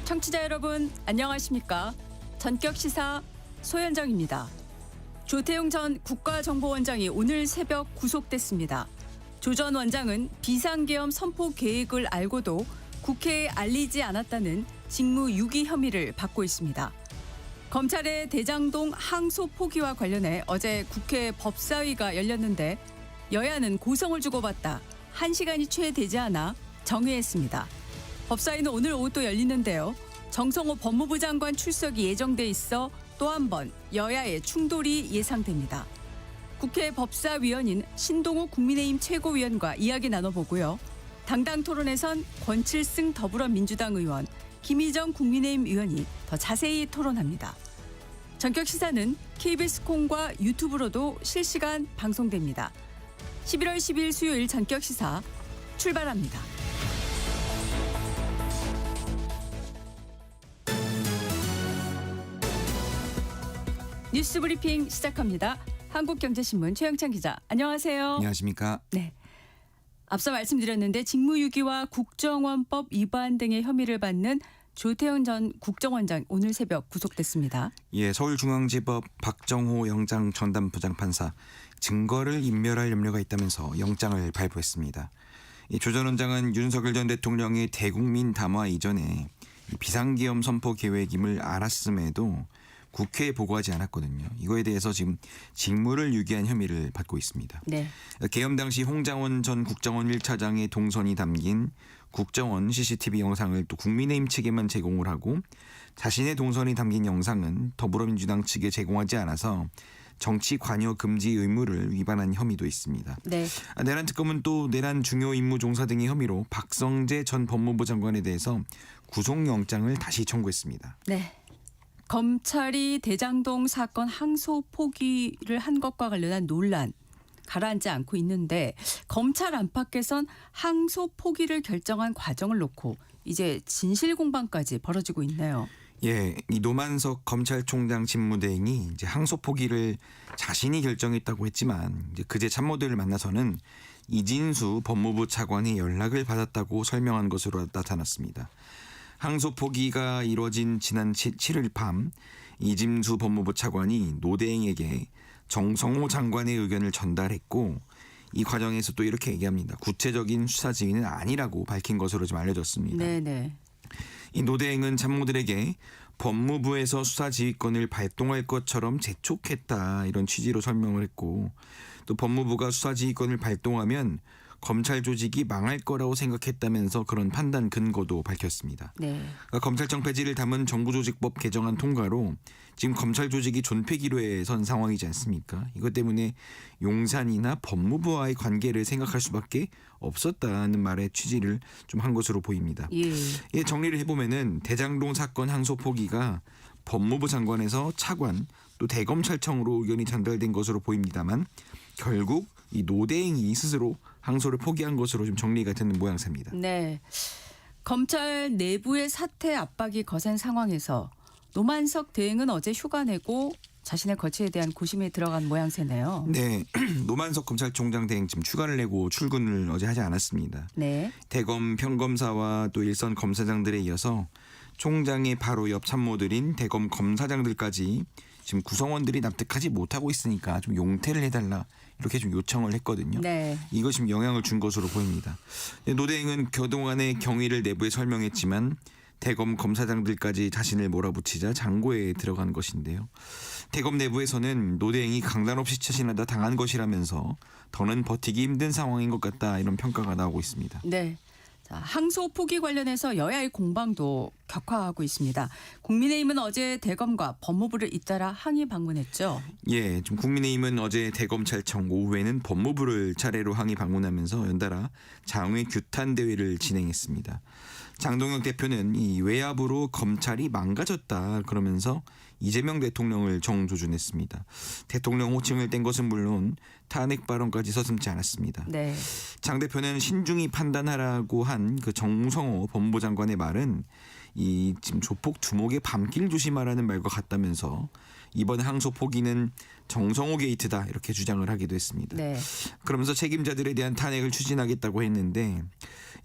청취자 여러분 안녕하십니까? 전격시사 소현정입니다. 조태용 전 국가정보원장이 오늘 새벽 구속됐습니다. 조 전 원장은 비상계엄 선포 계획을 알고도 국회에 알리지 않았다는 직무유기 혐의를 받고 있습니다. 검찰의 대장동 항소 포기와 관련해 어제 국회 법사위가 열렸는데 여야는 고성을 주고받다 1시간이 채 되지 않아 정회했습니다. 법사위는 오늘 오후 또 열리는데요. 정성호 법무부 장관 출석이 예정돼 있어 또 한 번 여야의 충돌이 예상됩니다. 국회 법사위원인 신동욱 국민의힘 최고위원과 이야기 나눠보고요. 당당 토론에선 권칠승 더불어민주당 의원, 김희정 국민의힘 의원이 더 자세히 토론합니다. 전격 시사는 KBS 콩과 유튜브로도 실시간 방송됩니다. 11월 10일 수요일 전격 시사 출발합니다. 뉴스 브리핑 시작합니다. 한국경제신문 최영찬 기자, 안녕하세요. 안녕하십니까? 네. 앞서 말씀드렸는데 직무유기와 국정원법 위반 등의 혐의를 받는 조태용 전 국정원장 오늘 새벽 구속됐습니다. 예, 서울중앙지법 박정호 영장 전담 부장판사 증거를 인멸할 염려가 있다면서 영장을 발부했습니다. 조 전 원장은 윤석열 전 대통령의 대국민 담화 이전에 비상계엄 선포 계획임을 알았음에도 국회에 보고하지 않았거든요. 이거에 대해서 지금 직무를 유기한 혐의를 받고 있습니다. 네. 계엄 당시 홍장원 전 국정원 1차장의 동선이 담긴 국정원 CCTV 영상을 또 국민의힘 측에만 제공을 하고 자신의 동선이 담긴 영상은 더불어민주당 측에 제공하지 않아서 정치 관여 금지 의무를 위반한 혐의도 있습니다. 네. 내란 특검은 또 내란 중요 임무 종사 등의 혐의로 박성재 전 법무부 장관에 대해서 구속영장을 다시 청구했습니다. 네. 검찰이 대장동 사건 항소 포기를 한 것과 관련한 논란 가라앉지 않고 있는데 검찰 안팎에선 항소 포기를 결정한 과정을 놓고 이제 진실 공방까지 벌어지고 있네요. 예, 이 노만석 검찰총장 직무대행이 이제 항소 포기를 자신이 결정했다고 했지만 이제 그제 참모들을 만나서는 이진수 법무부 차관이 연락을 받았다고 설명한 것으로 나타났습니다. 항소 포기가 이뤄진 지난 7일 밤 이진수 법무부 차관이 노대행에게 정성호 장관의 의견을 전달했고 이 과정에서 또 이렇게 얘기합니다. 구체적인 수사 지휘는 아니라고 밝힌 것으로 좀 알려졌습니다. 네네. 이 노대행은 참모들에게 법무부에서 수사 지휘권을 발동할 것처럼 재촉했다 이런 취지로 설명을 했고 또 법무부가 수사 지휘권을 발동하면 검찰 조직이 망할 거라고 생각했다면서 그런 판단 근거도 밝혔습니다. 네. 그러니까 검찰청 폐지를 담은 정부조직법 개정안 통과로 지금 검찰 조직이 존폐기로에 선 상황이지 않습니까? 이것 때문에 용산이나 법무부와의 관계를 생각할 수밖에 없었다는 말의 취지를 좀 한 것으로 보입니다. 예. 정리를 해보면은 대장동 사건 항소 포기가 법무부 장관에서 차관 또 대검찰청으로 의견이 전달된 것으로 보입니다만 결국 이 노대행이 스스로 항소를 포기한 것으로 좀 정리가 되는 모양새입니다. 네. 검찰 내부의 사퇴 압박이 거센 상황에서 노만석 대행은 어제 휴가 내고 자신의 거취에 대한 고심에 들어간 모양새네요. 네. 노만석 검찰총장 대행 지금 휴가를 내고 출근을 어제 하지 않았습니다. 네. 대검 평검사와 또 일선 검사장들에 이어서 총장의 바로 옆 참모들인 대검 검사장들까지 지금 구성원들이 납득하지 못하고 있으니까 좀 용퇴를 해달라 이렇게 좀 요청을 했거든요. 네. 이거 지금 영향을 준 것으로 보입니다. 노대행은 그동안의 경위를 내부에 설명했지만 대검 검사장들까지 자신을 몰아붙이자 장고에 들어간 것인데요. 대검 내부에서는 노대행이 강단 없이 처신하다 당한 것이라면서 더는 버티기 힘든 상황인 것 같다 이런 평가가 나오고 있습니다. 네. 자, 항소 포기 관련해서 여야의 공방도 격화하고 있습니다. 국민의힘은 어제 대검과 법무부를 잇따라 항의 방문했죠. 예, 좀 국민의힘은 어제 대검찰청 오후에는 법무부를 차례로 항의 방문하면서 연달아 장외 규탄 대회를 진행했습니다. 장동혁 대표는 이 외압으로 검찰이 망가졌다 그러면서 이재명 대통령을 정조준했습니다. 대통령 호칭을 뗀 것은 물론 탄핵 발언까지 서슴지 않았습니다. 네. 장 대표는 신중히 판단하라고 한 그 정성호 법무부 장관의 말은 이 지금 조폭 두목의 밤길 조심하라는 말과 같다면서 이번 항소 포기는 정성호 게이트다 이렇게 주장을 하기도 했습니다. 네. 그러면서 책임자들에 대한 탄핵을 추진하겠다고 했는데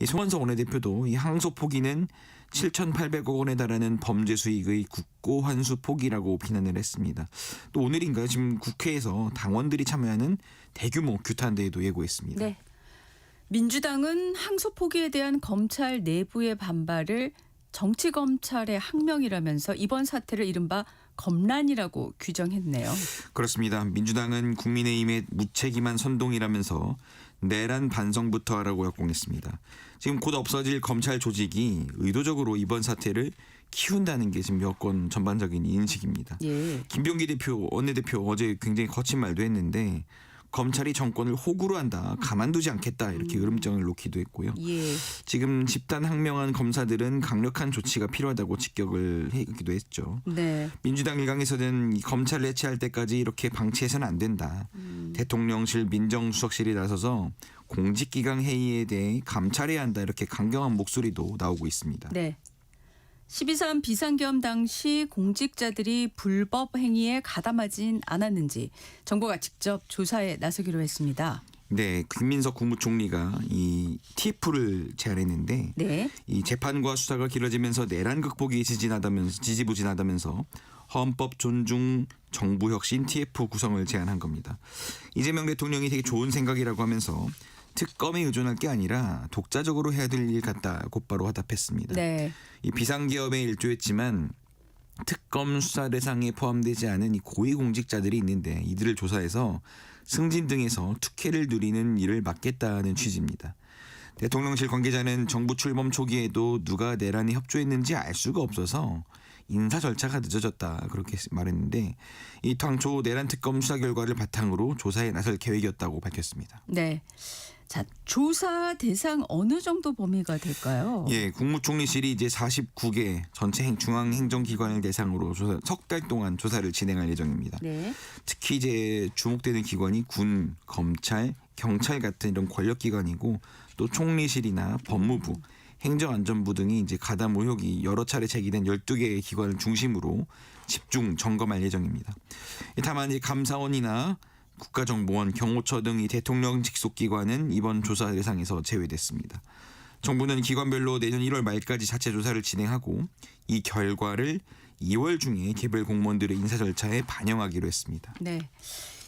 이 송원석 원내대표도 이 항소 포기는 7,800억 원에 달하는 범죄 수익의 국고 환수 포기라고 비난을 했습니다. 또 오늘인가요? 지금 국회에서 당원들이 참여하는 대규모 규탄 대회도 예고했습니다. 네. 민주당은 항소 포기에 대한 검찰 내부의 반발을 정치 검찰의 항명이라면서 이번 사태를 이른바 검란이라고 규정했네요. 그렇습니다. 민주당은 국민의힘의 무책임한 선동이라면서 내란 반성부터 하라고 역공했습니다. 지금 곧 없어질 검찰 조직이 의도적으로 이번 사태를 키운다는 게 지금 여권 전반적인 인식입니다. 예. 김병기 원내대표 어제 굉장히 거친 말도 했는데 검찰이 정권을 호구로 한다, 가만두지 않겠다 이렇게 으름장을 놓기도 했고요. 예. 지금 집단 항명한 검사들은 강력한 조치가 필요하다고 직격을 하기도 했죠. 네. 민주당 일각에서는 이 검찰을 해체할 때까지 이렇게 방치해서는 안 된다. 대통령실 민정수석실이 나서서 공직기강 회의에 대해 감찰해야 한다 이렇게 강경한 목소리도 나오고 있습니다. 네. 12.3 비상계엄 당시 공직자들이 불법 행위에 가담하진 않았는지 정부가 직접 조사에 나서기로 했습니다. 네, 김민석 국무총리가 이 TF를 제안했는데 네. 이 재판과 수사가 길어지면서 내란 극복이 지지부진하다면서 헌법 존중 정부 혁신 TF 구성을 제안한 겁니다. 이재명 대통령이 되게 좋은 생각이라고 하면서 특검에 의존할 게 아니라 독자적으로 해야 될 일 같다 곧바로 화답했습니다. 네. 이 비상계엄에 일조했지만 특검 수사 대상에 포함되지 않은 이 고위공직자들이 있는데 이들을 조사해서 승진 등에서 특혜를 누리는 일을 막겠다는 취지입니다. 대통령실 관계자는 정부 출범 초기에도 누가 내란에 협조했는지 알 수가 없어서 인사 절차가 늦어졌다 그렇게 말했는데 이 당초 내란 특검 수사 결과를 바탕으로 조사에 나설 계획이었다고 밝혔습니다. 네. 자, 조사 대상 어느 정도 범위가 될까요? 예, 국무총리실이 이제 49개 전체 중앙행정기관을 대상으로 석 달 동안 조사를 진행할 예정입니다. 네. 특히 이제 주목되는 기관이 군, 검찰, 경찰 같은 이런 권력기관이고 또 총리실이나 법무부, 행정안전부 등이 이제 가담 의혹이 여러 차례 제기된 12개의 기관을 중심으로 집중 점검할 예정입니다. 다만 이제 감사원이나 국가정보원, 경호처 등이 대통령 직속 기관은 이번 조사 대상에서 제외됐습니다. 정부는 기관별로 내년 1월 말까지 자체 조사를 진행하고 이 결과를 2월 중에 개별 공무원들의 인사 절차에 반영하기로 했습니다. 네.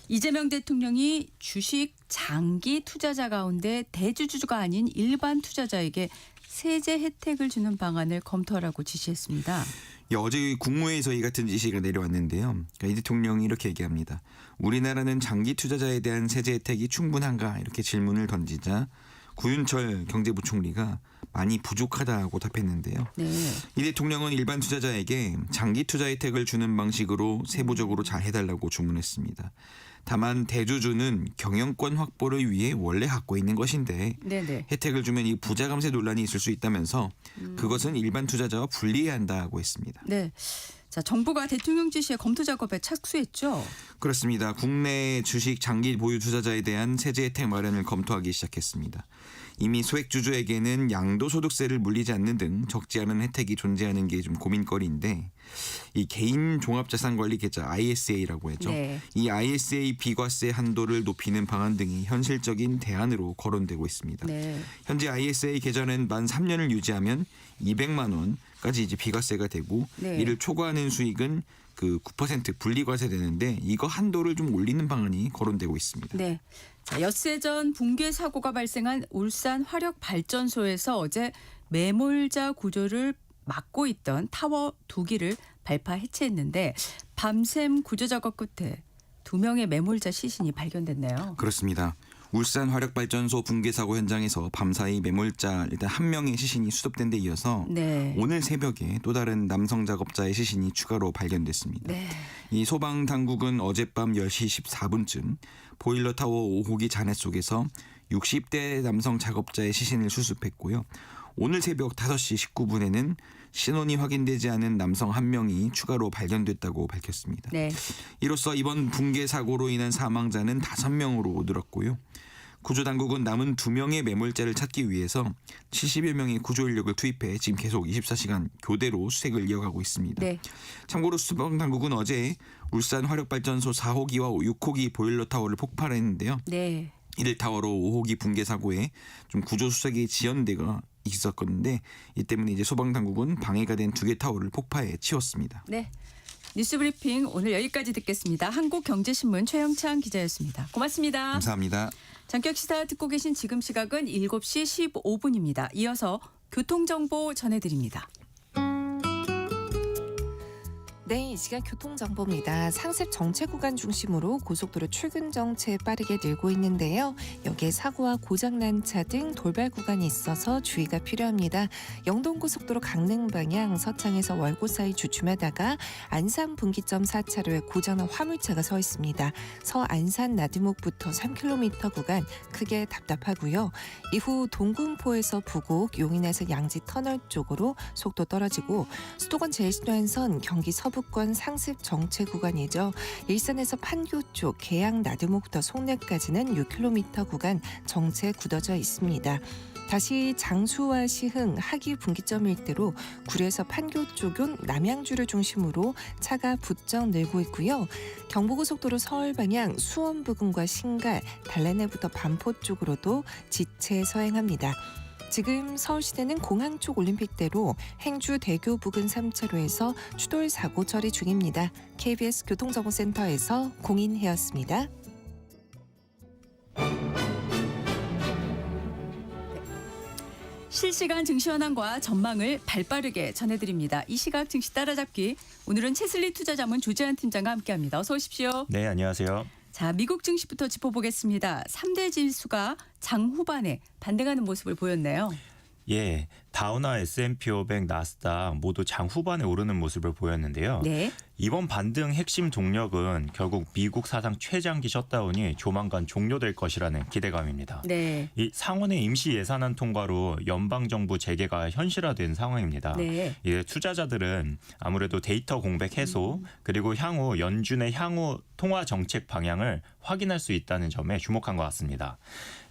이재명 대통령이 주식 장기 투자자 가운데 대주주가 아닌 일반 투자자에게 세제 혜택을 주는 방안을 검토하라고 지시했습니다. 어제 국무회의에서 이 같은 지시가 내려왔는데요. 그러니까 이 대통령이 이렇게 얘기합니다. 우리나라는 장기 투자자에 대한 세제 혜택이 충분한가 이렇게 질문을 던지자 구윤철 경제부총리가 많이 부족하다고 답했는데요. 네. 이 대통령은 일반 투자자에게 장기 투자 혜택을 주는 방식으로 세부적으로 잘 해달라고 주문했습니다. 다만 대주주는 경영권 확보를 위해 원래 갖고 있는 것인데 네네. 혜택을 주면 이 부자 감세 논란이 있을 수 있다면서 그것은 일반 투자자와 분리해야 한다고 했습니다. 네. 자, 정부가 대통령 지시에 검토 작업에 착수했죠. 그렇습니다. 국내 주식 장기 보유 투자자에 대한 세제 혜택 마련을 검토하기 시작했습니다. 이미 소액주주에게는 양도소득세를 물리지 않는 등 적지 않은 혜택이 존재하는 게 좀 고민거리인데 이 개인 종합자산관리계좌 ISA라고 했죠. 네. 이 ISA 비과세 한도를 높이는 방안 등이 현실적인 대안으로 거론되고 있습니다. 네. 현재 ISA 계좌는 만 3년을 유지하면 200만 원까지 이제 비과세가 되고 네. 이를 초과하는 수익은 그 9% 분리과세 되는데 이거 한도를 좀 올리는 방안이 거론되고 있습니다. 네. 자, 엿새 전 붕괴 사고가 발생한 울산 화력발전소에서 어제 매몰자 구조를 막고 있던 타워 2기를 발파 해체했는데 밤샘 구조 작업 끝에 2명의 매몰자 시신이 발견됐네요. 그렇습니다. 울산 화력발전소 붕괴 사고 현장에서 밤사이 매몰자 일단 한 명의 시신이 수습된 데 이어서 네. 오늘 새벽에 또 다른 남성 작업자의 시신이 추가로 발견됐습니다. 네. 이 소방 당국은 어젯밤 10시 14분쯤 보일러 타워 5호기 잔해 속에서 60대 남성 작업자의 시신을 수습했고요. 오늘 새벽 5시 19분에는 신원이 확인되지 않은 남성 한 명이 추가로 발견됐다고 밝혔습니다. 네. 이로써 이번 붕괴 사고로 인한 사망자는 5명으로 늘었고요. 구조당국은 남은 2명의 매몰자를 찾기 위해서 70여 명의 구조 인력을 투입해 지금 계속 24시간 교대로 수색을 이어가고 있습니다. 네. 참고로 수방당국은 어제 울산 화력발전소 4호기와 6호기 보일러 타워를 폭발했는데요. 네. 이를 타워로 5호기 붕괴 사고에 좀 구조 수색이 지연되가 있었건데 이 때문에 이제 소방 당국은 방해가 된 2개 타워를 폭파해 치웠습니다. 네. 뉴스브리핑 오늘 여기까지 듣겠습니다. 한국경제신문 최영창 기자였습니다. 고맙습니다. 감사합니다. 전격시사 듣고 계신 지금 시각은 7시 15분입니다. 이어서 교통정보 전해드립니다. 네, 이 시간 교통정보입니다. 상습 정체 구간 중심으로 고속도로 출근 정체 빠르게 늘고 있는데요. 여기에 사고와 고장난 차 등 돌발 구간이 있어서 주의가 필요합니다. 영동고속도로 강릉 방향 서창에서 월고 사이 주춤하다가 안산 분기점 4차로에 고장난 화물차가 서 있습니다. 서안산 나드목부터 3km 구간 크게 답답하고요. 이후 동군포에서 부곡, 용인에서 양지 터널 쪽으로 속도 떨어지고 수도권 제1순환선 경기 서부 권 상습 정체 구간이죠. 일산에서 판교 쪽 계양 나들목부터 송내까지는 6km 구간 정체 굳어져 있습니다. 다시 장수와 시흥, 하기 분기점 일대로 구리에서 판교 쪽은 남양주를 중심으로 차가 부쩍 늘고 있고요. 경부고속도로 서울 방향 수원 부근과 신갈, 달래내부터 반포 쪽으로도 지체 서행합니다. 지금 서울시내는 공항 쪽 올림픽대로 행주대교 부근 3차로에서 추돌 사고 처리 중입니다. KBS 교통정보센터에서 공인혜였습니다. 실시간 증시 현황과 전망을 발빠르게 전해드립니다. 이 시각 증시 따라잡기. 오늘은 채슬리 투자자문 조재한 팀장과 함께합니다. 어서 오십시오. 네, 안녕하세요. 자, 미국 증시부터 짚어보겠습니다. 3대 지수가 장 후반에 반등하는 모습을 보였네요. 예, 다우나 S&P 500, 나스닥 모두 장 후반에 오르는 모습을 보였는데요. 네. 이번 반등 핵심 동력은 결국 미국 사상 최장기 셧다운이 조만간 종료될 것이라는 기대감입니다. 네. 이 상원의 임시 예산안 통과로 연방 정부 재개가 현실화된 상황입니다. 네. 예, 투자자들은 아무래도 데이터 공백 해소 그리고 향후 연준의 향후 통화 정책 방향을 확인할 수 있다는 점에 주목한 것 같습니다.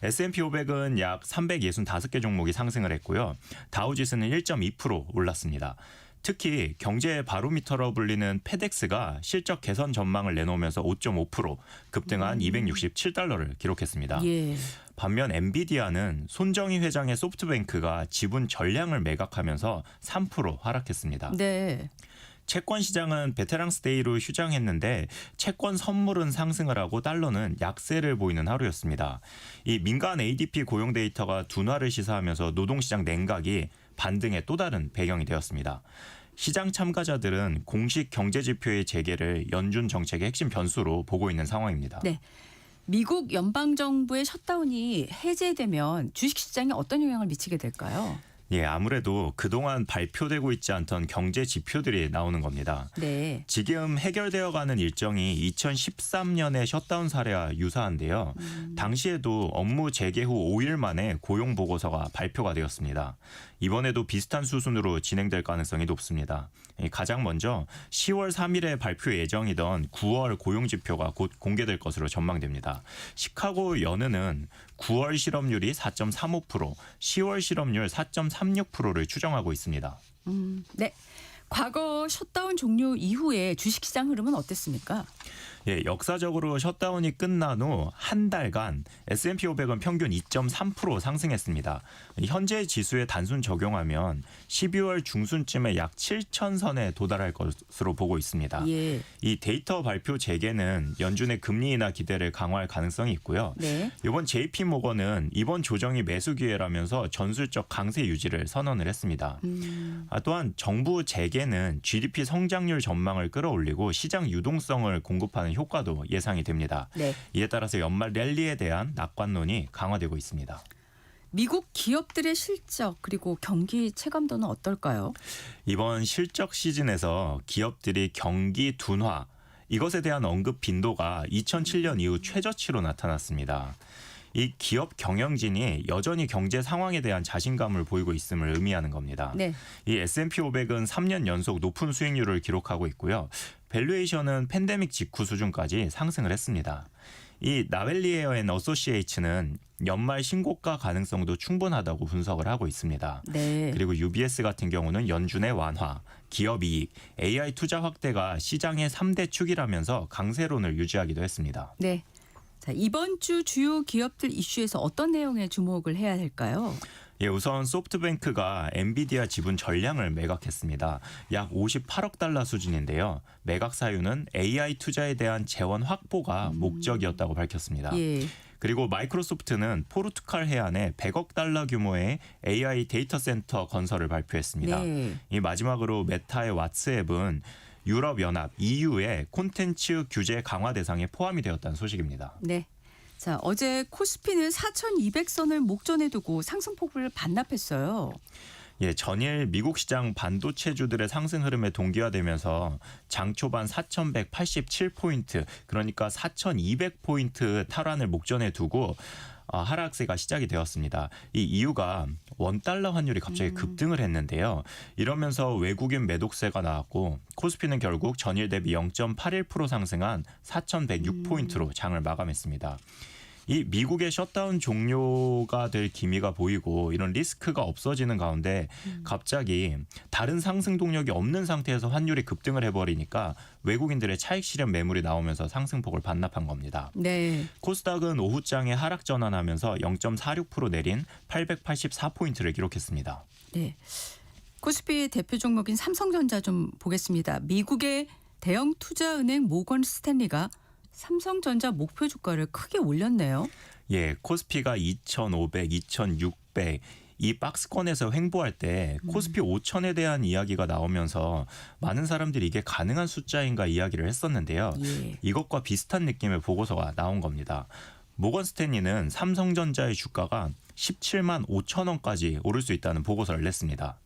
S&P 500은 약 365개 종목이 상승을 했고요. 다우지수는 1.2% 올랐습니다. 특히 경제 바로미터로 불리는 페덱스가 실적 개선 전망을 내놓으면서 5.5% 급등한 267달러를 기록했습니다. 예. 반면 엔비디아는 손정희 회장의 소프트뱅크가 지분 전량을 매각하면서 3% 하락했습니다. 네. 채권 시장은 베테랑스 데이로 휴장했는데 채권 선물은 상승을 하고 달러는 약세를 보이는 하루였습니다. 이 민간 ADP 고용 데이터가 둔화를 시사하면서 노동시장 냉각이 반등의 또 다른 배경이 되었습니다. 시장 참가자들은 공식 경제지표의 재개를 연준 정책의 핵심 변수로 보고 있는 상황입니다. 네. 미국 연방정부의 셧다운이 해제되면 주식시장에 어떤 영향을 미치게 될까요? 예, 아무래도 그동안 발표되고 있지 않던 경제 지표들이 나오는 겁니다. 네. 지금 해결되어가는 일정이 2013년의 셧다운 사례와 유사한데요. 당시에도 업무 재개 후 5일 만에 고용 보고서가 발표가 되었습니다. 이번에도 비슷한 수순으로 진행될 가능성이 높습니다. 가장 먼저 10월 3일에 발표 예정이던 9월 고용 지표가 곧 공개될 것으로 전망됩니다. 시카고 연은은 9월 실업률이 4.35%, 10월 실업률 4.36%를 추정하고 있습니다. 네. 과거 셧다운 종료 이후에 주식시장 흐름은 어땠습니까? 예, 역사적으로 셧다운이 끝난 후 한 달간 S&P 500은 평균 2.3% 상승했습니다. 현재 지수에 단순 적용하면 12월 중순쯤에 약 7,000선에 도달할 것으로 보고 있습니다. 예. 이 데이터 발표 재개는 연준의 금리 인하 기대를 강화할 가능성이 있고요. 네. 이번 JP 모건은 이번 조정이 매수 기회라면서 전술적 강세 유지를 선언을 했습니다. 또한 정부 재개는 GDP 성장률 전망을 끌어올리고 시장 유동성을 공급하는 효과도 예상이 됩니다. 네. 이에 따라서 연말 랠리에 대한 낙관론이 강화되고 있습니다. 미국 기업들의 실적 그리고 경기 체감도는 어떨까요? 이번 실적 시즌에서 기업들이 경기 둔화 이것에 대한 언급 빈도가 2007년 이후 최저치로 나타났습니다. 이 기업 경영진이 여전히 경제 상황에 대한 자신감을 보이고 있음을 의미하는 겁니다. 네. 이 S&P 500은 3년 연속 높은 수익률을 기록하고 있고요. 밸류에이션은 팬데믹 직후 수준까지 상승을 했습니다. 이 나벨리에어 앤 어소시에이츠는 연말 신고가 가능성도 충분하다고 분석을 하고 있습니다. 네. 그리고 UBS 같은 경우는 연준의 완화, 기업 이익, AI 투자 확대가 시장의 3대 축이라면서 강세론을 유지하기도 했습니다. 네. 자, 이번 주 주요 기업들 이슈에서 어떤 내용에 주목을 해야 할까요? 예, 우선 소프트뱅크가 엔비디아 지분 전량을 매각했습니다. 약 58억 달러 수준인데요. 매각 사유는 AI 투자에 대한 재원 확보가 목적이었다고 밝혔습니다. 예. 그리고 마이크로소프트는 포르투갈 해안에 100억 달러 규모의 AI 데이터 센터 건설을 발표했습니다. 네. 이 마지막으로 메타의 왓츠앱은 유럽연합 EU의 콘텐츠 규제 강화 대상에 포함이 되었다는 소식입니다. 네. 자, 어제 코스피는 4,200선을 목전에 두고 상승폭을 반납했어요. 예, 전일 미국 시장 반도체주들의 상승 흐름에 동기화되면서 장 초반 4,187포인트, 그러니까 4,200포인트 탈환을 목전에 두고 하락세가 시작이 되었습니다. 이 이유가 원달러 환율이 갑자기 급등을 했는데요. 이러면서 외국인 매독세가 나왔고 코스피는 결국 전일 대비 0.81% 상승한 4,106포인트로 장을 마감했습니다. 이 미국의 셧다운 종료가 될 기미가 보이고 이런 리스크가 없어지는 가운데 갑자기 다른 상승 동력이 없는 상태에서 환율이 급등을 해버리니까 외국인들의 차익 실현 매물이 나오면서 상승폭을 반납한 겁니다. 네. 코스닥은 오후장에 하락 전환하면서 0.46% 내린 884포인트를 기록했습니다. 네. 코스피 대표 종목인 삼성전자 좀 보겠습니다. 미국의 대형 투자은행 모건 스탠리가 삼성전자 목표 주가를 크게 올렸네요. 예, 코스피가 2,500, 2,600 이 박스권에서 횡보할 때 코스피 5천에 대한 이야기가 나오면서 많은 사람들이 이게 가능한 숫자인가 이야기를 했었는데요. 예. 이것과 비슷한 느낌의 보고서가 나온 겁니다. 모건 스탠리는 삼성전자의 주가가 17만 5천 원까지 오를 수 있다는 보고서를 냈습니다.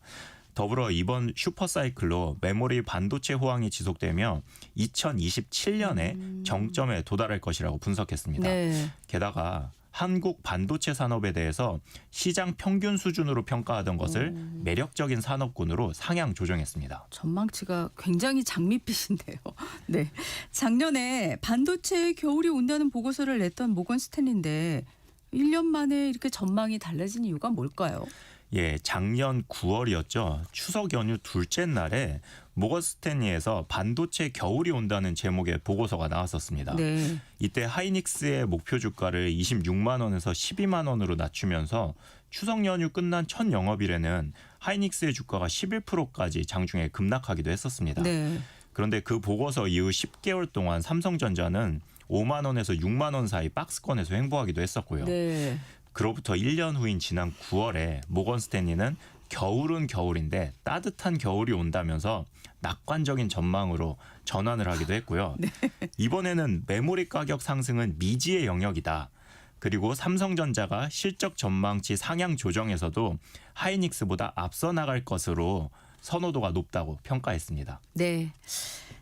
더불어 이번 슈퍼사이클로 메모리 반도체 호황이 지속되며 2027년에 정점에 도달할 것이라고 분석했습니다. 네. 게다가 한국 반도체 산업에 대해서 시장 평균 수준으로 평가하던 것을 매력적인 산업군으로 상향 조정했습니다. 전망치가 굉장히 장밋빛인데요. 네. 작년에 반도체 겨울이 온다는 보고서를 냈던 모건 스탠리인데 1년 만에 이렇게 전망이 달라진 이유가 뭘까요? 예, 작년 9월이었죠. 추석 연휴 둘째 날에 모건 스탠리에서 반도체 겨울이 온다는 제목의 보고서가 나왔었습니다. 네. 이때 하이닉스의 목표 주가를 26만 원에서 12만 원으로 낮추면서 추석 연휴 끝난 첫 영업일에는 하이닉스의 주가가 11%까지 장중에 급락하기도 했었습니다. 네. 그런데 그 보고서 이후 10개월 동안 삼성전자는 5만 원에서 6만 원 사이 박스권에서 횡보하기도 했었고요. 네. 그로부터 1년 후인 지난 9월에 모건 스탠리는 겨울은 겨울인데 따뜻한 겨울이 온다면서 낙관적인 전망으로 전환을 하기도 했고요. 네. 이번에는 메모리 가격 상승은 미지의 영역이다. 그리고 삼성전자가 실적 전망치 상향 조정에서도 하이닉스보다 앞서 나갈 것으로 선호도가 높다고 평가했습니다. 네.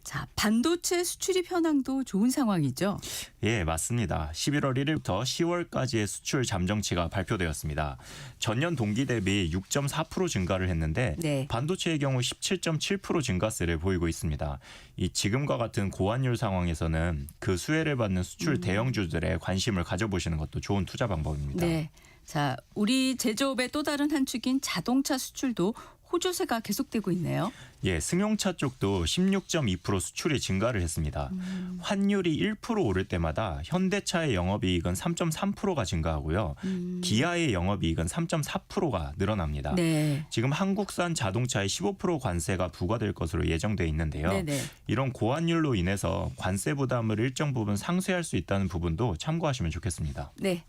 자, 반도체 수출입 현황도 좋은 상황이죠. 예, 맞습니다. 11월 1일부터 10월까지의 수출 잠정치가 발표되었습니다. 전년 동기 대비 6.4% 증가를 했는데 네. 반도체의 경우 17.7% 증가세를 보이고 있습니다. 이 지금과 같은 고환율 상황에서는 그 수혜를 받는 수출 대형주들의 관심을 가져보시는 것도 좋은 투자 방법입니다. 네. 자, 우리 제조업의 또 다른 한 축인 자동차 수출도 호조세가 계속되고 있네요. 예, 승용차 쪽도 16.2% 수출이 증가를 했습니다. 환율이 1% 오를 때마다 현대차의 영업이익은 3.3%가 증가하고요. 기아의 영업이익은 3.4%가 늘어납니다. 네. 지금 한국산 자동차에 15% 관세가 부과될 것으로 예정돼 있는데요. 네네. 이런 고환율로 인해서 관세 부담을 일정 부분 상쇄할 수 있다는 부분도 참고하시면 좋겠습니다. 네.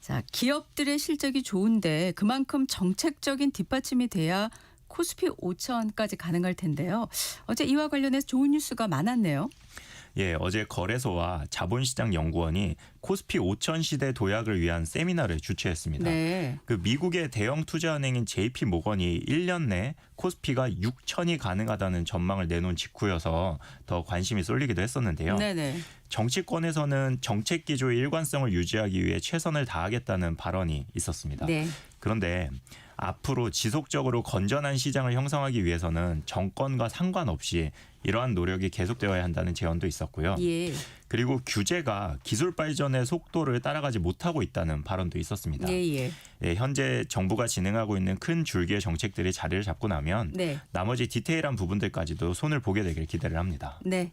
자, 기업들의 실적이 좋은데 그만큼 정책적인 뒷받침이 돼야 코스피 5천까지 가능할 텐데요. 어제 이와 관련해서 좋은 뉴스가 많았네요. 예, 어제 거래소와 자본시장연구원이 코스피 5천 시대 도약을 위한 세미나를 주최했습니다. 네. 그 미국의 대형 투자은행인 JP 모건이 1년 내 코스피가 6천이 가능하다는 전망을 내놓은 직후여서 더 관심이 쏠리기도 했었는데요. 네네. 정치권에서는 정책 기조의 일관성을 유지하기 위해 최선을 다하겠다는 발언이 있었습니다. 네. 그런데 앞으로 지속적으로 건전한 시장을 형성하기 위해서는 정권과 상관없이 이러한 노력이 계속되어야 한다는 제언도 있었고요. 예. 그리고 규제가 기술 발전의 속도를 따라가지 못하고 있다는 발언도 있었습니다. 예. 예, 현재 정부가 진행하고 있는 큰 줄기의 정책들이 자리를 잡고 나면 네. 나머지 디테일한 부분들까지도 손을 보게 되길 기대를 합니다. 네.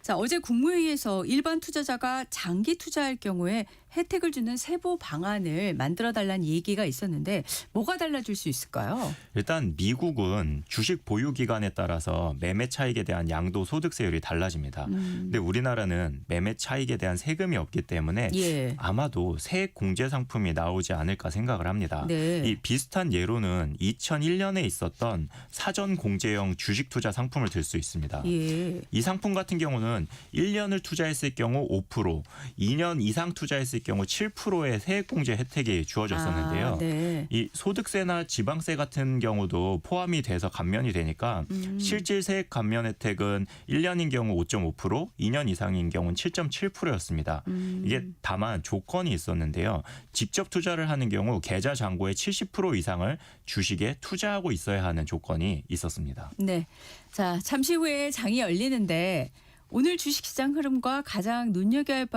자, 어제 국무회의에서 일반 투자자가 장기 투자할 경우에 혜택을 주는 세부 방안을 만들어 달라는 얘기가 있었는데 뭐가 달라질 수 있을까요? 일단 미국은 주식 보유 기간에 따라서 매매 차익에 대한 양도 소득세율이 달라집니다. 근데 우리나라는 매매 차익에 대한 세금이 없기 때문에 예. 아마도 세액 공제 상품이 나오지 않을까 생각을 합니다. 네. 이 비슷한 예로는 2001년에 있었던 사전 공제형 주식 투자 상품을 들 수 있습니다. 예. 이 상품 같은 경우는 1년을 투자했을 경우 5%, 2년 이상 투자했을 경우 7%의 세액공제 혜택이 주어졌었는데요. 아, 네. 이 소득세나 지방세 같은 경우도 포함이 돼서 감면이 되니까 실질 세액 감면 혜택은 1년인 경우 5.5%, 2년 이상인 경우는 7.7%였습니다. 이게 다만 조건이 있었는데요. 직접 투자를 하는 경우 계좌 잔고의 70% 이상을 주식에 투자하고 있어야 하는 조건이 있었습니다. 네. 자, 잠시 후에 장이 열리는데 오늘 주식시장 흐름과 가장 눈여겨야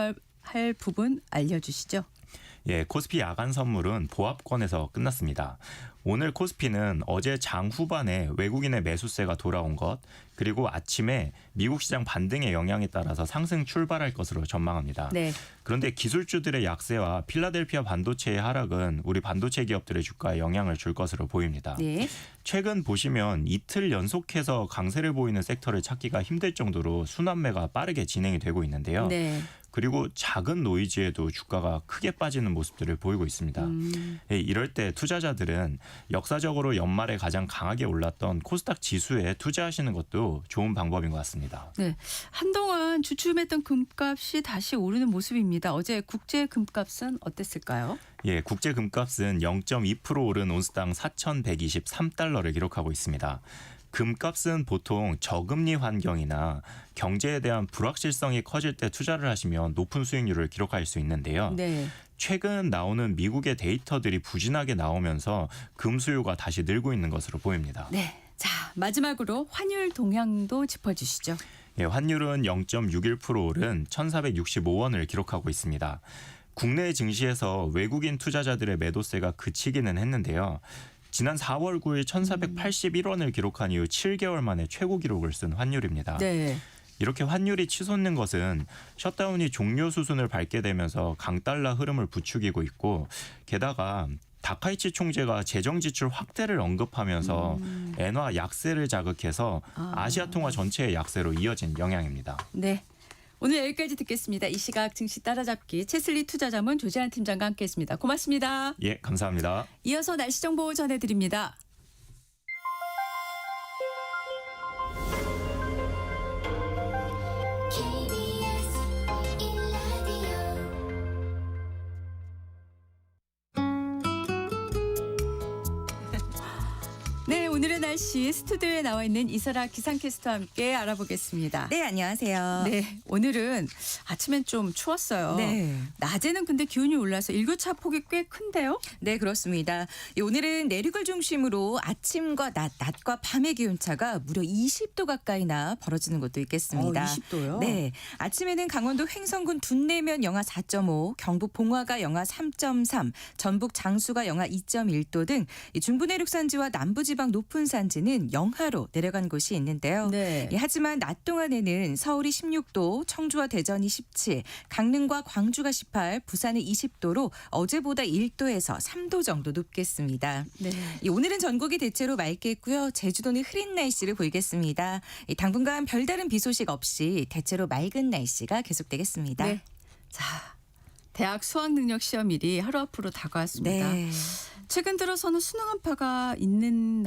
할 부분 알려주시죠. 예, 코스피 야간 선물은 보합권에서 끝났습니다. 오늘 코스피는 어제 장 후반에 외국인의 매수세가 돌아온 것, 그리고 아침에 미국 시장 반등의 영향에 따라서 상승 출발할 것으로 전망합니다. 네. 그런데 기술주들의 약세와 필라델피아 반도체의 하락은 우리 반도체 기업들의 주가에 영향을 줄 것으로 보입니다. 네. 최근 보시면 이틀 연속해서 강세를 보이는 섹터를 찾기가 힘들 정도로 순환매가 빠르게 진행이 되고 있는데요. 네. 그리고 작은 노이즈에도 주가가 크게 빠지는 모습들을 보이고 있습니다. 예, 이럴 때 투자자들은 역사적으로 연말에 가장 강하게 올랐던 코스닥 지수에 투자하시는 것도 좋은 방법인 것 같습니다. 네. 한동안 주춤했던 금값이 다시 오르는 모습입니다. 어제 국제 금값은 어땠을까요? 예, 국제 금값은 0.2% 오른 온스당 4,123달러를 기록하고 있습니다. 금값은 보통 저금리 환경이나 경제에 대한 불확실성이 커질 때 투자를 하시면 높은 수익률을 기록할 수 있는데요. 네. 최근 나오는 미국의 데이터들이 부진하게 나오면서 금 수요가 다시 늘고 있는 것으로 보입니다. 네. 자, 마지막으로 환율 동향도 짚어주시죠. 예, 환율은 0.61% 오른 1,465원을 기록하고 있습니다. 국내 증시에서 외국인 투자자들의 매도세가 그치기는 했는데요. 지난 4월 9일 1,481원을 기록한 이후 7개월 만에 최고 기록을 쓴 환율입니다. 네. 이렇게 환율이 치솟는 것은 셧다운이 종료 수순을 밟게 되면서 강달러 흐름을 부추기고 있고, 게다가 다카이치 총재가 재정 지출 확대를 언급하면서 엔화 약세를 자극해서 아시아 통화 전체의 약세로 이어진 영향입니다. 네. 오늘 여기까지 듣겠습니다. 이 시각 증시 따라잡기 채슬리 투자자문 조재한 팀장과 함께했습니다. 고맙습니다. 예, 감사합니다. 이어서 날씨 정보 전해드립니다. KBS 1라디오 네, 오늘의 날씨 스튜디오에 나와 있는 이설아 기상캐스터와 함께 알아보겠습니다. 네, 안녕하세요. 네, 오늘은 아침엔 좀 추웠어요. 네. 낮에는 근데 기온이 올라서 일교차 폭이 꽤 큰데요? 네, 그렇습니다. 오늘은 내륙을 중심으로 아침과 낮과 밤의 기온차가 무려 20도 가까이나 벌어지는 곳도 있겠습니다. 20도요? 네, 아침에는 강원도 횡성군 둔내면 영하 4.5, 경북 봉화가 영하 3.3, 전북 장수가 영하 2.1도 등 중부 내륙 산지와 남부 지방 높은 산지는 영하로 내려간 곳이 있는데요. 네. 하지만 낮 동안에는 서울이 16도, 청주와 대전이 17, 강릉과 광주가 18, 부산은 20도로 어제보다 1도에서 3도 정도 높겠습니다. 네. 오늘은 전국이 대체로 맑겠고요. 제주도는 흐린 날씨를 보이겠습니다. 당분간 별다른 비 소식 없이 대체로 맑은 날씨가 계속되겠습니다. 네. 자, 대학 수학능력 시험일이 하루 앞으로 다가왔습니다. 네. 최근 들어서는 수능 한파가 있는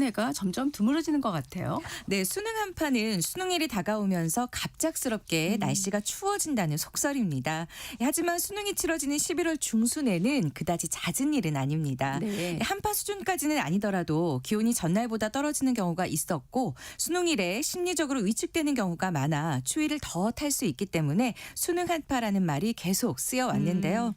해가 점점 드물어지는 것 같아요. 네, 수능 한파는 수능일이 다가오면서 갑작스럽게 날씨가 추워진다는 속설입니다. 하지만 수능이 치러지는 11월 중순에는 그다지 잦은 일은 아닙니다. 네. 한파 수준까지는 아니더라도 기온이 전날보다 떨어지는 경우가 있었고 수능일에 심리적으로 위축되는 경우가 많아 추위를 더 탈 수 있기 때문에 수능 한파라는 말이 계속 쓰여왔는데요.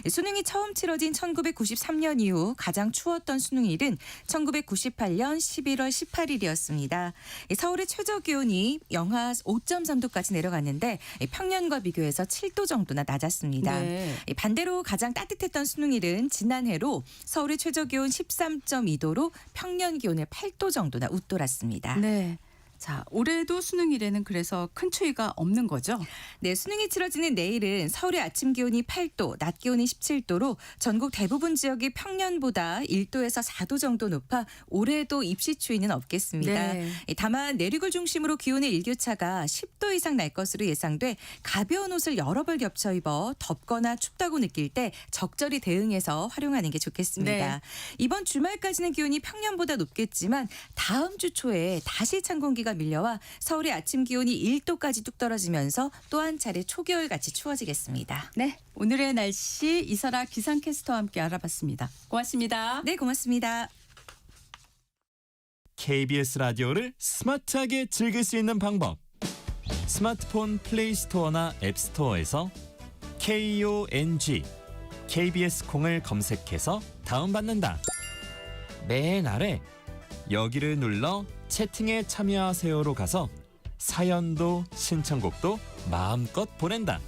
수능이 처음 치러진 1993년 이후 가장 추웠던 수능일은 1998년 11월 18일이었습니다. 서울의 최저 기온이 영하 5.3도까지 내려갔는데 평년과 비교해서 7도 정도나 낮았습니다. 네. 반대로 가장 따뜻했던 수능일은 지난해로 서울의 최저 기온 13.2도로 평년 기온을 8도 정도나 웃돌았습니다. 네. 자, 올해도 수능일에는 그래서 큰 추위가 없는 거죠? 네, 수능이 치러지는 내일은 서울의 아침 기온이 8도, 낮 기온이 17도로 전국 대부분 지역이 평년보다 1도에서 4도 정도 높아 올해도 입시 추위는 없겠습니다. 네. 다만 내륙을 중심으로 기온의 일교차가 10도 이상 날 것으로 예상돼 가벼운 옷을 여러 벌 겹쳐 입어 덥거나 춥다고 느낄 때 적절히 대응해서 활용하는 게 좋겠습니다. 네. 이번 주말까지는 기온이 평년보다 높겠지만 다음 주 초에 다시 찬 공기가 밀려와 서울의 아침 기온이 1도까지 뚝 떨어지면서 또 한 차례 초겨울같이 추워지겠습니다. 네, 오늘의 날씨 이설아 기상캐스터와 함께 알아봤습니다. 고맙습니다. 네, 고맙습니다. KBS 라디오를 스마트하게 즐길 수 있는 방법. 스마트폰 플레이 스토어나 앱 스토어에서 KONG KBS 콩을 검색해서 다운받는다. 맨 아래 여기를 눌러 채팅에 참여하세요로 가서 사연도 신청곡도 마음껏 보낸다.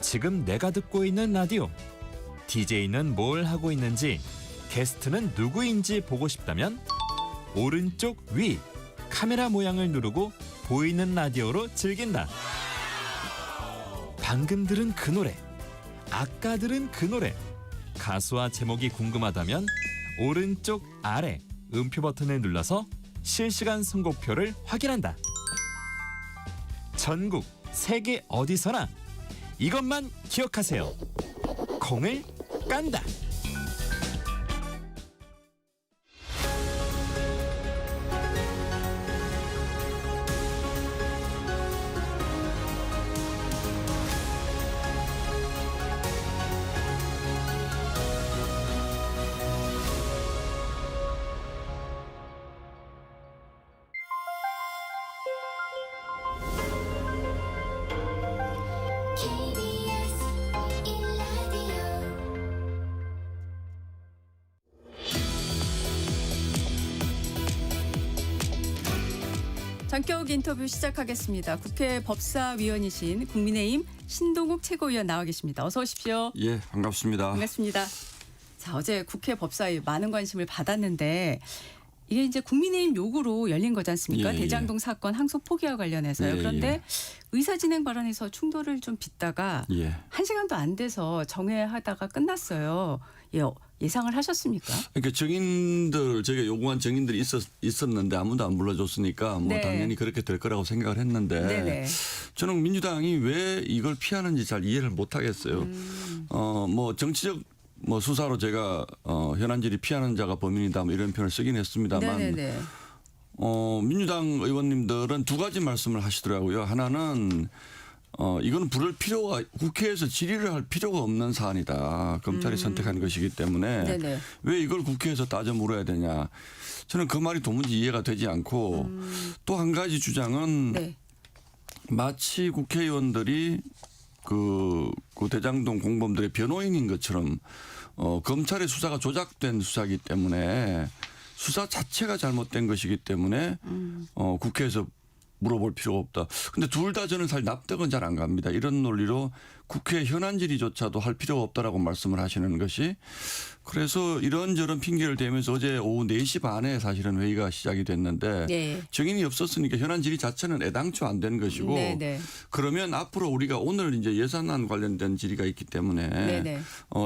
지금 내가 듣고 있는 라디오, DJ는 뭘 하고 있는지, 게스트는 누구인지 보고 싶다면 오른쪽 위 카메라 모양을 누르고 보이는 라디오로 즐긴다. 방금 들은 그 노래, 아까 들은 그 노래, 가수와 제목이 궁금하다면 오른쪽 아래 음표 버튼을 눌러서 실시간 선곡표를 확인한다. 전국 세계 어디서나 이것만 기억하세요. 콩을 깐다. KBS 1라디오 전격 인터뷰 시작하겠습니다. 국회 법사위원이신 국민의힘 신동욱 최고위원 나와 계십니다. 어서 오십시오. 예, 반갑습니다. 반갑습니다. 자, 어제 국회 법사위 많은 관심을 받았는데 이게 이제 국민의힘 요구로 열린 거지 않습니까? 예, 예. 대장동 사건 항소 포기와 관련해서요. 예, 그런데 예. 의사진행 발언에서 충돌을 좀 빚다가 예. 1시간도 안 돼서 정회하다가 끝났어요. 예상을 하셨습니까? 그러니까 정인들 저희가 요구한 정인들이 있었는데 아무도 안 불러줬으니까 뭐 네. 당연히 그렇게 될 거라고 생각을 했는데 네네. 저는 민주당이 왜 이걸 피하는지 잘 이해를 못 하겠어요. 뭐 정치적 뭐 수사로 제가 현안 질의 피하는 자가 범인이다 뭐 이런 표현을 쓰긴 했습니다만 네네네. 민주당 의원님들은 두 가지 말씀을 하시더라고요. 하나는 이거는 부를 필요가 국회에서 질의를 할 필요가 없는 사안이다. 검찰이 선택한 것이기 때문에 네네. 왜 이걸 국회에서 따져 물어야 되냐. 저는 그 말이 도무지 이해가 되지 않고 또 한 가지 주장은 네. 마치 국회의원들이 그 대장동 공범들의 변호인인 것처럼 검찰의 수사가 조작된 수사이기 때문에 수사 자체가 잘못된 것이기 때문에 국회에서 물어볼 필요가 없다. 근데 둘 다 저는 사실 납득은 잘 안 갑니다. 이런 논리로 국회 현안 질의조차도 할 필요가 없다라고 말씀을 하시는 것이 그래서 이런저런 핑계를 대면서 어제 오후 4시 반에 사실은 회의가 시작이 됐는데 네. 정인이 없었으니까 현안 질의 자체는 애당초 안 된 것이고 네네. 그러면 앞으로 우리가 오늘 이제 예산안 관련된 질의가 있기 때문에 네네.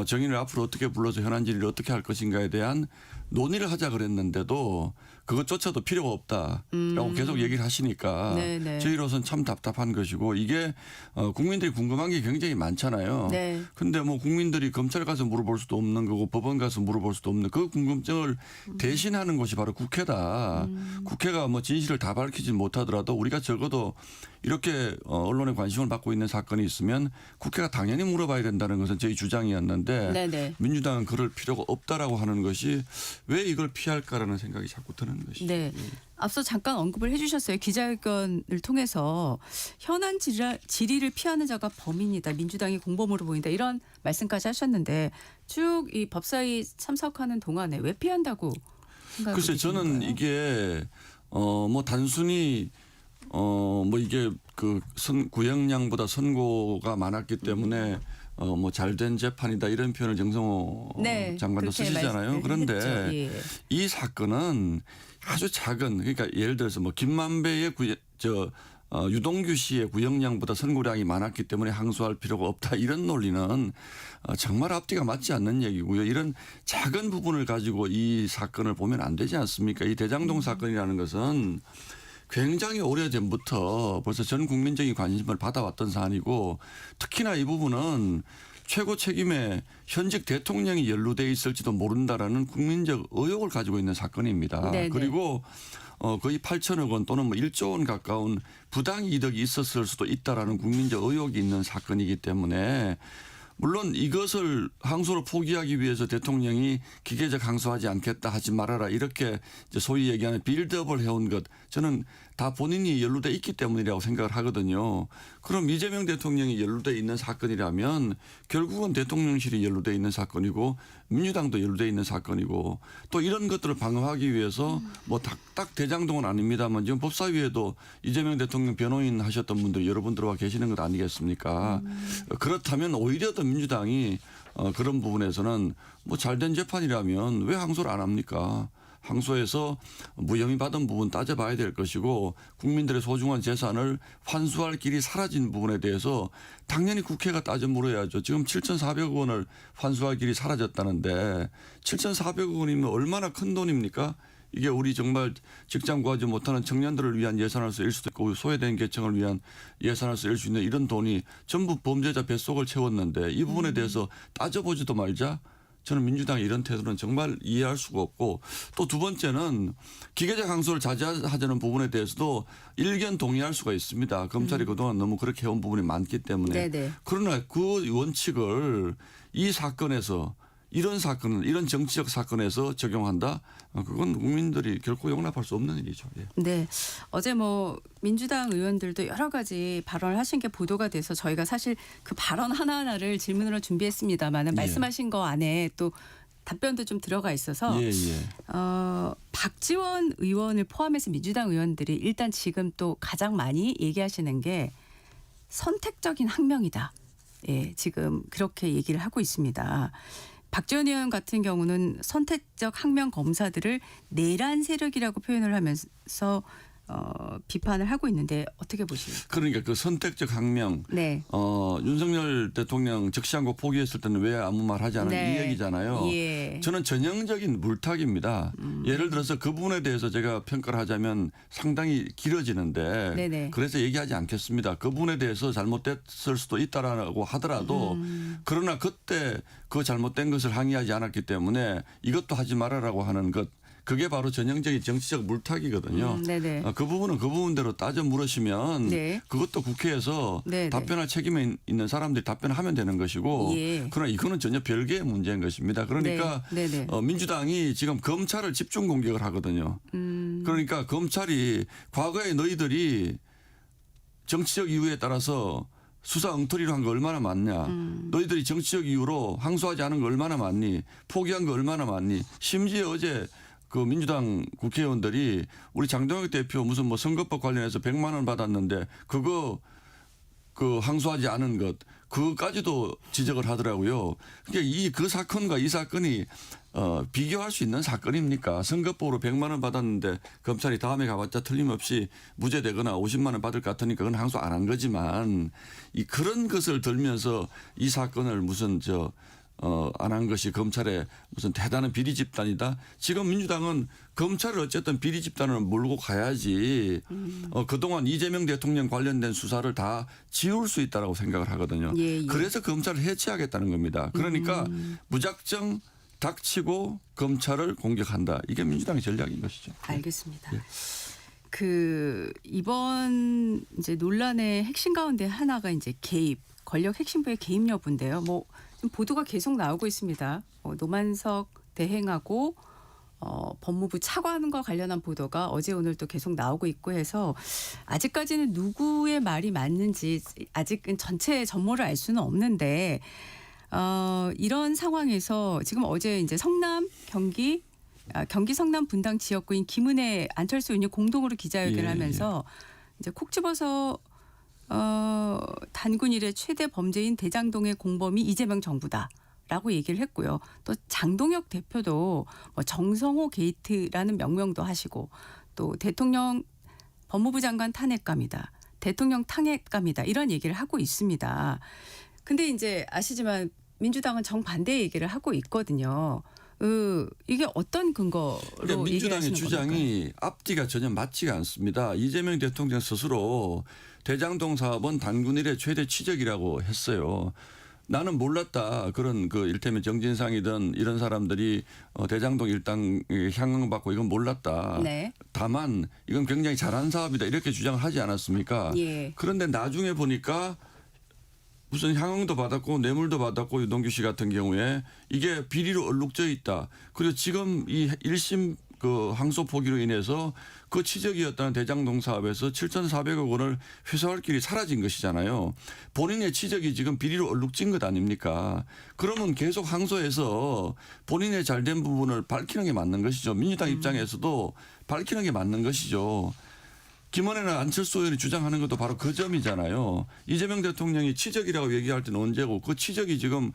정인을 앞으로 어떻게 불러서 현안 질의를 어떻게 할 것인가에 대한 논의를 하자 그랬는데도 그것조차도 필요가 없다라고 계속 얘기를 하시니까 네네. 저희로서는 참 답답한 것이고 이게 국민들이 궁금한 게 굉장히 많잖아요. 네. 근데 뭐 국민들이 검찰 가서 물어볼 수도 없는 거고 법원 가서 물어볼 수도 없는 그 궁금증을 대신하는 것이 바로 국회다. 국회가 뭐 진실을 다 밝히지 못하더라도 우리가 적어도 이렇게 언론의 관심을 받고 있는 사건이 있으면 국회가 당연히 물어봐야 된다는 것은 저희 주장이었는데 네네. 민주당은 그럴 필요가 없다라고 하는 것이 왜 이걸 피할까라는 생각이 자꾸 드는 것이죠. 네. 앞서 잠깐 언급을 해주셨어요. 기자회견을 통해서 현안 질의를 피하는 자가 범인이다. 민주당이 공범으로 보인다. 이런 말씀까지 하셨는데 쭉 이 법사위 참석하는 동안에 왜 피한다고 생각하고 글쎄 저는 계시는가요? 이게 뭐 단순히 뭐 이게 그 구형량보다 선고가 많았기 때문에 뭐 잘된 재판이다 이런 표현을 정성호 네, 장관도 그렇게 쓰시잖아요. 말씀을 그런데 했죠. 예. 이 사건은 아주 작은 그러니까 예를 들어서 뭐 김만배의 유동규 씨의 구형량보다 선고량이 많았기 때문에 항소할 필요가 없다 이런 논리는 정말 앞뒤가 맞지 않는 얘기고요. 이런 작은 부분을 가지고 이 사건을 보면 안 되지 않습니까? 이 대장동 사건이라는 것은 굉장히 오래전부터 벌써 전 국민적인 관심을 받아왔던 사안이고 특히나 이 부분은 최고 책임에 현직 대통령이 연루돼 있을지도 모른다라는 국민적 의혹을 가지고 있는 사건입니다. 네네. 그리고 거의 8천억 원 또는 뭐 1조 원 가까운 부당 이득이 있었을 수도 있다라는 국민적 의혹이 있는 사건이기 때문에 물론 이것을 항소를 포기하기 위해서 대통령이 기계적 항소하지 않겠다 하지 말아라 이렇게 이제 소위 얘기하는 빌드업을 해온 것 저는 다 본인이 연루돼 있기 때문이라고 생각을 하거든요. 그럼 이재명 대통령이 연루돼 있는 사건이라면 결국은 대통령실이 연루돼 있는 사건이고 민주당도 연루돼 있는 사건이고 또 이런 것들을 방어하기 위해서 뭐 딱 대장동은 아닙니다만 지금 법사위에도 이재명 대통령 변호인 하셨던 분들 여러분 들어와 계시는 것 아니겠습니까? 그렇다면 오히려 더 민주당이 그런 부분에서는 뭐 잘된 재판이라면 왜 항소를 안 합니까? 항소해서 무혐의 받은 부분 따져봐야 될 것이고 국민들의 소중한 재산을 환수할 길이 사라진 부분에 대해서 당연히 국회가 따져 물어야죠. 지금 7,400억 원을 환수할 길이 사라졌다는데 7,400억 원이면 얼마나 큰 돈입니까? 이게 우리 정말 직장 구하지 못하는 청년들을 위한 예산을 쓰일 수도 있고 소외된 계층을 위한 예산을 쓰일 수 있는 이런 돈이 전부 범죄자 뱃속을 채웠는데 이 부분에 대해서 따져보지도 말자. 저는 민주당의 이런 태도는 정말 이해할 수가 없고 또 두 번째는 기계적 항소를 자제하자는 부분에 대해서도 일견 동의할 수가 있습니다. 검찰이 그동안 너무 그렇게 해온 부분이 많기 때문에. 네네. 그러나 그 원칙을 이 사건에서 이런 사건은 이런 정치적 사건에서 적용한다. 그건 국민들이 결코 용납할 수 없는 일이죠. 예. 네. 어제 뭐 민주당 의원들도 여러 가지 발언을 하신 게 보도가 돼서 저희가 사실 그 발언 하나하나를 질문으로 준비했습니다만 말씀하신 거 안에 또 답변도 좀 들어가 있어서 예, 예. 박지원 의원을 포함해서 민주당 의원들이 일단 지금 또 가장 많이 얘기하시는 게 선택적인 항명이다. 예, 지금 그렇게 얘기를 하고 있습니다. 박지원 의원 같은 경우는 선택적 항명 검사들을 내란 세력이라고 표현을 하면서 비판을 하고 있는데 어떻게 보십니까? 그러니까 그 선택적 항명. 네. 윤석열 대통령 적시한고 포기했을 때는 왜 아무 말 하지 않은 네. 이 얘기잖아요. 예. 저는 전형적인 물타기입니다. 예를 들어서 그 부분에 대해서 제가 평가를 하자면 상당히 길어지는데 네네. 그래서 얘기하지 않겠습니다. 그 부분에 대해서 잘못됐을 수도 있다라고 하더라도 그러나 그때 그 잘못된 것을 항의하지 않았기 때문에 이것도 하지 말아라고 하는 것. 그게 바로 전형적인 정치적 물타기거든요. 네네. 그 부분은 그 부분대로 따져 물으시면 네. 그것도 국회에서 네네. 답변할 책임이 있는 사람들이 답변하면 되는 것이고 예. 그러나 이거는 전혀 별개의 문제인 것입니다. 그러니까 네. 네네. 민주당이 지금 검찰을 집중 공격을 하거든요. 그러니까 검찰이 과거에 너희들이 정치적 이유에 따라서 수사 엉터리로 한 거 얼마나 많냐. 너희들이 정치적 이유로 항소하지 않은 거 얼마나 많니. 포기한 거 얼마나 많니. 심지어 어제 그 민주당 국회의원들이 우리 장동혁 대표 무슨 뭐 선거법 관련해서 100만 원 받았는데 그거 그 항소하지 않은 것 그것까지도 지적을 하더라고요. 그러니까 그 사건과 이 사건이 비교할 수 있는 사건입니까? 선거법으로 100만 원 받았는데 검찰이 다음에 가봤자 틀림없이 무죄되거나 50만 원 받을 것 같으니까 그건 항소 안 한 거지만 그런 것을 들면서 이 사건을 무슨 안 한 것이 검찰의 무슨 대단한 비리 집단이다. 지금 민주당은 검찰을 어쨌든 비리 집단을 몰고 가야지 그동안 이재명 대통령 관련된 수사를 다 지울 수 있다라고 생각을 하거든요. 예, 예. 그래서 검찰을 해체하겠다는 겁니다. 그러니까 무작정 닥치고 검찰을 공격한다. 이게 민주당의 전략인 것이죠. 알겠습니다. 예. 이번 이제 논란의 핵심 가운데 하나가 이제 권력 핵심부의 개입 여부인데요. 뭐 지금 보도가 계속 나오고 있습니다. 노만석 대행하고 법무부 차관과 관련한 보도가 어제 오늘 또 계속 나오고 있고 해서 아직까지는 누구의 말이 맞는지 아직은 전체 전모를 알 수는 없는데 이런 상황에서 지금 어제 이제 경기 성남 분당 지역구인 김은혜 안철수 의원이 공동으로 기자회견을 하면서 이제 콕 집어서 단군 이래 최대 범죄인 대장동의 공범이 이재명 정부다. 라고 얘기를 했고요. 또 장동혁 대표도 뭐 정성호 게이트라는 명명도 하시고 또 대통령 법무부 장관 탄핵감이다. 대통령 탄핵감이다. 이런 얘기를 하고 있습니다. 근데 이제 아시지만 민주당은 정반대 얘기를 하고 있거든요. 이게 어떤 근거로 그러니까 민주당의 얘기하시는 주장이 겁니까? 앞뒤가 전혀 맞지가 않습니다. 이재명 대통령 스스로 대장동 사업은 단군 일의 최대 치적이라고 했어요. 나는 몰랐다. 그런 그 일테면 정진상이든 이런 사람들이 대장동 일당 향응받고 이건 몰랐다. 네. 다만 이건 굉장히 잘한 사업이다. 이렇게 주장을 하지 않았습니까? 예. 그런데 나중에 보니까 무슨 향응도 받았고 뇌물도 받았고 유동규 씨 같은 경우에 이게 비리로 얼룩져 있다. 그리고 지금 이 1심 그 항소 포기로 인해서 그 치적이었다는 대장동 사업에서 7,400억 원을 회수할 길이 사라진 것이잖아요. 본인의 치적이 지금 비리로 얼룩진 것 아닙니까? 그러면 계속 항소해서 본인의 잘된 부분을 밝히는 게 맞는 것이죠. 민주당 입장에서도 밝히는 게 맞는 것이죠. 김원혜나 안철수 의원이 주장하는 것도 바로 그 점이잖아요. 이재명 대통령이 치적이라고 얘기할 때는 언제고 그 치적이 지금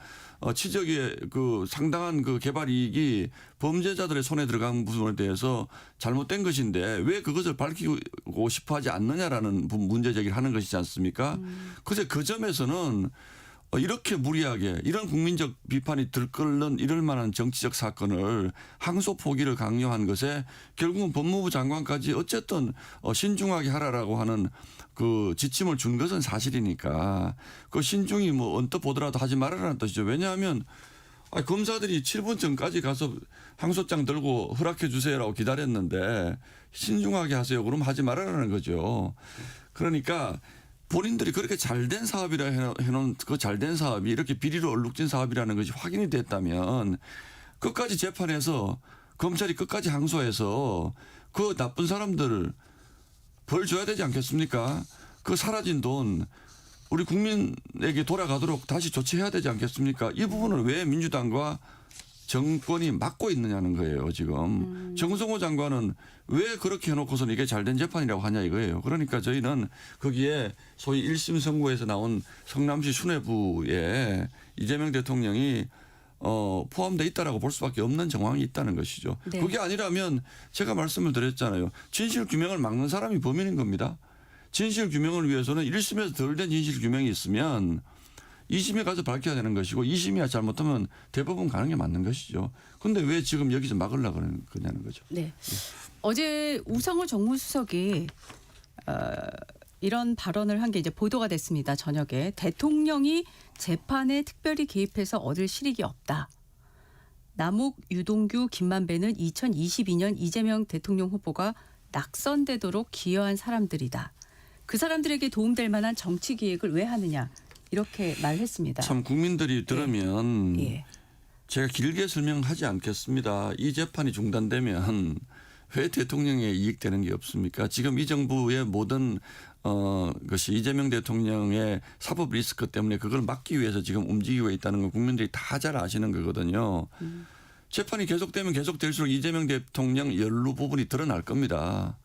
치적의 그 상당한 그 개발 이익이 범죄자들의 손에 들어간 부분에 대해서 잘못된 것인데 왜 그것을 밝히고 싶어 하지 않느냐라는 문제 제기를 하는 것이지 않습니까? 그래서 그 점에서는 이렇게 무리하게 이런 국민적 비판이 들끓는 이럴 만한 정치적 사건을 항소 포기를 강요한 것에 결국은 법무부 장관까지 어쨌든 신중하게 하라라고 하는 그 지침을 준 것은 사실이니까 그 신중히 뭐 언뜻 보더라도 하지 말아라는 뜻이죠. 왜냐하면 검사들이 7분 전까지 가서 항소장 들고 허락해 주세요라고 기다렸는데 신중하게 하세요. 그럼 하지 말아라는 거죠. 그러니까 본인들이 그렇게 잘된 사업이라 해놓은 그 잘된 사업이 이렇게 비리로 얼룩진 사업이라는 것이 확인이 됐다면 끝까지 재판해서 검찰이 끝까지 항소해서 그 나쁜 사람들 벌 줘야 되지 않겠습니까? 그 사라진 돈 우리 국민에게 돌아가도록 다시 조치해야 되지 않겠습니까? 이 부분을 왜 민주당과 정권이 막고 있느냐는 거예요, 지금. 정성호 장관은 왜 그렇게 해놓고서는 이게 잘된 재판이라고 하냐 이거예요. 그러니까 저희는 거기에 소위 1심 선고에서 나온 성남시 수뇌부에 이재명 대통령이 포함되어 있다라고 볼 수밖에 없는 정황이 있다는 것이죠. 네. 그게 아니라면 제가 말씀을 드렸잖아요. 진실 규명을 막는 사람이 범인인 겁니다. 진실 규명을 위해서는 1심에서 덜 된 진실 규명이 있으면 2심에 가서 밝혀야 되는 것이고 2심이야 잘못하면 대법원 가는 게 맞는 것이죠. 그런데 왜 지금 여기서 막으려고 그러냐는 거죠. 네. 어제 우상호 정무수석이 이런 발언을 한 게 이제 보도가 됐습니다. 저녁에 대통령이 재판에 특별히 개입해서 얻을 실익이 없다. 남욱, 유동규, 김만배는 2022년 이재명 대통령 후보가 낙선되도록 기여한 사람들이다. 그 사람들에게 도움될 만한 정치 기획을 왜 하느냐. 이렇게 말했습니다. 참 국민들이 들으면 예. 제가 길게 설명하지 않겠습니다. 이 재판이 중단되면 왜 대통령에 이익되는 게 없습니까? 지금 이 정부의 모든 것이 이재명 대통령의 사법 리스크 때문에 그걸 막기 위해서 지금 움직이고 있다는 걸 국민들이 다 잘 아시는 거거든요. 재판이 계속되면 계속될수록 이재명 대통령 연루 부분이 드러날 겁니다.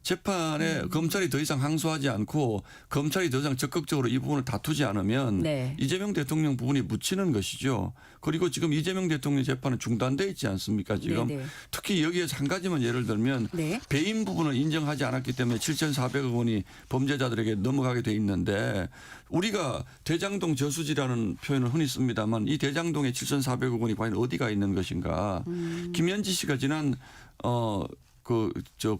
재판에 검찰이 더 이상 항소하지 않고 검찰이 더 이상 적극적으로 이 부분을 다투지 않으면 네. 이재명 대통령 부분이 묻히는 것이죠. 그리고 지금 이재명 대통령 재판은 중단돼 있지 않습니까? 지금 네네. 특히 여기에서 한 가지만 예를 들면 네. 배임 부분을 인정하지 않았기 때문에 7,400억 원이 범죄자들에게 넘어가게 돼 있는데 우리가 대장동 저수지라는 표현을 흔히 씁니다만 이 대장동에 7,400억 원이 과연 어디가 있는 것인가? 김현지 씨가 지난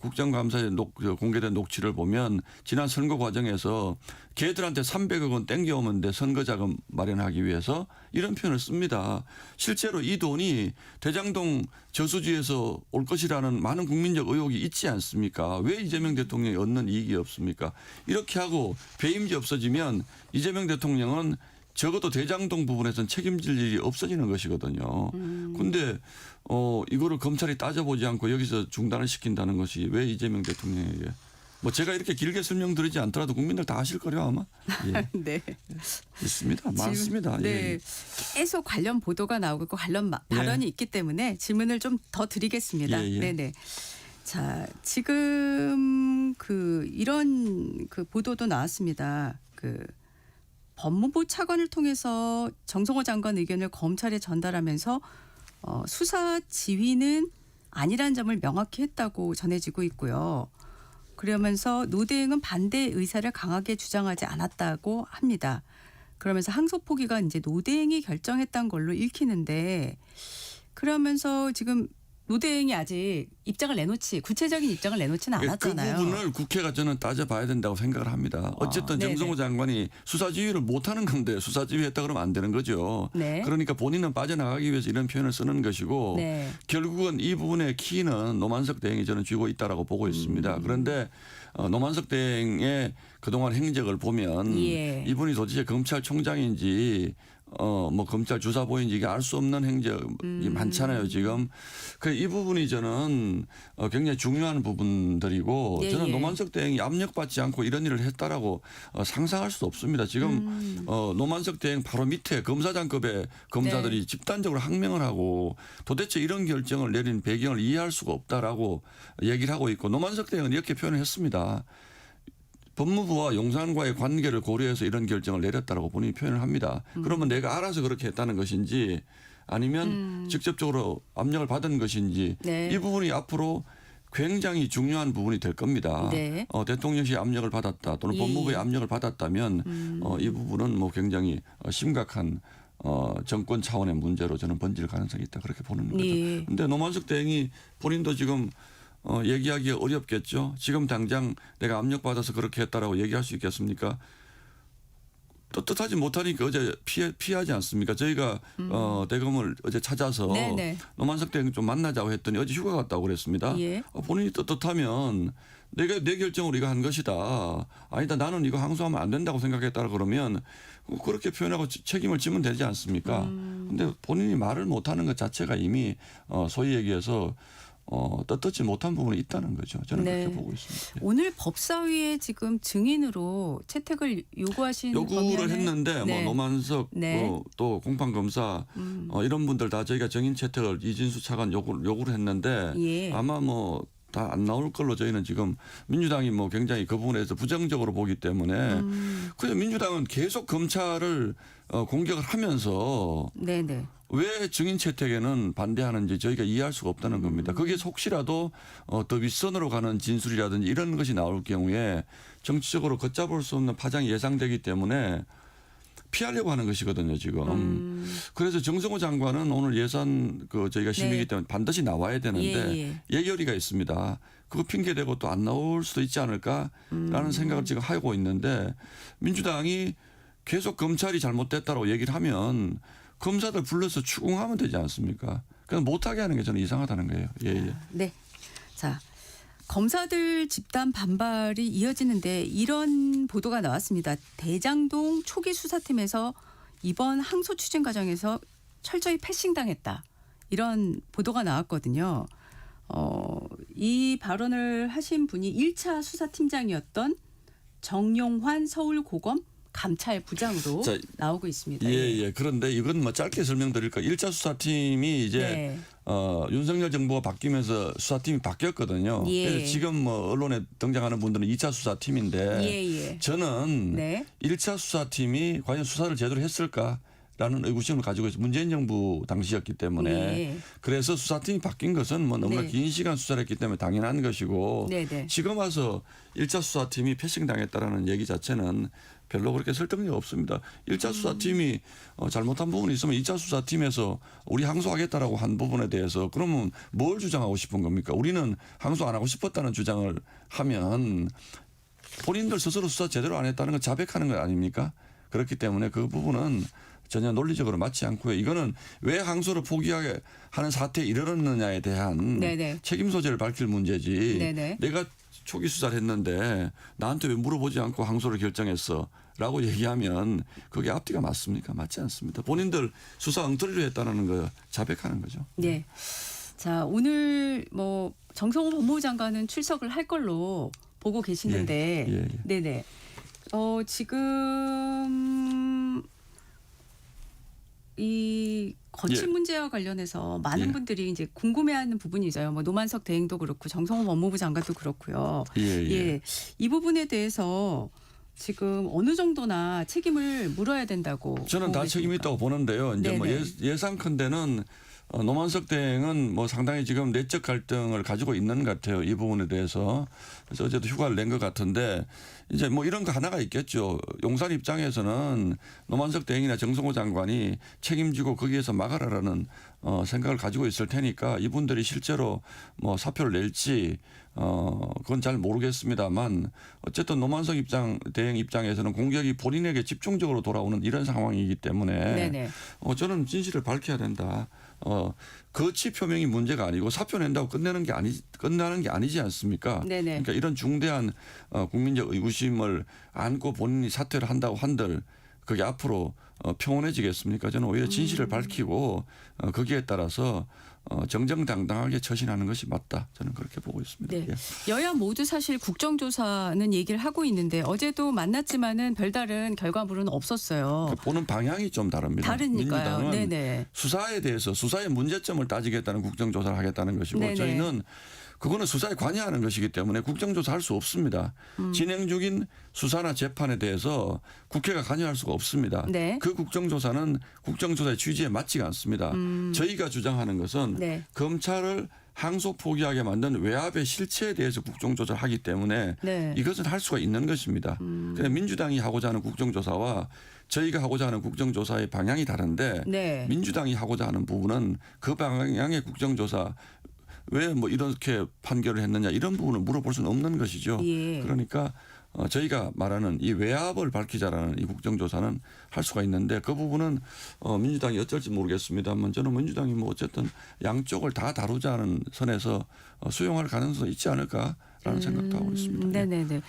국정감사에 공개된 녹취를 보면 지난 선거 과정에서 걔들한테 300억 원 땡겨오면 선거자금 마련하기 위해서 이런 표현을 씁니다. 실제로 이 돈이 대장동 저수지에서 올 것이라는 많은 국민적 의혹이 있지 않습니까? 왜 이재명 대통령이 얻는 이익이 없습니까? 이렇게 하고 배임이 없어지면 이재명 대통령은 적어도 대장동 부분에서는 책임질 일이 없어지는 것이거든요. 그런데 이거를 검찰이 따져보지 않고 여기서 중단을 시킨다는 것이 왜 이재명 대통령에게 뭐 제가 이렇게 길게 설명드리지 않더라도 국민들 다 아실 거요 아마. 예. 네. 있습니다. 많습니다. 네. 예. 계속 관련 보도가 나오고 있고 관련 발언이 있기 때문에 질문을 좀 더 드리겠습니다. 예, 예. 네네. 자, 지금 이런 보도도 나왔습니다. 법무부 차관을 통해서 정성호 장관 의견을 검찰에 전달하면서 수사 지휘는 아니란 점을 명확히 했다고 전해지고 있고요. 그러면서 노대행은 반대 의사를 강하게 주장하지 않았다고 합니다. 그러면서 항소 포기가 이제 노대행이 결정했던 걸로 읽히는데, 그러면서 지금 노대행이 아직 구체적인 입장을 내놓지는 않았잖아요. 그 부분을 국회가 저는 따져봐야 된다고 생각을 합니다. 어쨌든 네네. 정성호 장관이 수사지휘를 못하는 건데 수사지휘했다 그러면 안 되는 거죠. 네. 그러니까 본인은 빠져나가기 위해서 이런 표현을 쓰는 것이고 네. 결국은 이 부분의 키는 노만석 대행이 저는 쥐고 있다라고 보고 있습니다. 그런데 노만석 대행의 그동안 행적을 보면 예. 이분이 도대체 검찰총장인지 뭐 검찰 주사보인지 이게 알 수 없는 행적이 많잖아요 지금. 이 부분이 저는 굉장히 중요한 부분들이고 예, 저는 예. 노만석 대행이 압력받지 않고 이런 일을 했다라고 상상할 수도 없습니다. 지금 노만석 대행 바로 밑에 검사장급의 검사들이 네. 집단적으로 항명을 하고 도대체 이런 결정을 내린 배경을 이해할 수가 없다라고 얘기를 하고 있고 노만석 대행은 이렇게 표현을 했습니다. 법무부와 용산과의 관계를 고려해서 이런 결정을 내렸다라고 본인이 표현을 합니다. 그러면 내가 알아서 그렇게 했다는 것인지 아니면 직접적으로 압력을 받은 것인지 네. 이 부분이 앞으로 굉장히 중요한 부분이 될 겁니다. 네. 대통령실이 압력을 받았다 또는 예. 법무부의 압력을 받았다면 이 부분은 뭐 굉장히 심각한 정권 차원의 문제로 저는 번질 가능성이 있다 그렇게 보는 거죠. 예. 그런데 노만석 대행이 본인도 지금 얘기하기 어렵겠죠. 지금 당장 내가 압력받아서 그렇게 했다라고 얘기할 수 있겠습니까? 떳떳하지 못하니까 어제 피하지 않습니까? 저희가 대검을 어제 찾아서 네네. 노만석 대행 좀 만나자고 했더니 어제 휴가 갔다고 그랬습니다. 예. 본인이 떳떳하면 내가 내 결정으로 이거 한 것이다. 아니다 나는 이거 항소하면 안 된다고 생각했다 그러면 그렇게 표현하고 책임을 지면 되지 않습니까? 근데 본인이 말을 못하는 것 자체가 이미 소위 얘기해서 떳떳지 못한 부분이 있다는 거죠. 저는 네. 그렇게 보고 있습니다. 오늘 법사위에 지금 증인으로 채택을 요구하신 요구를 거면은 했는데 네. 뭐 노만석 네. 또 공판검사 이런 분들 다 저희가 증인 채택을 이진수 차관 요구를 했는데 예. 아마 뭐 다 안 나올 걸로 저희는 지금 민주당이 뭐 굉장히 그 부분에 대해서 부정적으로 보기 때문에 그래서 민주당은 계속 검찰을 공격을 하면서 네네. 왜 증인 채택에는 반대하는지 저희가 이해할 수가 없다는 겁니다. 거기에 혹시라도 더 윗선으로 가는 진술이라든지 이런 것이 나올 경우에 정치적으로 걷잡을 수 없는 파장이 예상되기 때문에 피하려고 하는 것이거든요, 지금. 그래서 정성호 장관은 오늘 예산 저희가 심의기 네. 때문에 반드시 나와야 되는데 예. 예결위가 있습니다. 그거 핑계대고 또 안 나올 수도 있지 않을까라는 생각을 지금 하고 있는데 민주당이 계속 검찰이 잘못됐다고 얘기를 하면 검사들 불러서 추궁하면 되지 않습니까? 그냥 못하게 하는 게 저는 이상하다는 거예요. 예. 네. 자, 검사들 집단 반발이 이어지는데 이런 보도가 나왔습니다. 대장동 초기 수사팀에서 이번 항소 추진 과정에서 철저히 패싱당했다. 이런 보도가 나왔거든요. 이 발언을 하신 분이 1차 수사팀장이었던 정용환 서울고검 감찰부장으로 자, 나오고 있습니다. 예. 그런데 이건 뭐 짧게 설명드릴까. 1차 수사팀이 이제 네. 윤석열 정부가 바뀌면서 수사팀이 바뀌었거든요. 예. 그래서 지금 뭐 언론에 등장하는 분들은 2차 수사팀인데 예. 저는 네. 1차 수사팀이 과연 수사를 제대로 했을까? 라는 의구심을 가지고 있어요. 문재인 정부 당시였기 때문에. 예. 그래서 수사팀이 바뀐 것은 뭐 너무나 네. 긴 시간 수사를 했기 때문에 당연한 것이고 네네. 지금 와서 1차 수사팀이 패싱당했다라는 얘기 자체는 별로 그렇게 설득력이 없습니다. 1차 수사팀이 잘못한 부분이 있으면 2차 수사팀에서 우리 항소하겠다라고 한 부분에 대해서 그러면 뭘 주장하고 싶은 겁니까? 우리는 항소 안 하고 싶었다는 주장을 하면 본인들 스스로 수사 제대로 안 했다는 건 자백하는 거 아닙니까? 그렇기 때문에 그 부분은 전혀 논리적으로 맞지 않고요. 이거는 왜 항소를 포기하게 하는 사태에 이르렀느냐에 대한 네네. 책임 소재를 밝힐 문제지. 네네. 내가 초기 수사를 했는데 나한테 왜 물어보지 않고 항소를 결정했어? 라고 얘기하면 그게 앞뒤가 맞습니까? 맞지 않습니다. 본인들 수사 엉터리로 했다는 거 자백하는 거죠. 네. 자, 오늘 뭐 정성호 법무부 장관은 출석을 할 걸로 보고 계시는데 예. 네네. 지금 이 거취 예. 문제와 관련해서 많은 예. 분들이 이제 궁금해하는 부분이죠. 뭐 노만석 대행도 그렇고 정성호 법무부 장관도 그렇고요. 예. 이 부분에 대해서 지금 어느 정도나 책임을 물어야 된다고 저는 보고 다 책임이 계십니까? 있다고 보는데요. 이제 뭐 네네. 예상컨대는 노만석 대행은 뭐 상당히 지금 내적 갈등을 가지고 있는 것 같아요. 이 부분에 대해서. 그래서 어제도 휴가를 낸 것 같은데 이제 뭐 이런 거 하나가 있겠죠. 용산 입장에서는 노만석 대행이나 정성호 장관이 책임지고 거기에서 막아라라는 생각을 가지고 있을 테니까 이분들이 실제로 뭐 사표를 낼지 그건 잘 모르겠습니다만 어쨌든 노만석 대행 입장에서는 공격이 본인에게 집중적으로 돌아오는 이런 상황이기 때문에 네네. 저는 진실을 밝혀야 된다. 거치 표명이 문제가 아니고 사표 낸다고 끝나는 게 아니지 않습니까? 네네. 그러니까 이런 중대한 국민적 의구심을 안고 본인이 사퇴를 한다고 한들 그게 앞으로 평온해지겠습니까? 저는 오히려 진실을 밝히고 거기에 따라서 정정당당하게 처신하는 것이 맞다. 저는 그렇게 보고 있습니다. 네. 예. 여야 모두 사실 국정조사는 얘기를 하고 있는데 어제도 만났지만은 별다른 결과물은 없었어요. 그 보는 방향이 좀 다릅니다. 다르니까요. 민주당은 네네. 수사에 대해서 수사의 문제점을 따지겠다는 국정조사를 하겠다는 것이고 네네. 저희는 그거는 수사에 관여하는 것이기 때문에 국정조사 할 수 없습니다. 진행 중인 수사나 재판에 대해서 국회가 관여할 수가 없습니다. 네. 그 국정조사는 국정조사의 취지에 맞지가 않습니다. 저희가 주장하는 것은 네. 검찰을 항소 포기하게 만든 외압의 실체에 대해서 국정조사를 하기 때문에 네. 이것은 할 수가 있는 것입니다. 그런데 민주당이 하고자 하는 국정조사와 저희가 하고자 하는 국정조사의 방향이 다른데 네. 민주당이 하고자 하는 부분은 그 방향의 국정조사 왜 뭐 이렇게 판결을 했느냐 이런 부분을 물어볼 수는 없는 것이죠. 예. 그러니까 저희가 말하는 이 외압을 밝히자라는 이 국정조사는 할 수가 있는데 그 부분은 민주당이 어쩔지 모르겠습니다만 저는 민주당이 뭐 어쨌든 양쪽을 다 다루자는 선에서 수용할 가능성이 있지 않을까라는 생각도 하고 있습니다. 예. 네네네.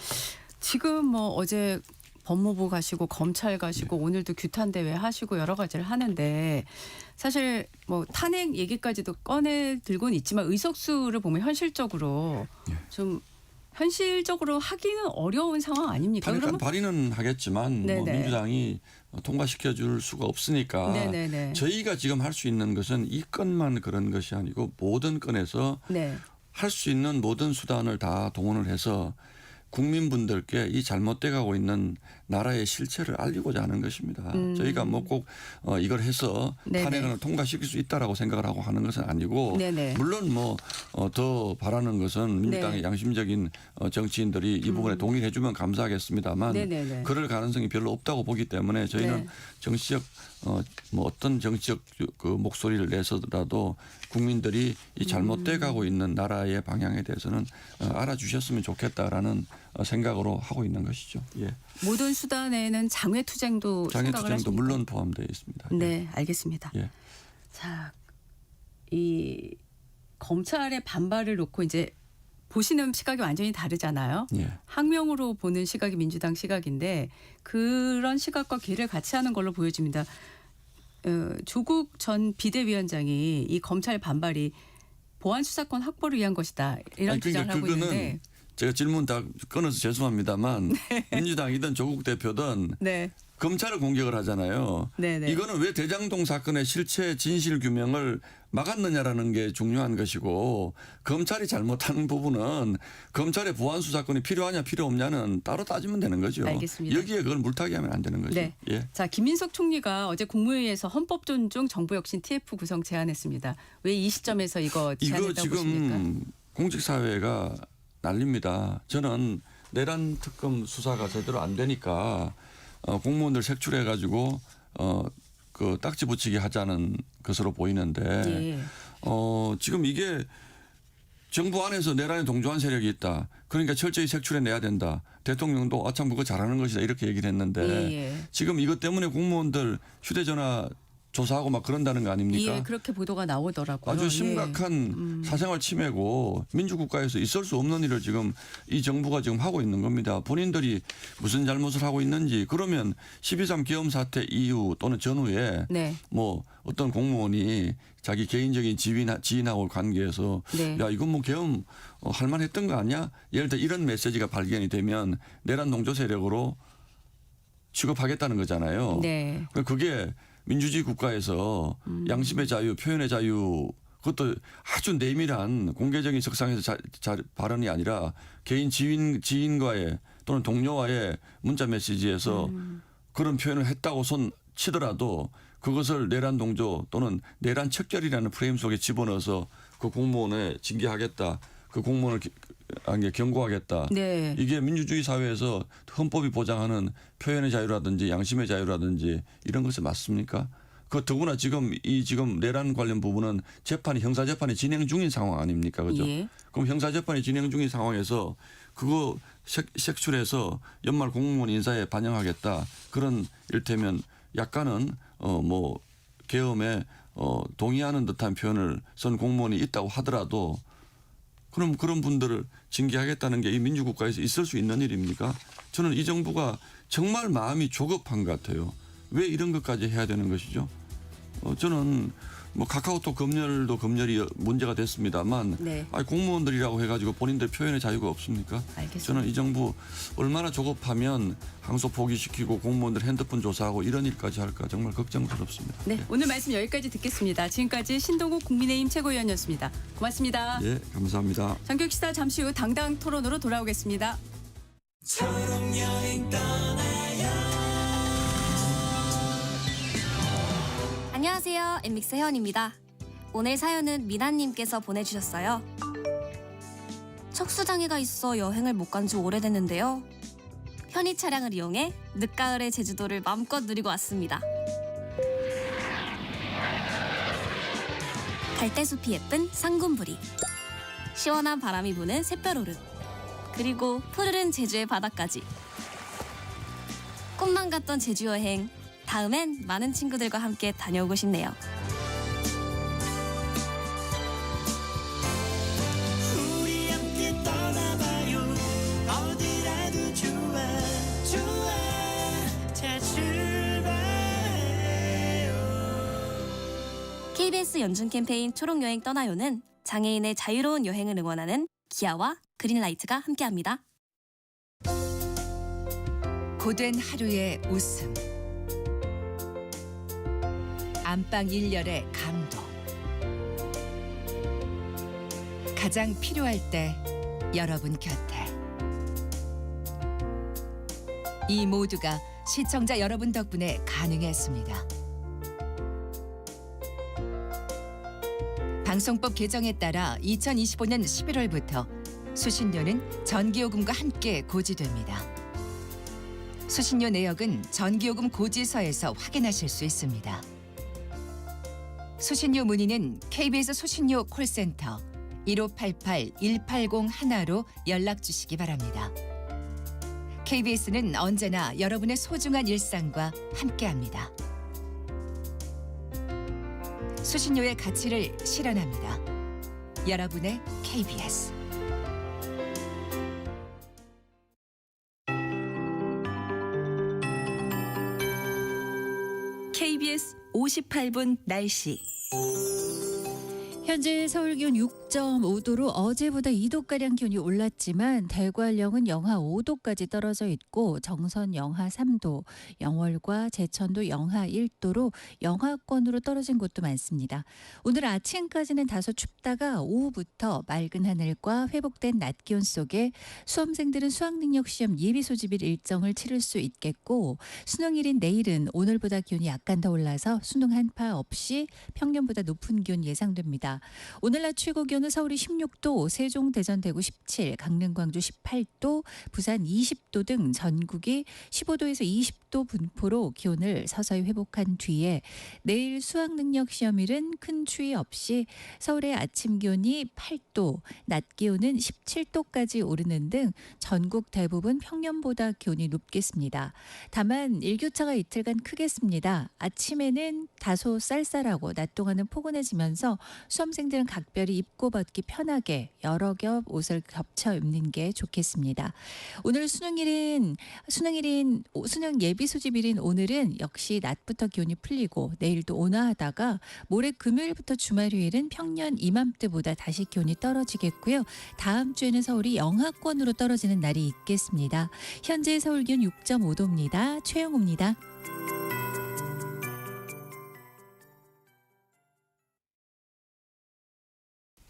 지금 뭐 어제 법무부 가시고 검찰 가시고 오늘도 규탄 대회 하시고 여러 가지를 하는데 사실 뭐 탄핵 얘기까지도 꺼내 들고는 있지만 의석수를 보면 현실적으로 좀 현실적으로 하기는 어려운 상황 아닙니까? 그러면 발의는 하겠지만 뭐 네네. 민주당이 통과시켜 줄 수가 없으니까 네네네. 저희가 지금 할 수 있는 것은 이 건만 그런 것이 아니고 모든 건에서 네. 할 수 있는 모든 수단을 다 동원을 해서 국민분들께 이 잘못돼 가고 있는 나라의 실체를 알리고자 하는 것입니다. 저희가 뭐 꼭 이걸 해서 네네. 탄핵을 통과시킬 수 있다라고 생각을 하고 하는 것은 아니고 네네. 물론 뭐 더 바라는 것은 민주당의 네. 양심적인 정치인들이 이 부분에 동의를 해주면 감사하겠습니다만 네네네. 그럴 가능성이 별로 없다고 보기 때문에 저희는 네. 정치적 뭐 어떤 정치적 그 목소리를 내서라도 국민들이 이 잘못돼 가고 있는 나라의 방향에 대해서는 알아주셨으면 좋겠다라는 생각으로 하고 있는 것이죠. 예. 모든 수단에는 장외투쟁도 생각을 장애투쟁도 하십니까? 물론 포함되어 있습니다. 예. 네, 알겠습니다. 예. 자, 이 검찰의 반발을 놓고 이제 보시는 시각이 완전히 다르잖아요. 예. 항명으로 보는 시각이 민주당 시각인데 그런 시각과 기를 같이 하는 걸로 보여집니다. 조국 전 비대위원장이 이 검찰 반발이 보안 수사권 확보를 위한 것이다 이런 아니, 주장을 하고 그거는 있는데 제가 질문 다 끊어서 죄송합니다만 민주당이든 조국 대표든 네, 검찰을 공격을 하잖아요. 네네. 이거는 왜 대장동 사건의 실체 진실 규명을 막았느냐라는 게 중요한 것이고 검찰이 잘못하는 부분은 검찰의 보안 수사권이 필요하냐 필요 없냐는 따로 따지면 되는 거죠. 알겠습니다. 여기에 그걸 물타기 하면 안 되는 거죠. 네. 예. 자, 김민석 총리가 어제 국무회의에서 헌법 존중 정부 혁신 TF 구성 제안했습니다. 왜 이 시점에서 이거 이거 제안했다고 보십니까? 지금 공직사회가 난립니다. 저는 내란 특검 수사가 제대로 안 되니까 공무원들 색출해 가지고 그 딱지 붙이기 하자는 것으로 보이는데 예. 지금 이게 정부 안에서 내란에 동조한 세력이 있다. 그러니까 철저히 색출해 내야 된다. 대통령도 아참 그거 잘하는 것이다 이렇게 얘기를 했는데 예. 지금 이것 때문에 공무원들 휴대전화 조사하고 막 그런다는 거 아닙니까? 예, 그렇게 보도가 나오더라고요. 아주 예. 심각한 사생활 침해고 민주국가에서 있을 수 없는 일을 지금 이 정부가 지금 하고 있는 겁니다. 본인들이 무슨 잘못을 하고 있는지 그러면 12.3 계엄 사태 이후 또는 전후에 네. 뭐 어떤 공무원이 자기 개인적인 지인하고 관계에서 네. 야 이건 뭐 계엄 할 만했던 거 아니야? 예를 들어 이런 메시지가 발견이 되면 내란 농조 세력으로 취급하겠다는 거잖아요. 네. 그게 민주주의 국가에서 양심의 자유, 표현의 자유 그것도 아주 내밀한 공개적인 석상에서 발언이 아니라 개인 지인과의 또는 동료와의 문자 메시지에서 그런 표현을 했다고 손 치더라도 그것을 내란 동조 또는 내란 척결이라는 프레임 속에 집어넣어서 그 공무원에 징계하겠다. 그 공무원을 경고하겠다. 네. 이게 민주주의 사회에서 헌법이 보장하는 표현의 자유라든지 양심의 자유라든지 이런 것이 맞습니까? 그 더구나 지금 내란 관련 부분은 형사 재판이 진행 중인 상황 아닙니까? 그죠? 예. 그럼 형사 재판이 진행 중인 상황에서 그거 색출해서 연말 공무원 인사에 반영하겠다. 그런 이를테면 약간은 계엄에 동의하는 듯한 표현을 쓴 공무원이 있다고 하더라도 그럼 그런 분들을 징계하겠다는 게 이 민주국가에서 있을 수 있는 일입니까? 저는 이 정부가 정말 마음이 조급한 것 같아요. 왜 이런 것까지 해야 되는 것이죠? 저는 카카오톡 검열도 검열이 문제가 됐습니다만 네. 공무원들이라고 해가지고 본인들 표현의 자유가 없습니까? 알겠습니다. 저는 이 정부 얼마나 조급하면 항소 포기시키고 공무원들 핸드폰 조사하고 이런 일까지 할까 정말 걱정스럽습니다. 네, 오늘 말씀 여기까지 듣겠습니다. 지금까지 신동욱 국민의힘 최고위원이었습니다. 고맙습니다. 예, 감사합니다. 전격시사 잠시 후 당당 토론으로 돌아오겠습니다. 안녕하세요. 엠믹스 혜원입니다. 오늘 사연은 미나님께서 보내주셨어요. 척수장애가 있어 여행을 못 간 지 오래됐는데요. 편의 차량을 이용해 늦가을의 제주도를 마음껏 누리고 왔습니다. 갈대숲이 예쁜 상군부리, 시원한 바람이 부는 샛별오름, 그리고 푸르른 제주의 바다까지. 꿈만 같던 제주 여행, 다음엔 많은 친구들과 함께 다녀오고 싶네요. 우리 함께 떠나봐요. 어디라도 좋아 좋아. 자 출발해요. KBS 연중 캠페인 초록여행 떠나요는 장애인의 자유로운 여행을 응원하는 기아와 그린라이트가 함께합니다. 고된 하루의 웃음, 안방 1열의 감동, 가장 필요할 때 여러분 곁에. 이 모두가 시청자 여러분 덕분에 가능했습니다. 방송법 개정에 따라 2025년 11월부터 수신료는 전기요금과 함께 고지됩니다. 수신료 내역은 전기요금 고지서에서 확인하실 수 있습니다. 수신료 문의는 KBS 수신료 콜센터 1588-1801로 연락 주시기 바랍니다. KBS는 언제나 여러분의 소중한 일상과 함께합니다. 수신료의 가치를 실현합니다. 여러분의 KBS. KBS 58분 날씨. 현재 서울 기온 6.5도로 어제보다 2도가량 기온이 올랐지만 대관령은 영하 5도까지 떨어져 있고 정선 영하 3도, 영월과 제천도 영하 1도로 영하권으로 떨어진 곳도 많습니다. 오늘 아침까지는 다소 춥다가 오후부터 맑은 하늘과 회복된 낮 기온 속에 수험생들은 수학능력시험 예비소집일 일정을 치를 수 있겠고 수능일인 내일은 오늘보다 기온이 약간 더 올라서 수능 한파 없이 평년보다 높은 기온 예상됩니다. 오늘 낮 최고 기온은 서울이 16도, 세종, 대전, 대구 17, 강릉, 광주 18도, 부산 20도 등 전국이 15도에서 20도 분포로 기온을 서서히 회복한 뒤에 내일 수학능력시험일은 큰 추위 없이 서울의 아침 기온이 8도, 낮 기온은 17도까지 오르는 등 전국 대부분 평년보다 기온이 높겠습니다. 다만 일교차가 이틀간 크겠습니다. 아침에는 다소 쌀쌀하고 낮 동안은 포근해지면서 수험생들은 각별히 입고 벗기 편하게 여러 겹 옷을 겹쳐 입는 게 좋겠습니다. 오늘 수능 예비 소집일인 오늘은 역시 낮부터 기온이 풀리고 내일도 온화하다가 모레 금요일부터 주말 휴일은 평년 이맘때보다 다시 기온이 떨어지겠고요. 다음 주에는 서울이 영하권으로 떨어지는 날이 있겠습니다. 현재 서울 기온 6.5도입니다. 최영우입니다.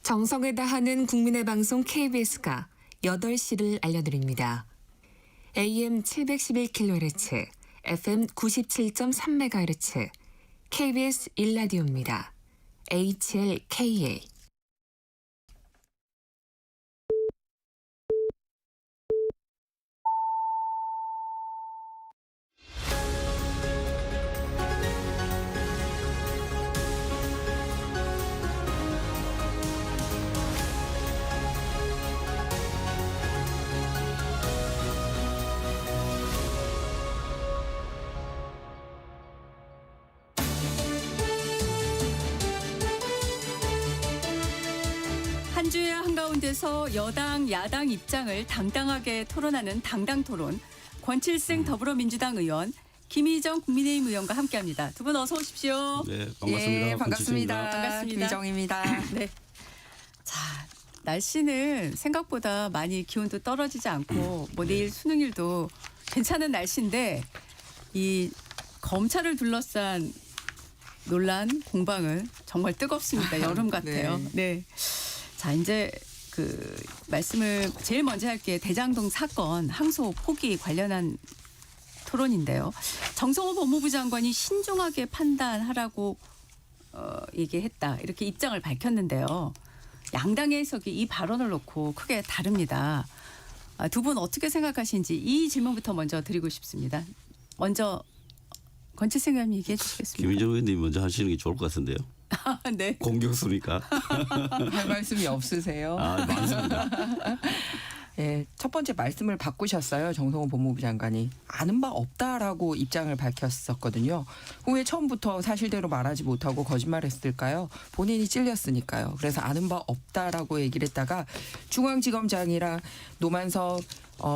정성을 다하는 국민의 방송 KBS가 8시를 알려드립니다. AM 711kHz, FM 97.3MHz, KBS 1라디오입니다. HLKA. 한 주의 한가운데서 여당, 야당 입장을 당당하게 토론하는 당당토론. 권칠승 더불어민주당 의원, 김희정 국민의힘 의원과 함께합니다. 두 분 어서 오십시오. 네, 반갑습니다. 예, 반갑습니다. 반갑습니다. 김희정입니다. 네. 자, 날씨는 생각보다 많이 기온도 떨어지지 않고 뭐 내일 수능일도 괜찮은 날씨인데 이 검찰을 둘러싼 논란, 공방은 정말 뜨겁습니다. 여름 같아요. 네. 자, 이제 그 말씀을 제일 먼저 할게 대장동 사건 항소 포기 관련한 토론인데요. 정성호 법무부 장관이 신중하게 판단하라고 얘기했다. 이렇게 입장을 밝혔는데요. 양당의 해석이 이 발언을 놓고 크게 다릅니다. 두 분 어떻게 생각하시는지 이 질문부터 먼저 드리고 싶습니다. 먼저 권칠승 의원님 얘기해 주시겠습니다. 김희정 의원님 먼저 하시는 게 좋을 것 같은데요. 네. 공격수니까. 할 말씀이 없으세요? 아, 많습니다. 예, 첫 번째 말씀을 바꾸셨어요. 정성호 법무부 장관이. 아는 바 없다라고 입장을 밝혔었거든요. 왜 처음부터 사실대로 말하지 못하고 거짓말했을까요? 본인이 찔렸으니까요. 그래서 아는 바 없다라고 얘기를 했다가 중앙지검장이랑 노만석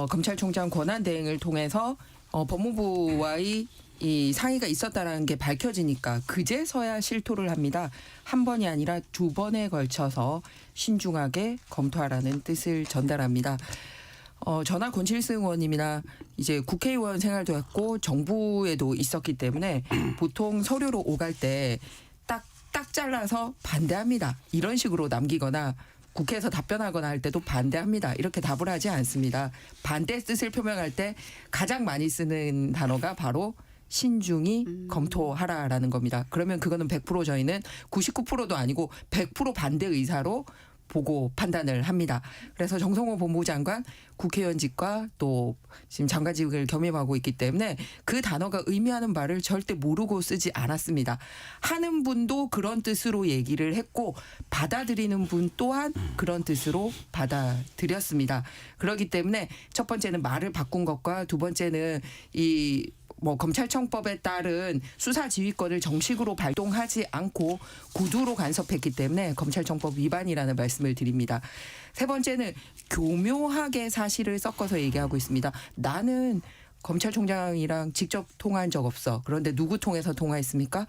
검찰총장 권한대행을 통해서 법무부와의 이 상의가 있었다라는 게 밝혀지니까 그제서야 실토를 합니다. 한 번이 아니라 두 번에 걸쳐서 신중하게 검토하라는 뜻을 전달합니다. 저나 권칠승 의원님이나 이제 국회의원 생활도 했고 정부에도 있었기 때문에 보통 서류로 오갈 때 딱 잘라서 반대합니다. 이런 식으로 남기거나 국회에서 답변하거나 할 때도 반대합니다. 이렇게 답을 하지 않습니다. 반대 뜻을 표명할 때 가장 많이 쓰는 단어가 바로 신중히 검토하라라는 겁니다. 그러면 그거는 100% 저희는 99%도 아니고 100% 반대 의사로 보고 판단을 합니다. 그래서 정성호 법무부 장관 국회의원직과 또 지금 장관직을 겸임하고 있기 때문에 그 단어가 의미하는 바를 절대 모르고 쓰지 않았습니다. 하는 분도 그런 뜻으로 얘기를 했고 받아들이는 분 또한 그런 뜻으로 받아들였습니다. 그렇기 때문에 첫 번째는 말을 바꾼 것과 두 번째는 이 검찰청법에 따른 수사 지휘권을 정식으로 발동하지 않고 구두로 간섭했기 때문에 검찰청법 위반이라는 말씀을 드립니다. 세 번째는 교묘하게 사실을 섞어서 얘기하고 있습니다. 나는 검찰총장이랑 직접 통화한 적 없어. 그런데 누구 통해서 통화했습니까?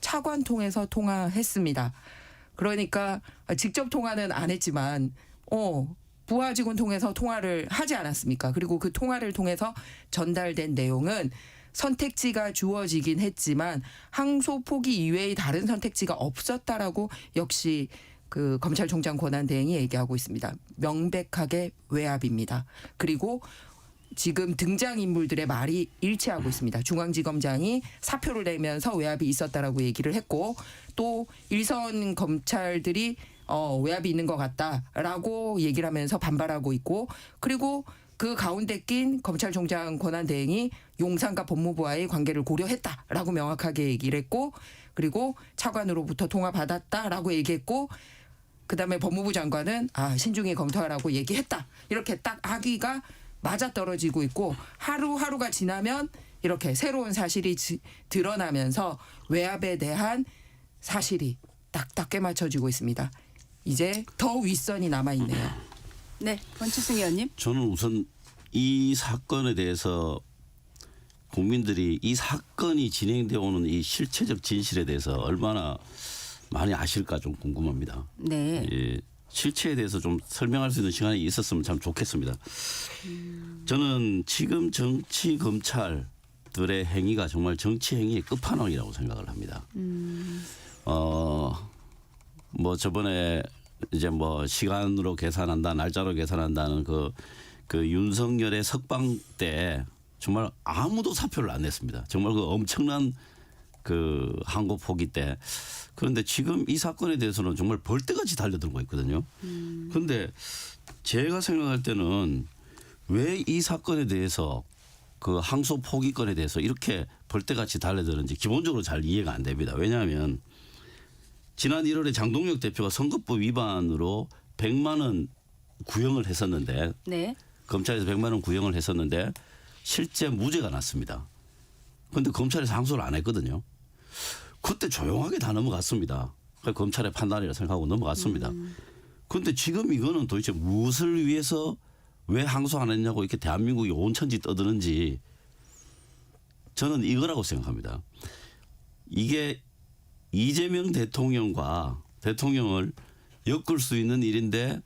차관 통해서 통화했습니다. 그러니까 직접 통화는 안 했지만 부하 직원 통해서 통화를 하지 않았습니까? 그리고 그 통화를 통해서 전달된 내용은 선택지가 주어지긴 했지만 항소 포기 이외의 다른 선택지가 없었다라고 역시 그 검찰총장 권한대행이 얘기하고 있습니다. 명백하게 외압입니다. 그리고 지금 등장인물들의 말이 일치하고 있습니다. 중앙지검장이 사표를 내면서 외압이 있었다라고 얘기를 했고 또 일선 검찰들이 외압이 있는 것 같다라고 얘기를 하면서 반발하고 있고 그리고 그 가운데 낀 검찰총장 권한대행이 용산과 법무부와의 관계를 고려했다라고 명확하게 얘기를 했고 그리고 차관으로부터 통화 받았다라고 얘기했고 그다음에 법무부 장관은 신중히 검토하라고 얘기했다. 이렇게 딱 악의가 맞아떨어지고 있고 하루하루가 지나면 이렇게 새로운 사실이 드러나면서 외압에 대한 사실이 딱딱 꿰맞춰지고 있습니다. 이제 더 윗선이 남아있네요. 네, 권칠승 의원님. 저는 우선 이 사건에 대해서 국민들이 이 사건이 진행되어 오는 이 실체적 진실에 대해서 얼마나 많이 아실까 좀 궁금합니다. 네. 예, 실체에 대해서 좀 설명할 수 있는 시간이 있었으면 참 좋겠습니다. 저는 지금 정치 검찰들의 행위가 정말 정치 행위의 끝판왕이라고 생각을 합니다. 저번에 이제 시간으로 계산한다, 날짜로 계산한다는 그 그 윤석열의 석방 때 정말 아무도 사표를 안 냈습니다. 정말 그 엄청난 그 항고 포기 때. 그런데 지금 이 사건에 대해서는 정말 벌떼같이 달려들고 있거든요. 그런데 제가 생각할 때는 왜 이 사건에 대해서 그 항소 포기권에 대해서 이렇게 벌떼같이 달려드는지 기본적으로 잘 이해가 안 됩니다. 왜냐하면 지난 1월에 장동혁 대표가 선거법 위반으로 100만 원 구형을 했었는데 네. 검찰에서 100만 원 구형을 했었는데 실제 무죄가 났습니다. 그런데 검찰에서 항소를 안 했거든요. 그때 조용하게 다 넘어갔습니다. 검찰의 판단이라 생각하고 넘어갔습니다. 그런데 지금 이거는 도대체 무엇을 위해서 왜 항소 안 했냐고 이렇게 대한민국이 온천지 떠드는지 저는 이거라고 생각합니다. 이게 이재명 대통령과 대통령을 엮을 수 있는 일인데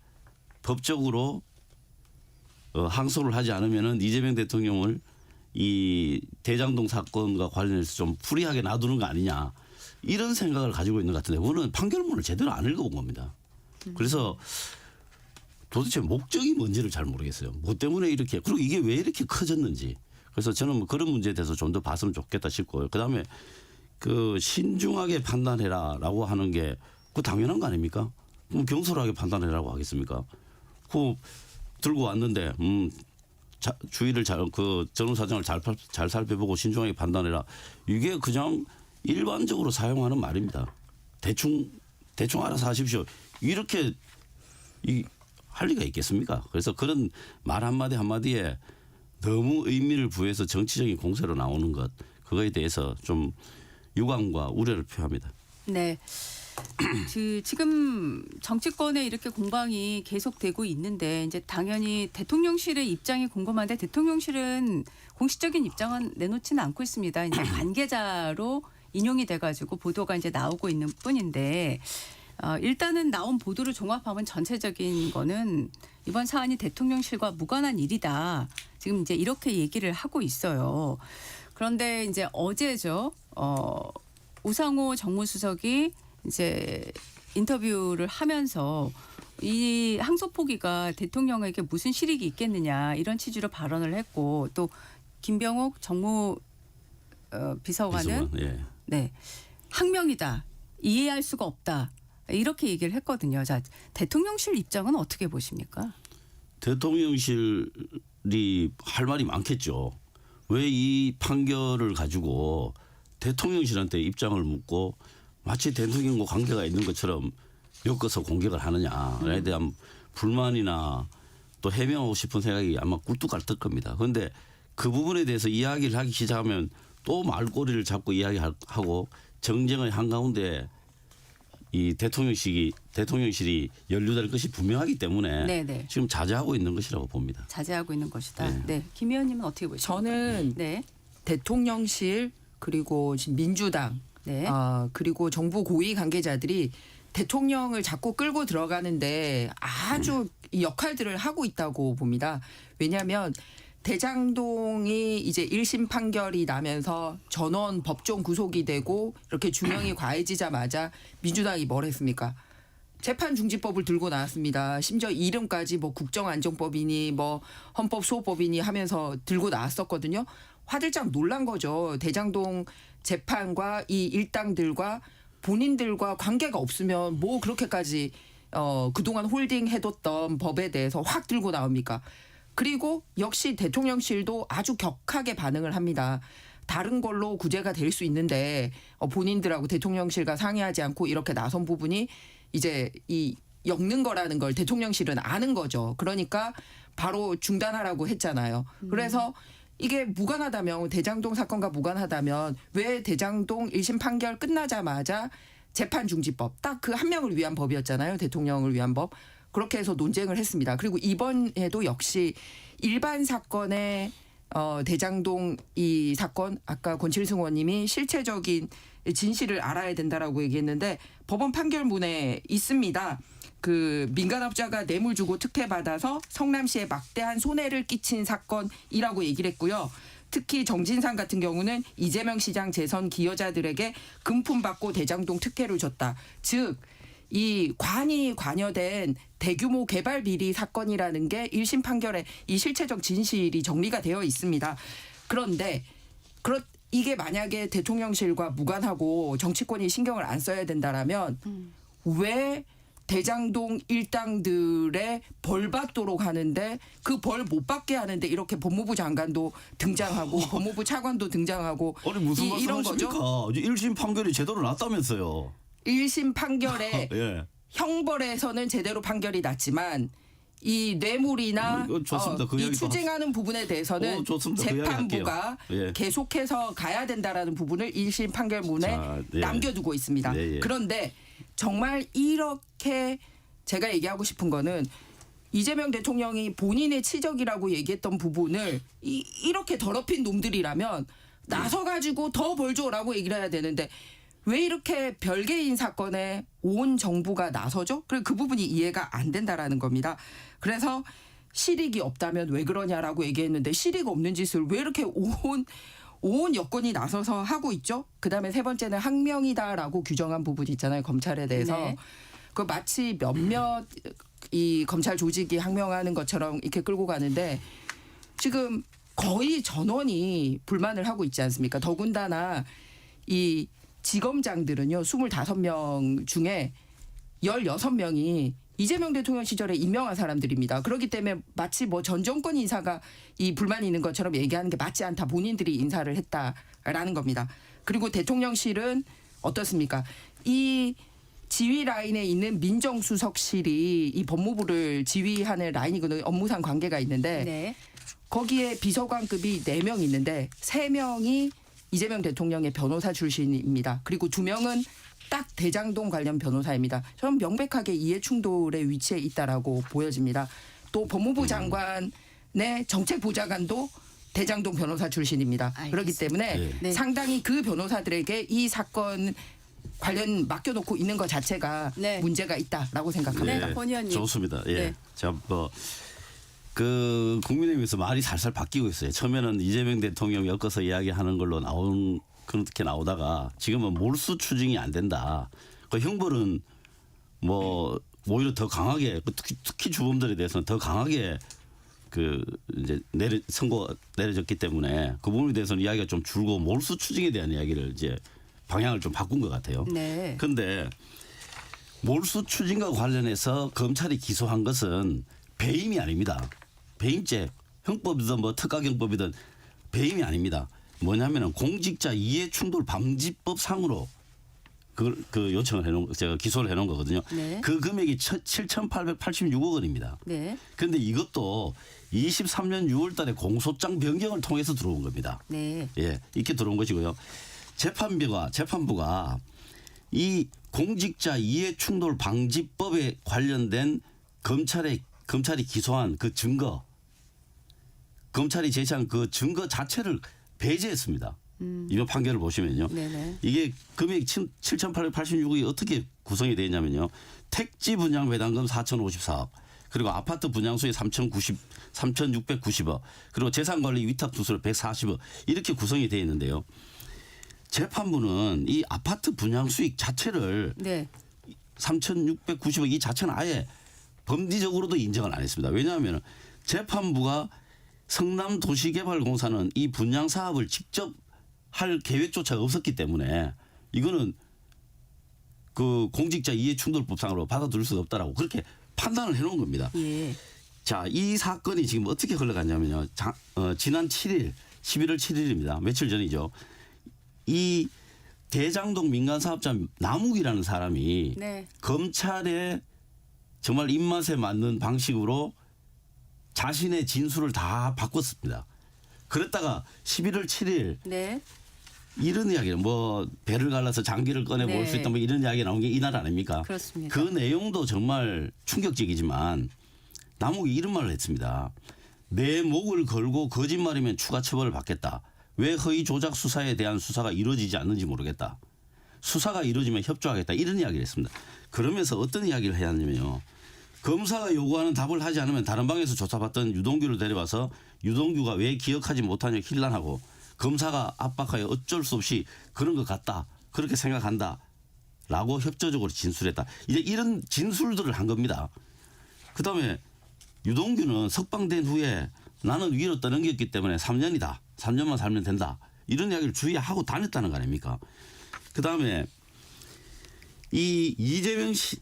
법적으로 항소를 하지 않으면은 이재명 대통령을 이 대장동 사건과 관련해서 좀 프리하게 놔두는 거 아니냐 이런 생각을 가지고 있는 것 같은데 그거는 판결문을 제대로 안 읽어본 겁니다. 그래서 도대체 목적이 뭔지를 잘 모르겠어요. 뭐 때문에 이렇게 그리고 이게 왜 이렇게 커졌는지 그래서 저는 뭐 그런 문제에 대해서 좀 더 봤으면 좋겠다 싶고요. 그다음에 그 신중하게 판단해라라고 하는 게 그 당연한 거 아닙니까? 그럼 경솔하게 판단해라고 하겠습니까? 그 들고 왔는데 주의를 그 전후 사정을 잘 살펴보고 신중하게 판단해라. 이게 그냥 일반적으로 사용하는 말입니다. 대충 알아서 하십시오. 이렇게 할 리가 있겠습니까? 그래서 그런 말 한마디 한마디에 너무 의미를 부여해서 정치적인 공세로 나오는 것 그거에 대해서 좀 유감과 우려를 표합니다. 네. 지금 정치권에 이렇게 공방이 계속되고 있는데 이제 당연히 대통령실의 입장이 궁금한데 대통령실은 공식적인 입장은 내놓지는 않고 있습니다. 이제 관계자로 인용이 돼가지고 보도가 이제 나오고 있는 뿐인데 일단은 나온 보도를 종합하면 전체적인 거는 이번 사안이 대통령실과 무관한 일이다. 지금 이제 이렇게 얘기를 하고 있어요. 그런데 이제 어제죠. 우상호 정무수석이 이제 인터뷰를 하면서 이 항소 포기가 대통령에게 무슨 실익이 있겠느냐 이런 취지로 발언을 했고 또 김병옥 정무 비서관은 예. 네 항명이다 이해할 수가 없다 이렇게 얘기를 했거든요. 자 대통령실 입장은 어떻게 보십니까? 대통령실이 할 말이 많겠죠. 왜 이 판결을 가지고 대통령실한테 입장을 묻고 마치 대통령과 관계가 있는 것처럼 엮어서 공격을 하느냐에 대한 불만이나 또 해명하고 싶은 생각이 아마 꿀뚝 갈 겁니다. 그런데 그 부분에 대해서 이야기를 하기 시작하면 또 말꼬리를 잡고 이야기하고 정쟁의 한가운데 이 대통령실이 연루될 것이 분명하기 때문에 네네. 지금 자제하고 있는 것이라고 봅니다. 자제하고 있는 것이다. 네. 네. 김 의원님은 어떻게 보십니까? 저는 네. 대통령실 그리고 지금 민주당 네. 그리고 정부 고위 관계자들이 대통령을 자꾸 끌고 들어가는데 아주 이 역할들을 하고 있다고 봅니다. 왜냐하면 대장동이 이제 1심 판결이 나면서 전원 법정 구속이 되고 이렇게 중형이 과해지자마자 민주당이 뭘 했습니까? 재판중지법을 들고 나왔습니다. 심지어 이름까지 뭐 국정안정법이니 뭐 헌법수호법이니 하면서 들고 나왔었거든요. 화들짝 놀란 거죠. 대장동 재판과 이 일당들과 본인들과 관계가 없으면 뭐 그렇게까지 그동안 홀딩해뒀던 법에 대해서 확 들고 나옵니까? 그리고 역시 대통령실도 아주 격하게 반응을 합니다. 다른 걸로 구제가 될 수 있는데 본인들하고 대통령실과 상의하지 않고 이렇게 나선 부분이 이제 이 엮는 거라는 걸 대통령실은 아는 거죠. 그러니까 바로 중단하라고 했잖아요. 그래서 이게 무관하다면 대장동 사건과 무관하다면 왜 대장동 1심 판결 끝나자마자 재판중지법 딱 그 한 명을 위한 법이었잖아요. 대통령을 위한 법. 그렇게 해서 논쟁을 했습니다. 그리고 이번에도 역시 일반 사건의 대장동 이 사건 아까 권칠승 의원님이 실체적인 진실을 알아야 된다라고 얘기했는데 법원 판결문에 있습니다. 그 민간업자가 뇌물 주고 특혜받아서 성남시에 막대한 손해를 끼친 사건이라고 얘기를 했고요. 특히 정진상 같은 경우는 이재명 시장 재선 기여자들에게 금품 받고 대장동 특혜를 줬다. 즉 이 관이 관여된 대규모 개발 비리 사건이라는 게 1심 판결에 이 실체적 진실이 정리가 되어 있습니다. 그런데 이게 만약에 대통령실과 무관하고 정치권이 신경을 안 써야 된다라면 왜 대장동 일당들의 벌 받도록 하는데 그 벌 못 받게 하는데 이렇게 법무부 장관도 등장하고 법무부 차관도 등장하고 아니 무슨 이런 거죠? 말씀하십니까? 1심 판결이 제대로 났다면서요. 1심 판결에 예. 형벌에서는 제대로 판결이 났지만 이 뇌물이나 좋습니다. 그 이 이야기도 추징하는 부분에 대해서는 좋습니다. 그 이야기 재판부가 할게요. 예. 계속해서 가야 된다라는 부분을 1심 판결문에 자, 네. 남겨두고 있습니다. 네, 예. 그런데 정말 이렇게 제가 얘기하고 싶은 거는 이재명 대통령이 본인의 치적이라고 얘기했던 부분을 이렇게 더럽힌 놈들이라면 나서가지고 더 벌 줘라고 얘기를 해야 되는데 왜 이렇게 별개인 사건에 온 정부가 나서죠? 그리고 그 부분이 이해가 안 된다라는 겁니다. 그래서 실익이 없다면 왜 그러냐라고 얘기했는데 실익 없는 짓을 왜 이렇게 온 여건이 나서서 하고 있죠? 그다음에 세 번째는 항명이다라고 규정한 부분이 있잖아요. 검찰에 대해서. 네. 그 마치 몇몇 이 검찰 조직이 항명하는 것처럼 이렇게 끌고 가는데 지금 거의 전원이 불만을 하고 있지 않습니까? 더군다나 이 지검장들은요. 25명 중에 16명이 이재명 대통령 시절에 임명한 사람들입니다. 그렇기 때문에 마치 뭐 전 정권 인사가 이 불만이 있는 것처럼 얘기하는 게 맞지 않다. 본인들이 인사를 했다라는 겁니다. 그리고 대통령실은 어떻습니까? 이 지휘 라인에 있는 민정수석실이 이 법무부를 지휘하는 라인이거든요. 업무상 관계가 있는데 네. 거기에 비서관급이 4명 있는데 3명이 이재명 대통령의 변호사 출신입니다. 그리고 2명은 딱 대장동 관련 변호사입니다. 저는 명백하게 이해 충돌의 위치에 있다라고 보여집니다. 또 법무부 장관의 정책보좌관도 대장동 변호사 출신입니다. 알겠습니다. 그렇기 때문에 네. 상당히 그 변호사들에게 이 사건 관련 맡겨놓고 있는 것 자체가 네. 문제가 있다라고 생각합니다. 네. 권 의원님. 좋습니다. 예. 네. 자, 그 국민의힘에서 말이 살살 바뀌고 있어요. 처음에는 이재명 대통령 엮어서 이야기하는 걸로 그렇게 나오다가 지금은 몰수 추징이 안 된다. 그 형벌은 뭐 오히려 더 강하게 특히 주범들에 대해서는 더 강하게 그 이제 선고 내려졌기 때문에 그 부분에 대해서는 이야기가 좀 줄고 몰수 추징에 대한 이야기를 이제 방향을 좀 바꾼 것 같아요. 네. 그런데 몰수 추징과 관련해서 검찰이 기소한 것은 배임이 아닙니다. 배임죄 형법이든 뭐 특가경법이든 배임이 아닙니다. 뭐냐면은 공직자 이해충돌 방지법 상으로 그 요청을 해놓은 제가 기소를 해놓은 거거든요. 네. 그 금액이 7,886억 원입니다. 네. 그런데 이것도 23년 6월달에 공소장 변경을 통해서 들어온 겁니다. 네. 예, 이렇게 들어온 것이고요. 재판부가 이 공직자 이해충돌 방지법에 관련된 검찰이 기소한 그 증거, 검찰이 제시한 그 증거 자체를 배제했습니다. 이번 판결을 보시면요. 네네. 이게 금액 7,886억이 어떻게 구성이 되어 있냐면요. 택지 분양 배당금 4,054억, 그리고 아파트 분양수의 3,690억, 그리고 재산관리 위탁 수수료 140억 이렇게 구성이 되어 있는데요. 재판부는 이 아파트 분양 수익 자체를 네. 3,690억 이 자체는 아예 범죄적으로도 인정을 안 했습니다. 왜냐하면 재판부가 성남도시개발공사는 이 분양 사업을 직접 할 계획조차 없었기 때문에 이거는 그 공직자 이해충돌법상으로 받아들일 수가 없다라고 그렇게 판단을 해놓은 겁니다. 예. 자, 이 사건이 지금 어떻게 흘러갔냐면요. 지난 7일, 11월 7일입니다. 며칠 전이죠. 이 대장동 민간사업자 남욱이라는 사람이 네. 검찰의 정말 입맛에 맞는 방식으로 자신의 진술을 다 바꿨습니다. 그랬다가 11월 7일 네. 이런 이야기를 뭐 배를 갈라서 장기를 꺼내 볼 수 네. 있다 뭐 이런 이야기 나온 게 이날 아닙니까? 그렇습니다. 그 내용도 정말 충격적이지만 남욱이 이런 말을 했습니다. 내 목을 걸고 거짓말이면 추가 처벌을 받겠다. 왜 허위 조작 수사에 대한 수사가 이루어지지 않는지 모르겠다. 수사가 이루어지면 협조하겠다. 이런 이야기를 했습니다. 그러면서 어떤 이야기를 해야 하냐면요. 검사가 요구하는 답을 하지 않으면 다른 방에서 조사받던 유동규를 데려와서 유동규가 왜 기억하지 못하냐 힐난하고 검사가 압박하여 어쩔 수 없이 그런 것 같다. 그렇게 생각한다. 라고 협조적으로 진술했다. 이제 이런 진술들을 한 겁니다. 그다음에 유동규는 석방된 후에 나는 위로 떠넘겼기 때문에 3년이다. 3년만 살면 된다. 이런 이야기를 주위에 하고 다녔다는 거 아닙니까? 그다음에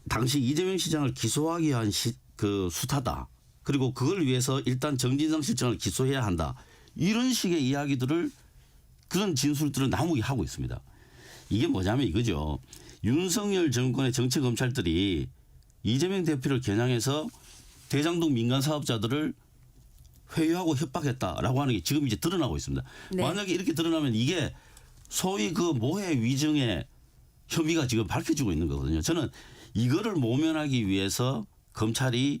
당시 이재명 시장을 기소하기 위한 그 수사다. 그리고 그걸 위해서 일단 정진상 실장을 기소해야 한다. 이런 식의 이야기들을 그런 진술들을 나오게 하고 있습니다. 이게 뭐냐면 이거죠. 윤석열 정권의 정치검찰들이 이재명 대표를 겨냥해서 대장동 민간 사업자들을 회유하고 협박했다라고 하는 게 지금 이제 드러나고 있습니다. 네. 만약에 이렇게 드러나면 이게 소위 그 모해 위증의 혐의가 지금 밝혀지고 있는 거거든요. 저는 이거를 모면하기 위해서 검찰이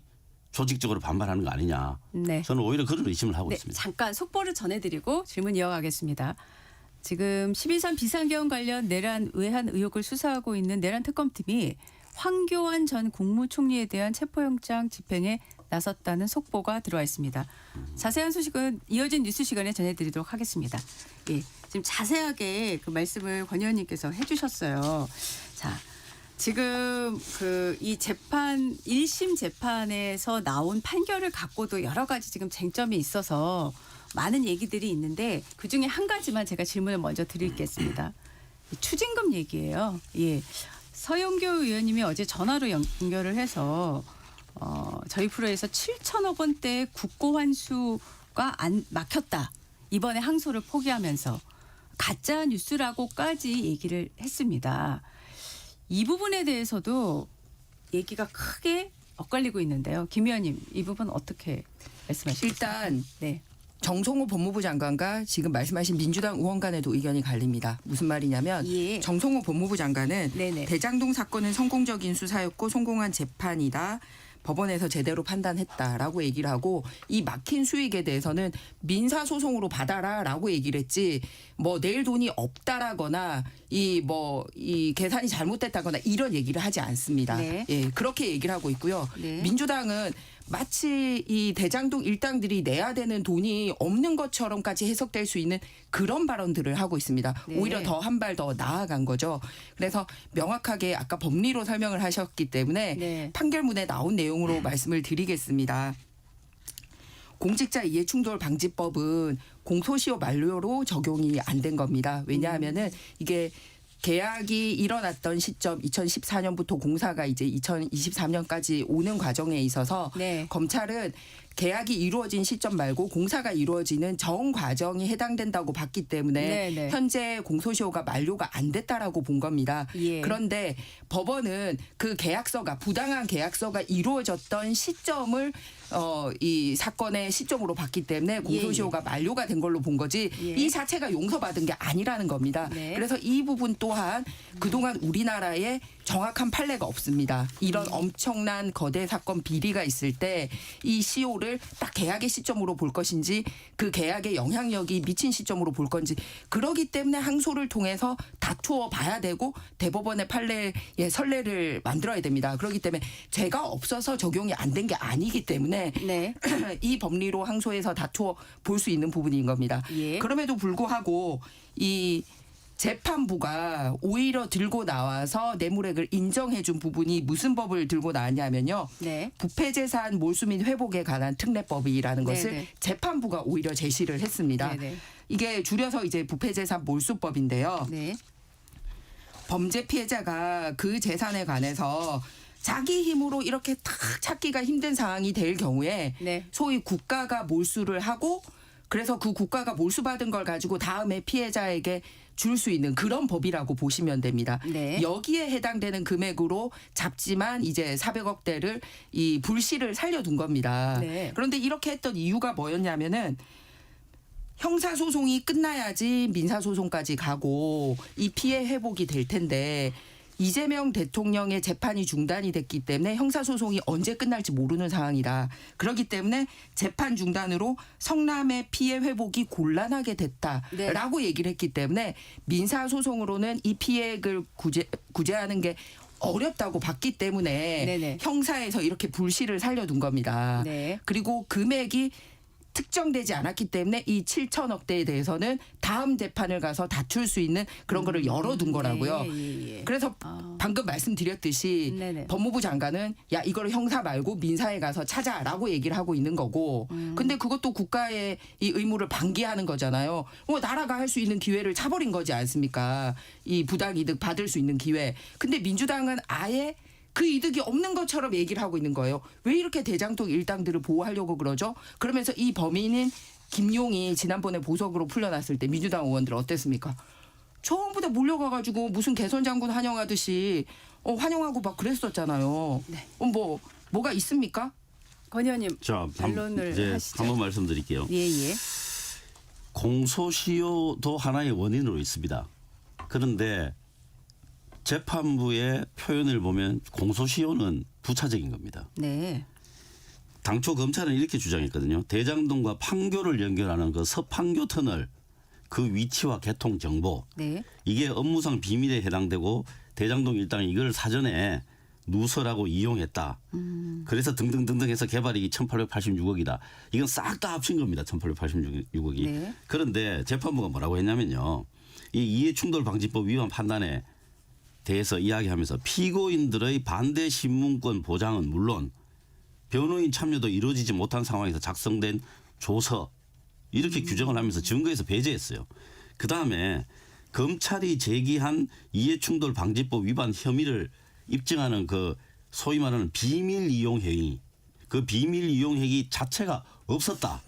조직적으로 반발하는 거 아니냐. 네. 저는 오히려 그런 의심을 하고 네, 있습니다. 잠깐 속보를 전해드리고 질문 이어가겠습니다. 지금 12.3 비상계엄 관련 내란 외환 의혹을 수사하고 있는 내란 특검팀이 황교안 전 국무총리에 대한 체포영장 집행에 나섰다는 속보가 들어와 있습니다. 자세한 소식은 이어진 뉴스 시간에 전해드리도록 하겠습니다. 예, 지금 자세하게 그 말씀을 권 의원님께서 해주셨어요. 자, 지금 그 이 재판 1심 재판에서 나온 판결을 갖고도 여러 가지 지금 쟁점이 있어서 많은 얘기들이 있는데 그중에 한 가지만 제가 질문을 먼저 드리겠습니다. 추징금 얘기예요. 예. 서영교 의원님이 어제 전화로 연결을 해서 저희 프로에서 7천억 원대의 국고 환수가 안 막혔다. 이번에 항소를 포기하면서 가짜 뉴스라고까지 얘기를 했습니다. 이 부분에 대해서도 얘기가 크게 엇갈리고 있는데요. 김 의원님, 이 부분 어떻게 말씀하시겠어요? 일단 네. 정성호 법무부 장관과 지금 말씀하신 민주당 의원 간에도 의견이 갈립니다. 무슨 말이냐면 예. 정성호 법무부 장관은 네네. 대장동 사건은 성공적인 수사였고 성공한 재판이다. 법원에서 제대로 판단했다라고 얘기를 하고 이 막힌 수익에 대해서는 민사소송으로 받아라라고 얘기를 했지 뭐 내일 돈이 없다라거나 이 계산이 잘못됐다거나 이런 얘기를 하지 않습니다. 네. 예, 그렇게 얘기를 하고 있고요. 네. 민주당은 마치 이 대장동 일당들이 내야 되는 돈이 없는 것처럼까지 해석될 수 있는 그런 발언들을 하고 있습니다. 네. 오히려 더 한 발 더 나아간 거죠. 그래서 명확하게 아까 법리로 설명을 하셨기 때문에 네. 판결문에 나온 내용으로 말씀을 드리겠습니다. 공직자 이해충돌 방지법은 공소시효 만료로 적용이 안 된 겁니다. 왜냐하면은 이게 계약이 일어났던 시점 2014년부터 공사가 이제 2023년까지 오는 과정에 있어서 네. 검찰은 계약이 이루어진 시점 말고 공사가 이루어지는 전 과정이 해당된다고 봤기 때문에 네, 네. 현재 공소시효가 만료가 안 됐다라고 본 겁니다. 예. 그런데 법원은 그 계약서가 부당한 계약서가 이루어졌던 시점을 이 사건의 시점으로 봤기 때문에 공소시효가 만료가 된 걸로 본 거지 예. 이 자체가 용서받은 게 아니라는 겁니다. 네. 그래서 이 부분 또한 그동안 우리나라에 정확한 판례가 없습니다. 이런 엄청난 거대 사건 비리가 있을 때 이 시효를 딱 계약의 시점으로 볼 것인지 그 계약의 영향력이 미친 시점으로 볼 건지 그러기 때문에 항소를 통해서 다투어 봐야 되고 대법원의 판례의 선례를 만들어야 됩니다. 그렇기 때문에 죄가 없어서 적용이 안 된 게 아니기 때문에 네. 이 법리로 항소해서 다투어 볼 수 있는 부분인 겁니다. 예. 그럼에도 불구하고 이 재판부가 오히려 들고 나와서 뇌물액을 인정해 준 부분이 무슨 법을 들고 나왔냐면요. 네. 부패재산 몰수 및 회복에 관한 특례법이라는 것을 네네. 재판부가 오히려 제시를 했습니다. 네네. 이게 줄여서 이제 부패재산 몰수법인데요. 네. 범죄 피해자가 그 재산에 관해서 자기 힘으로 이렇게 탁 찾기가 힘든 상황이 될 경우에 네. 소위 국가가 몰수를 하고 그래서 그 국가가 몰수받은 걸 가지고 다음에 피해자에게 줄 수 있는 그런 법이라고 보시면 됩니다. 네. 여기에 해당되는 금액으로 잡지만 이제 400억대를 이 불씨를 살려둔 겁니다. 네. 그런데 이렇게 했던 이유가 뭐였냐면은 형사소송이 끝나야지 민사소송까지 가고 이 피해 회복이 될 텐데 이재명 대통령의 재판이 중단이 됐기 때문에 형사소송이 언제 끝날지 모르는 상황이다. 그렇기 때문에 재판 중단으로 성남의 피해 회복이 곤란하게 됐다라고 네. 얘기를 했기 때문에 민사소송으로는 이 피해액을 구제하는 게 어렵다고 봤기 때문에 네네. 형사에서 이렇게 불씨를 살려둔 겁니다. 네. 그리고 금액이 특정되지 않았기 때문에 이 7천억대에 대해서는 다음 재판을 가서 다툴 수 있는 그런 거를 열어둔 거라고요. 예. 그래서 방금 말씀드렸듯이 네네. 법무부 장관은 야 이걸 형사 말고 민사에 가서 찾아라고 얘기를 하고 있는 거고 근데 그것도 국가의 이 의무를 방기하는 거잖아요. 나라가 할 수 있는 기회를 차버린 거지 않습니까? 이 부당이득 받을 수 있는 기회. 근데 민주당은 아예 그 이득이 없는 것처럼 얘기를 하고 있는 거예요. 왜 이렇게 대장동 일당들을 보호하려고 그러죠? 그러면서 이 범인인 김용이 지난번에 보석으로 풀려났을 때 민주당 의원들 어땠습니까? 전부 다 몰려가가지고 무슨 개선 장군 환영하듯이 환영하고 막 그랬었잖아요. 네. 뭐가 있습니까? 권 의원님 자, 반론을 이제 하시죠. 한번 말씀드릴게요. 예. 공소시효도 하나의 원인으로 있습니다. 그런데 재판부의 표현을 보면 공소시효는 부차적인 겁니다. 네. 당초 검찰은 이렇게 주장했거든요. 대장동과 판교를 연결하는 그 서판교 터널 그 위치와 개통 정보 네. 이게 업무상 비밀에 해당되고 대장동 일당이 이걸 사전에 누설하고 이용했다. 그래서 등등등등 해서 개발이익이 1,886억이다. 이건 싹 다 합친 겁니다. 1,886억이. 네. 그런데 재판부가 뭐라고 했냐면요. 이 이해충돌방지법 위반 판단에 대해서 이야기하면서 피고인들의 반대 신문권 보장은 물론 변호인 참여도 이루어지지 못한 상황에서 작성된 조서 이렇게 규정을 하면서 증거에서 배제했어요. 그다음에 검찰이 제기한 이해충돌방지법 위반 혐의를 입증하는 그 소위 말하는 비밀 이용 행위 그 비밀 이용 행위 자체가 없었다.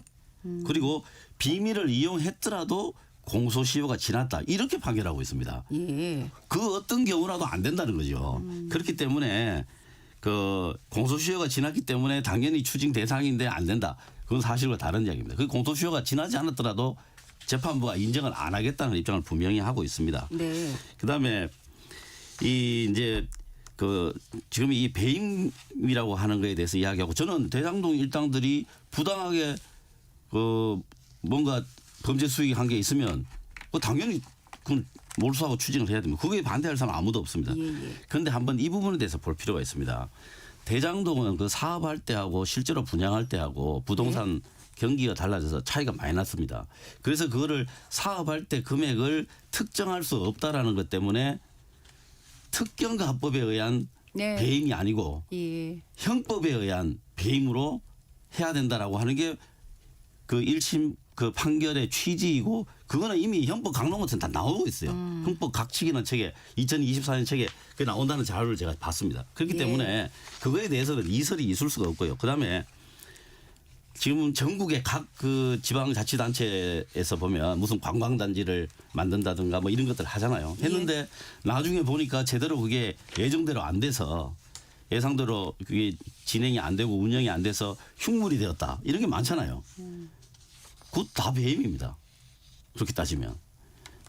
그리고 비밀을 이용했더라도 공소시효가 지났다. 이렇게 판결하고 있습니다. 예. 그 어떤 경우라도 안 된다는 거죠. 그렇기 때문에 그 공소시효가 지났기 때문에 당연히 추징 대상인데 안 된다. 그건 사실과 다른 이야기입니다. 그 공소시효가 지나지 않았더라도 재판부가 인정을 안 하겠다는 입장을 분명히 하고 있습니다. 네. 그다음에 이 이제 그 지금 이 배임이라고 하는 거에 대해서 이야기하고 저는 대장동 일당들이 부당하게 그 뭔가 범죄 수익이 한 게 있으면 당연히 그건 몰수하고 추징을 해야 됩니다. 그거에 반대할 사람 아무도 없습니다. 그런데 한번 이 부분에 대해서 볼 필요가 있습니다. 대장동은 그 사업할 때하고 실제로 분양할 때하고 부동산 경기가 달라져서 차이가 많이 났습니다. 그래서 그거를 사업할 때 금액을 특정할 수 없다라는 것 때문에 특경과 합법에 의한 네. 배임이 아니고 예. 형법에 의한 배임으로 해야 된다라고 하는 게 그 1심 그 판결의 취지이고 그거는 이미 형법 강론같은 다 나오고 있어요. 형법 각칙이라는 책에 2024년 책에 그 나온다는 자료를 제가 봤습니다. 그렇기 때문에 그거에 대해서는 이설이 있을 수가 없고요. 그다음에 지금 전국의 각 그 지방자치단체에서 보면 무슨 관광단지를 만든다든가 뭐 이런 것들 하잖아요. 했는데 나중에 보니까 제대로 그게 예정대로 안 돼서 예상대로 그게 진행이 안 되고 운영이 안 돼서 흉물이 되었다. 이런 게 많잖아요. 그것 다 배임입니다. 그렇게 따지면.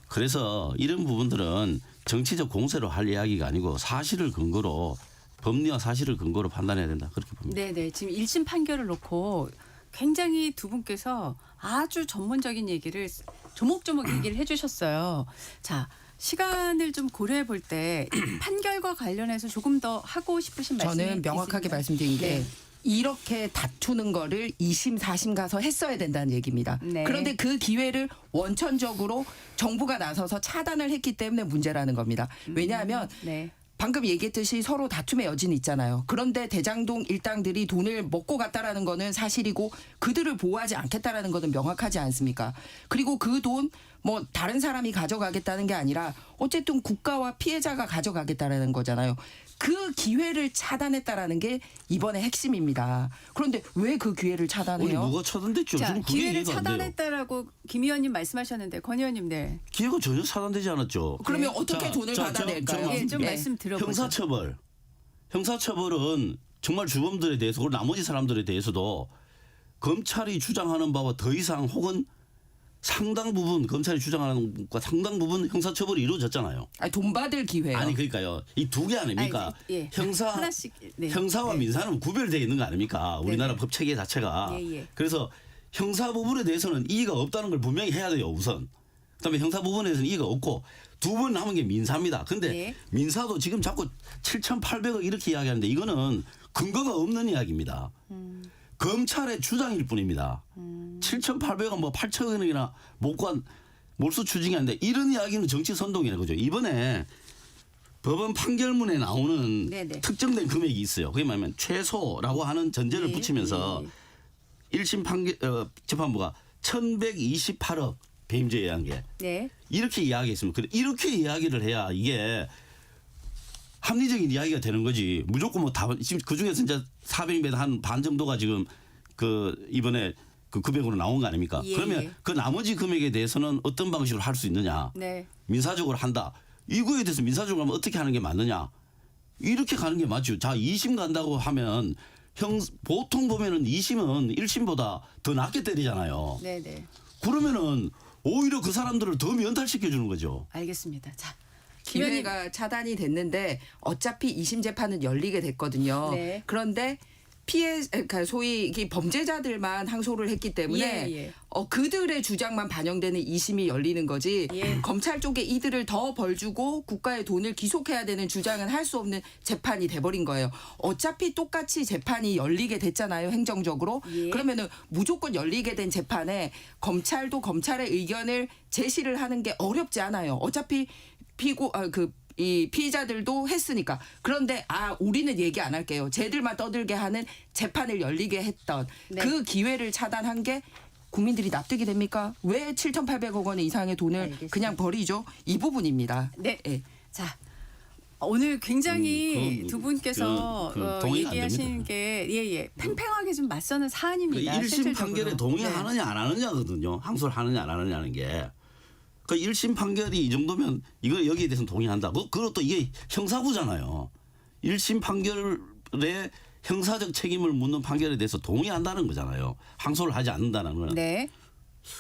그래서 이런 부분들은 정치적 공세로 할 이야기가 아니고 사실을 근거로 법리와 사실을 근거로 판단해야 된다. 그렇게 봅니다. 네네. 지금 1심 판결을 놓고 굉장히 두 분께서 아주 전문적인 얘기를 조목조목 얘기를 해주셨어요. 자, 시간을 좀 고려해 볼 때 판결과 관련해서 조금 더 하고 싶으신 말씀이 저는 명확하게 있으신가요? 말씀드린 게 네. 이렇게 다투는 거를 2심, 4심 가서 했어야 된다는 얘기입니다. 네. 그런데 그 기회를 원천적으로 정부가 나서서 차단을 했기 때문에 문제라는 겁니다. 왜냐하면 네. 방금 얘기했듯이 서로 다툼의 여지는 있잖아요. 그런데 대장동 일당들이 돈을 먹고 갔다라는 거는 사실이고 그들을 보호하지 않겠다라는 거는 명확하지 않습니까? 그리고 그 돈 뭐 다른 사람이 가져가겠다는 게 아니라 어쨌든 국가와 피해자가 가져가겠다라는 거잖아요. 그 기회를 차단했다라는 게 이번의 핵심입니다. 그런데 왜 그 기회를 차단해요? 누가 차단됐죠? 자, 저는 그게 기회를 이해가 안 돼요. 차단했다라고 김 의원님 말씀하셨는데 권 의원님 네. 기회가 전혀 차단되지 않았죠. 그러면 어떻게 돈을 저 받아낼까요? 예, 좀 말씀 들어보죠. 형사처벌은 정말 주범들에 대해서 그리고 나머지 사람들에 대해서도 검찰이 주장하는 바와 더 이상 혹은 상당 부분 검찰이 주장하는 것과 상당 부분 형사처벌이 이루어졌잖아요. 아니, 돈 받을 기회요. 아니 그러니까요. 이 두 개 아닙니까? 아니, 예. 하나씩, 네. 형사와 네. 민사는 구별되어 있는 거 아닙니까? 우리나라 네. 법 체계 자체가. 예. 그래서 형사 부분에 대해서는 이의가 없다는 걸 분명히 해야 돼요. 우선. 그다음에 형사 부분에서는 이의가 없고 두 번 남은 게 민사입니다. 근데 네. 민사도 지금 자꾸 7,800억 이렇게 이야기하는데 이거는 근거가 없는 이야기입니다. 검찰의 주장일 뿐입니다. 7,800원 뭐 8천원이나 못관 몰수 추징이 아닌데 이런 이야기는 정치 선동이라는 거죠. 이번에 법원 판결문에 나오는 네네. 특정된 금액이 있어요. 그게 뭐냐면 최소라고 하는 전제를 네. 붙이면서 네. 1심 판결 재판부가 1,128억 배임죄에 의한 게 네. 이렇게 이야기했습니다. 이렇게 이야기를 해야 이게 합리적인 이야기가 되는 거지. 무조건 뭐 다 지금 그 중에서 이제 400m 한 반 정도가 지금 그 이번에 그 금액으로 나온 거 아닙니까? 예, 그러면 예. 그 나머지 금액에 대해서는 어떤 방식으로 할 수 있느냐? 네. 민사적으로 한다. 이거에 대해서 민사적으로 하면 어떻게 하는 게 맞느냐? 이렇게 가는 게 맞죠. 자, 2심 간다고 하면 보통 보면은 2심은 1심보다 더 낮게 때리잖아요. 네네. 그러면은 오히려 그 사람들을 더 면탈시켜 주는 거죠. 알겠습니다. 자, 기회가 차단이 됐는데 어차피 2심 재판은 열리게 됐거든요. 네. 그런데 그러니까 소위 이 범죄자들만 항소를 했기 때문에 예. 그들의 주장만 반영되는 2심이 열리는 거지 예. 검찰 쪽에 이들을 더 벌 주고 국가의 돈을 기속해야 되는 주장은 할 수 없는 재판이 돼버린 거예요. 어차피 똑같이 재판이 열리게 됐잖아요. 행정적으로. 예. 그러면은 무조건 열리게 된 재판에 검찰도 검찰의 의견을 제시를 하는 게 어렵지 않아요. 어차피 이 피의자들도 했으니까. 그런데 우리는 얘기 안 할게요. 쟤들만 떠들게 하는 재판을 열리게 했던 네. 그 기회를 차단한 게 국민들이 납득이 됩니까? 왜 7,800억 원 이상의 돈을 알겠습니다. 그냥 버리죠? 이 부분입니다. 네. 예. 자, 오늘 굉장히 그, 두 분께서 동의가 안 얘기하시는 됩니다. 게 팽팽하게 좀 맞서는 그 사안입니다. 1심 실질적으로. 판결에 동의하느냐 안 하느냐거든요. 항소를 하느냐 안 하느냐는 게. 그 1심 판결이 이 정도면 이거 여기에 대해서는 동의한다. 그것도 이게 형사구잖아요. 1심 판결에 형사적 책임을 묻는 판결에 대해서 동의한다는 거잖아요. 항소를 하지 않는다는 건. 네.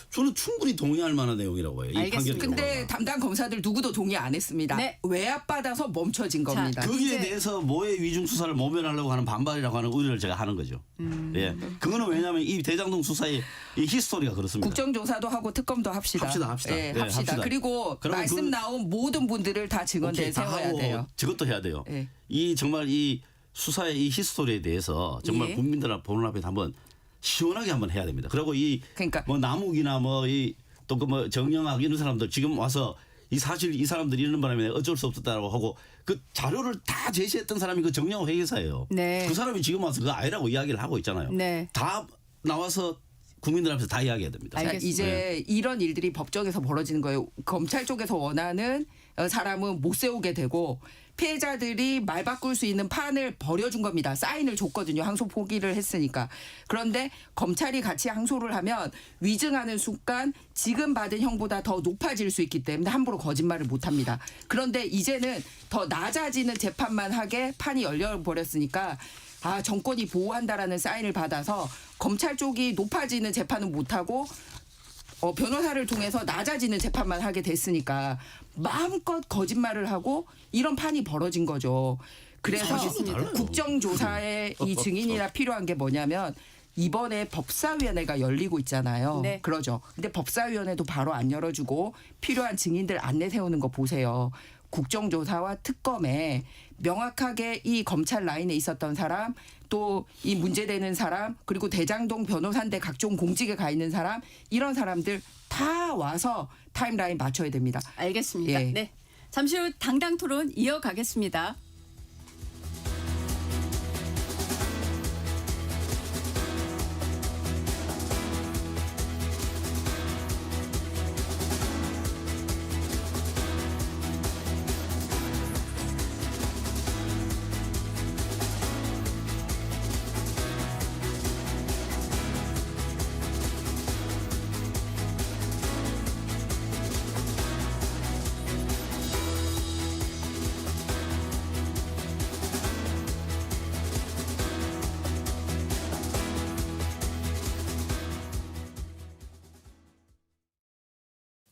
저는 충분히 동의할 만한 내용이라고 해요. 이 알겠습니다. 판결 근데 결과가. 담당 검사들 누구도 동의 안 했습니다. 네. 외압받아서 멈춰진 겁니다. 거기에 이제- 대해서 모의 위중 수사를 모면하려고 하는 반발이라고 하는 의뢰를 제가 하는 거죠. 예, 그거는 왜냐하면 이 대장동 수사의 이 히스토리가 그렇습니다. 국정조사도 하고 특검도 합시다. 합시다. 예, 네, 합시다. 그리고 그러면 말씀 나온 모든 분들을 다 증언대에 오케이, 다 세워야 하고 돼요. 저것도 해야 돼요. 예. 이 정말 이 수사의 이 히스토리에 대해서 정말 예. 국민들 보는 앞에서 한번 시원하게 한번 해야 됩니다. 그리고 그러니까 뭐 남욱이나 뭐 또 그 뭐 정영학 이런 사람들 지금 와서 사실 이 사람들이 이러는 바람에 어쩔 수 없었다라고 하고 그 자료를 다 제시했던 사람이 그 정영학 회계사예요. 네. 그 사람이 지금 와서 그거 아니라고 이야기를 하고 있잖아요. 네. 다 나와서 국민들 앞에서 다 이야기해야 됩니다. 자, 알겠습니다. 이제 이런 일들이 법정에서 벌어지는 거예요. 검찰 쪽에서 원하는 사람은 못 세우게 되고 피해자들이 말 바꿀 수 있는 판을 벌여준 겁니다. 사인을 줬거든요. 항소 포기를 했으니까. 그런데 검찰이 같이 항소를 하면 위증하는 순간 지금 받은 형보다 더 높아질 수 있기 때문에 함부로 거짓말을 못합니다. 그런데 이제는 더 낮아지는 재판만 하게 판이 열려버렸으니까 정권이 보호한다라는 사인을 받아서 검찰 쪽이 높아지는 재판은 못하고 변호사를 통해서 낮아지는 재판만 하게 됐으니까 마음껏 거짓말을 하고 이런 판이 벌어진 거죠. 그래서 사실은 달라요. 국정조사의 이 증인이라 필요한 게 뭐냐면 이번에 법사위원회가 열리고 있잖아요. 네. 그러죠. 근데 법사위원회도 바로 안 열어주고 필요한 증인들 안 내세우는 거 보세요. 국정조사와 특검에 명확하게 이 검찰 라인에 있었던 사람 또 이 문제되는 사람 그리고 대장동 변호사인데 각종 공직에 가 있는 사람 이런 사람들 다 와서 타임라인 맞춰야 됩니다. 알겠습니다. 예. 네. 잠시 후 당당 토론 이어가겠습니다.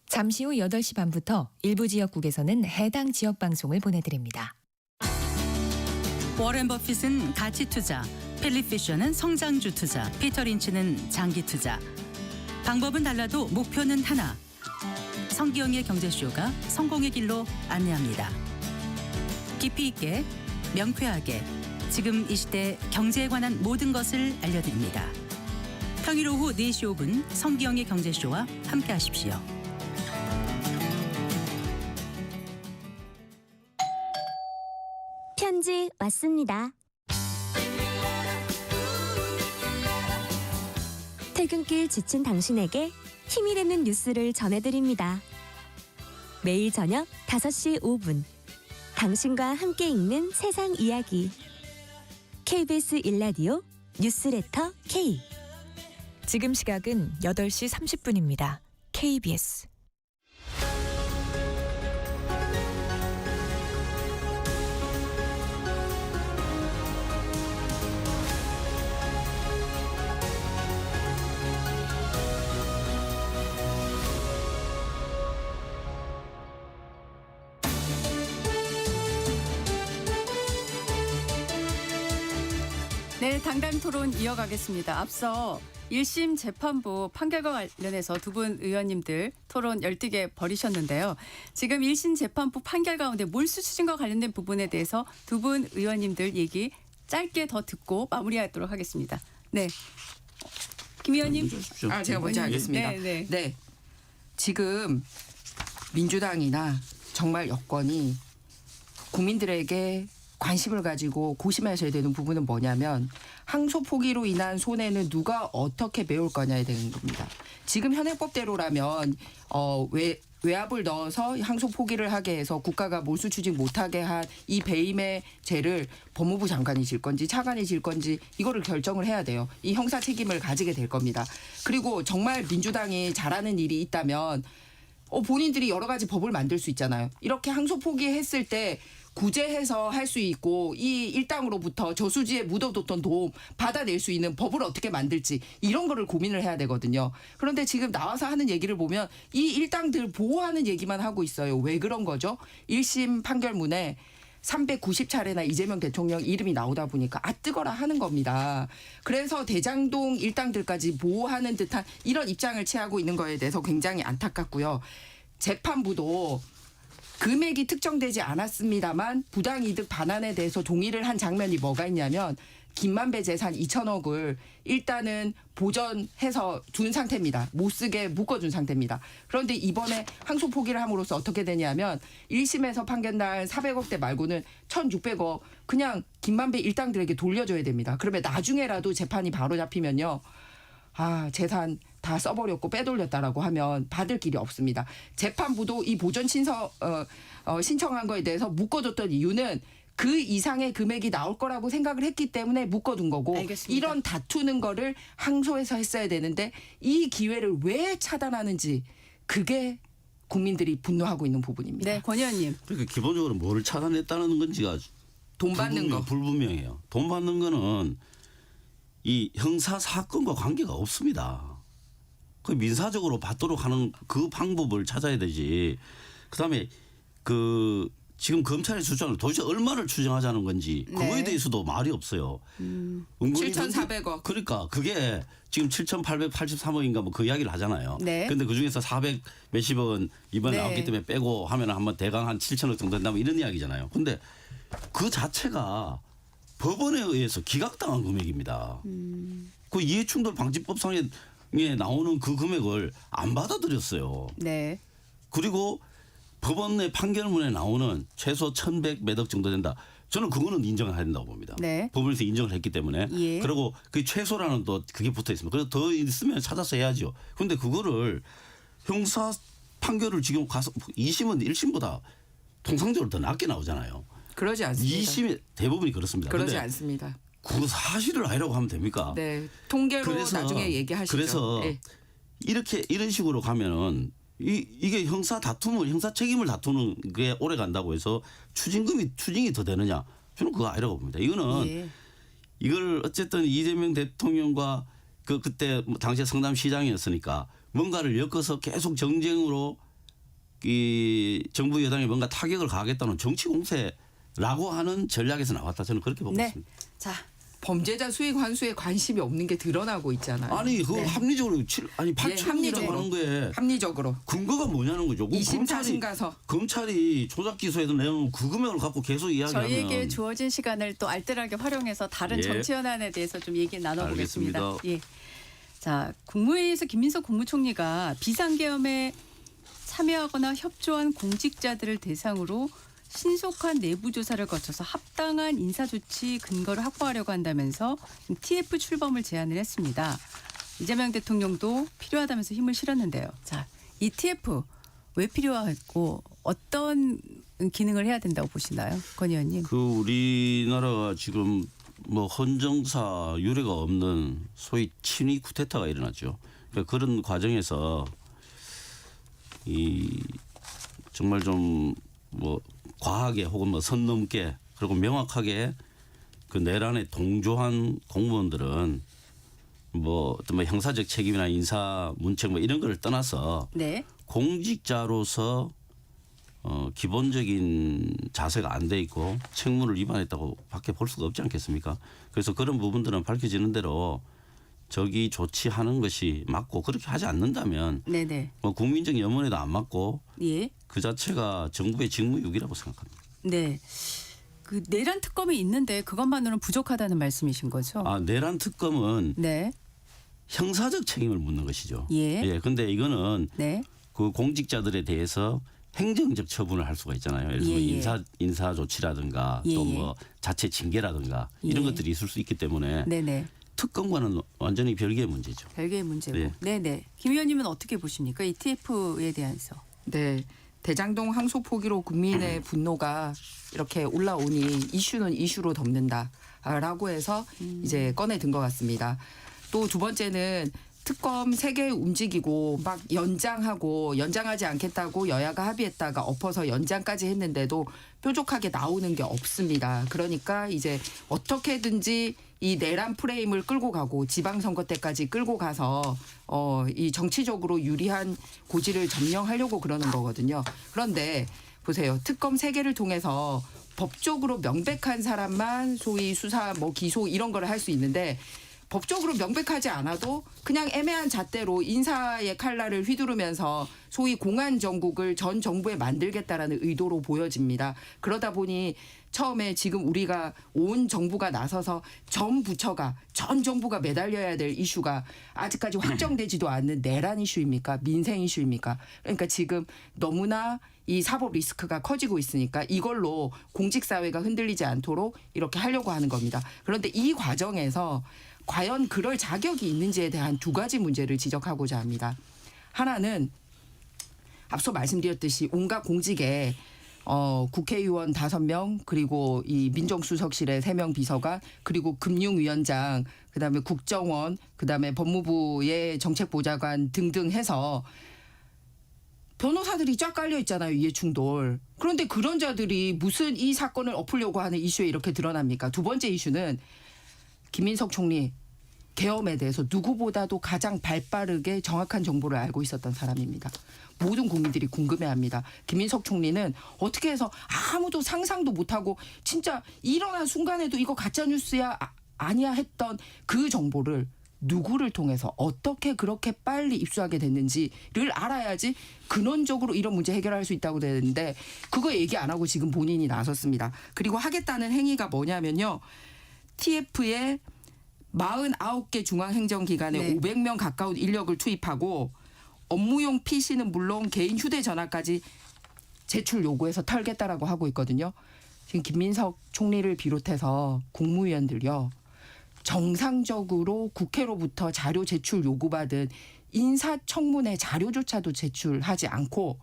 잠시 후 8시 반부터 일부 지역국에서는 해당 지역 방송을 보내드립니다. 워렌 버핏은 가치 투자, 필립 피셔는 성장주 투자, 피터 린치는 장기 투자. 방법은 달라도 목표는 하나. 성기영의 경제쇼가 성공의 길로 안내합니다. 깊이 있게, 명쾌하게, 지금 이 시대 경제에 관한 모든 것을 알려드립니다. 평일 오후 4시 5분 성기영의 경제쇼와 함께하십시오. 편지 왔습니다. 퇴근길 지친 당신에게 힘이 되는 뉴스를 전해드립니다. 매일 저녁 5시 5분 당신과 함께 읽는 세상 이야기 KBS 1라디오 뉴스레터 K. 지금 시각은 8시 30분입니다. KBS. 네, 당당 토론 이어가겠습니다. 앞서 1심 재판부 판결과 관련해서 두 분 의원님들 토론 열띠게 벌이셨는데요. 지금 1심 재판부 판결 가운데 몰수 추진과 관련된 부분에 대해서 두 분 의원님들 얘기 짧게 더 듣고 마무리하도록 하겠습니다. 네, 김 의원님. 제가 먼저 하겠습니다. 네. 지금 민주당이나 정말 여권이 국민들에게 관심을 가지고 고심하셔야 되는 부분은 뭐냐면 항소 포기로 인한 손해는 누가 어떻게 메울 거냐에 대한 겁니다. 지금 현행법대로라면 외압을 넣어서 항소 포기를 하게 해서 국가가 몰수 추진 못하게 한 이 배임의 죄를 법무부 장관이 질 건지 차관이 질 건지 이거를 결정을 해야 돼요. 이 형사 책임을 가지게 될 겁니다. 그리고 정말 민주당이 잘하는 일이 있다면 본인들이 여러 가지 법을 만들 수 있잖아요. 이렇게 항소 포기했을 때 구제해서 할 수 있고 이 일당으로부터 저수지에 묻어뒀던 도움 받아낼 수 있는 법을 어떻게 만들지 이런 거를 고민을 해야 되거든요. 그런데 지금 나와서 하는 얘기를 보면 이 일당들 보호하는 얘기만 하고 있어요. 왜 그런 거죠? 1심 판결문에 390차례나 이재명 대통령 이름이 나오다 보니까 뜨거라 하는 겁니다. 그래서 대장동 일당들까지 보호하는 듯한 이런 입장을 취하고 있는 거에 대해서 굉장히 안타깝고요. 재판부도 금액이 특정되지 않았습니다만 부당이득 반환에 대해서 동의를 한 장면이 뭐가 있냐면 김만배 재산 2천억을 일단은 보전해서 둔 상태입니다. 못 쓰게 묶어준 상태입니다. 그런데 이번에 항소 포기를 함으로써 어떻게 되냐면 1심에서 판결날 400억대 말고는 1,600억 그냥 김만배 일당들에게 돌려줘야 됩니다. 그러면 나중에라도 재판이 바로 잡히면요. 재산 다 써버렸고 빼돌렸다라고 하면 받을 길이 없습니다. 재판부도 이 보전 신청한 거에 대해서 묶어줬던 이유는 그 이상의 금액이 나올 거라고 생각을 했기 때문에 묶어둔 거고 알겠습니다. 이런 다투는 거를 항소해서 했어야 되는데 이 기회를 왜 차단하는지 그게 국민들이 분노하고 있는 부분입니다. 네, 권 의원님. 그러니까 기본적으로 뭐를 차단했다는 건지가 돈 받는 거. 불분명해요. 돈 받는 거는 이 형사 사건과 관계가 없습니다. 그 민사적으로 받도록 하는 그 방법을 찾아야 되지. 그다음에 지금 검찰의 주장을 도대체 얼마를 추정하자는 건지 그거에 대해서도 말이 없어요. 7,400억. 그러니까 그게 지금 7,883억인가 뭐 그 이야기를 하잖아요. 네. 근데 그중에서 400 몇십억은 이번에 네. 나왔기 때문에 빼고 하면 한번 대강 한 7천억 정도 된다면 이런 이야기잖아요. 근데 그 자체가 법원에 의해서 기각당한 금액입니다. 그 이해충돌 방지법상에 나오는 그 금액을 안 받아들였어요. 네. 그리고 법원의 판결문에 나오는 최소 1,100 몇 억 정도 된다. 저는 그거는 인정을 해야 된다고 봅니다. 네. 법원에서 인정을 했기 때문에. 예. 그리고 그 최소라는 또 그게 붙어 있습니다. 그래서 더 있으면 찾아서 해야죠. 그런데 그거를 형사 판결을 지금 가서 2심은 1심보다 통상적으로 더 낮게 나오잖아요. 그러지 않습니다. 2심이 대부분이 그렇습니다. 그러지 않습니다. 그 사실을 아니라고 하면 됩니까? 네. 통계로 나중에 얘기하시죠. 그래서 네. 이런 식으로 가면은 이게 형사 책임을 다투는 게 오래 간다고 해서 추징이 더 되느냐? 저는 그거 아니라고 봅니다. 이거는 이걸 어쨌든 이재명 대통령과 그때 당시에 성남시장이었으니까 뭔가를 엮어서 계속 정쟁으로 이 정부 여당이 뭔가 타격을 가하겠다는 정치 공세라고 하는 전략에서 나왔다. 저는 그렇게 보고 있습니다. 자, 범죄자 수익 환수에 관심이 없는 게 드러나고 있잖아요. 아니 그거 네. 합리적으로 8천이라고 하는 거에 합리적으로 근거가 뭐냐는 거죠. 2심 4심 가서 검찰이 조작 기소해도 내용 그 금액을 갖고 계속 이야기하면 저희에게 주어진 시간을 또 알뜰하게 활용해서 다른 예. 정치 현안에 대해서 좀 얘기 나눠보겠습니다. 알겠습니다. 예. 자, 국무회의에서 김민석 국무총리가 비상계엄에 참여하거나 협조한 공직자들을 대상으로 신속한 내부 조사를 거쳐서 합당한 인사조치 근거를 확보하려고 한다면서 TF 출범을 제안을 했습니다. 이재명 대통령도 필요하다면서 힘을 실었는데요. 자, 이 TF 왜 필요하고 어떤 기능을 해야 된다고 보시나요, 권 의원님? 그 우리나라가 지금 뭐 헌정사 유례가 없는 소위 친위 쿠데타가 일어났죠. 그러니까 그런 과정에서 이 정말 좀 뭐 과하게 혹은 뭐 선 넘게 그리고 명확하게 그 내란에 동조한 공무원들은 뭐 어떤 뭐 형사적 책임이나 인사 문책 뭐 이런 거를 떠나서 네. 공직자로서 기본적인 자세가 안 돼 있고 책무를 위반했다고 밖에 볼 수가 없지 않겠습니까? 그래서 그런 부분들은 밝혀지는 대로 저기 조치하는 것이 맞고 그렇게 하지 않는다면 네네. 뭐 국민적 염원에도 안 맞고 예. 그 자체가 정부의 직무유기라고 생각합니다. 네. 그 내란 특검이 있는데 그것만으로는 부족하다는 말씀이신 거죠? 아, 내란 특검은 네. 형사적 책임을 묻는 것이죠. 예. 근데 이거는 네. 그 공직자들에 대해서 행정적 처분을 할 수가 있잖아요. 예를 들면 예. 인사 조치라든가 예, 또 뭐 자체 징계라든가 이런 예. 것들이 있을 수 있기 때문에 네네. 특검과는 완전히 별개의 문제죠. 별개의 문제고. 네. 네네. 김 의원님은 어떻게 보십니까? 이 TF에 대해서. 네. 대장동 항소 포기로 국민의 분노가 이렇게 올라오니 이슈는 이슈로 덮는다라고 해서 이제 꺼내든 것 같습니다. 또 두 번째는 특검 3개 움직이고 막 연장하지 않겠다고 여야가 합의했다가 엎어서 연장까지 했는데도 뾰족하게 나오는 게 없습니다. 그러니까 이제 어떻게든지 이 내란 프레임을 끌고 가고 지방선거 때까지 끌고 가서 이 정치적으로 유리한 고지를 점령하려고 그러는 거거든요. 그런데 보세요. 특검 3개를 통해서 법적으로 명백한 사람만 소위 수사 뭐 기소 이런 걸 할 수 있는데 법적으로 명백하지 않아도 그냥 애매한 잣대로 인사의 칼날을 휘두르면서 소위 공안 정국을 전 정부에 만들겠다라는 의도로 보여집니다. 그러다 보니 처음에 지금 우리가 온 정부가 나서서 전 정부가 매달려야 될 이슈가 아직까지 확정되지도 않는 내란 이슈입니까? 민생 이슈입니까? 그러니까 지금 너무나 이 사법 리스크가 커지고 있으니까 이걸로 공직사회가 흔들리지 않도록 이렇게 하려고 하는 겁니다. 그런데 이 과정에서 과연 그럴 자격이 있는지에 대한 2가지 문제를 지적하고자 합니다. 하나는 앞서 말씀드렸듯이 온갖 공직에 국회의원 5명 그리고 이 민정수석실의 3명 비서관 그리고 금융위원장 그다음에 국정원 그다음에 법무부의 정책보좌관 등등 해서 변호사들이 쫙 깔려 있잖아요. 이해충돌. 그런데 그런 자들이 무슨 이 사건을 엎으려고 하는 이슈에 이렇게 드러납니까? 두 번째 이슈는 김민석 총리 계엄에 대해서 누구보다도 가장 발빠르게 정확한 정보를 알고 있었던 사람입니다. 모든 국민들이 궁금해합니다. 김민석 총리는 어떻게 해서 아무도 상상도 못하고 진짜 일어난 순간에도 이거 가짜뉴스야 아니야 했던 그 정보를 누구를 통해서 어떻게 그렇게 빨리 입수하게 됐는지를 알아야지 근원적으로 이런 문제 해결할 수 있다고 되는데 그거 얘기 안 하고 지금 본인이 나섰습니다. 그리고 하겠다는 행위가 뭐냐면요. TF에 49개 중앙행정기관에 네. 500명 가까운 인력을 투입하고 업무용 PC는 물론 개인 휴대전화까지 제출 요구해서 털겠다라고 하고 있거든요. 지금 김민석 총리를 비롯해서 국무위원들요. 정상적으로 국회로부터 자료 제출 요구받은 인사청문회 자료조차도 제출하지 않고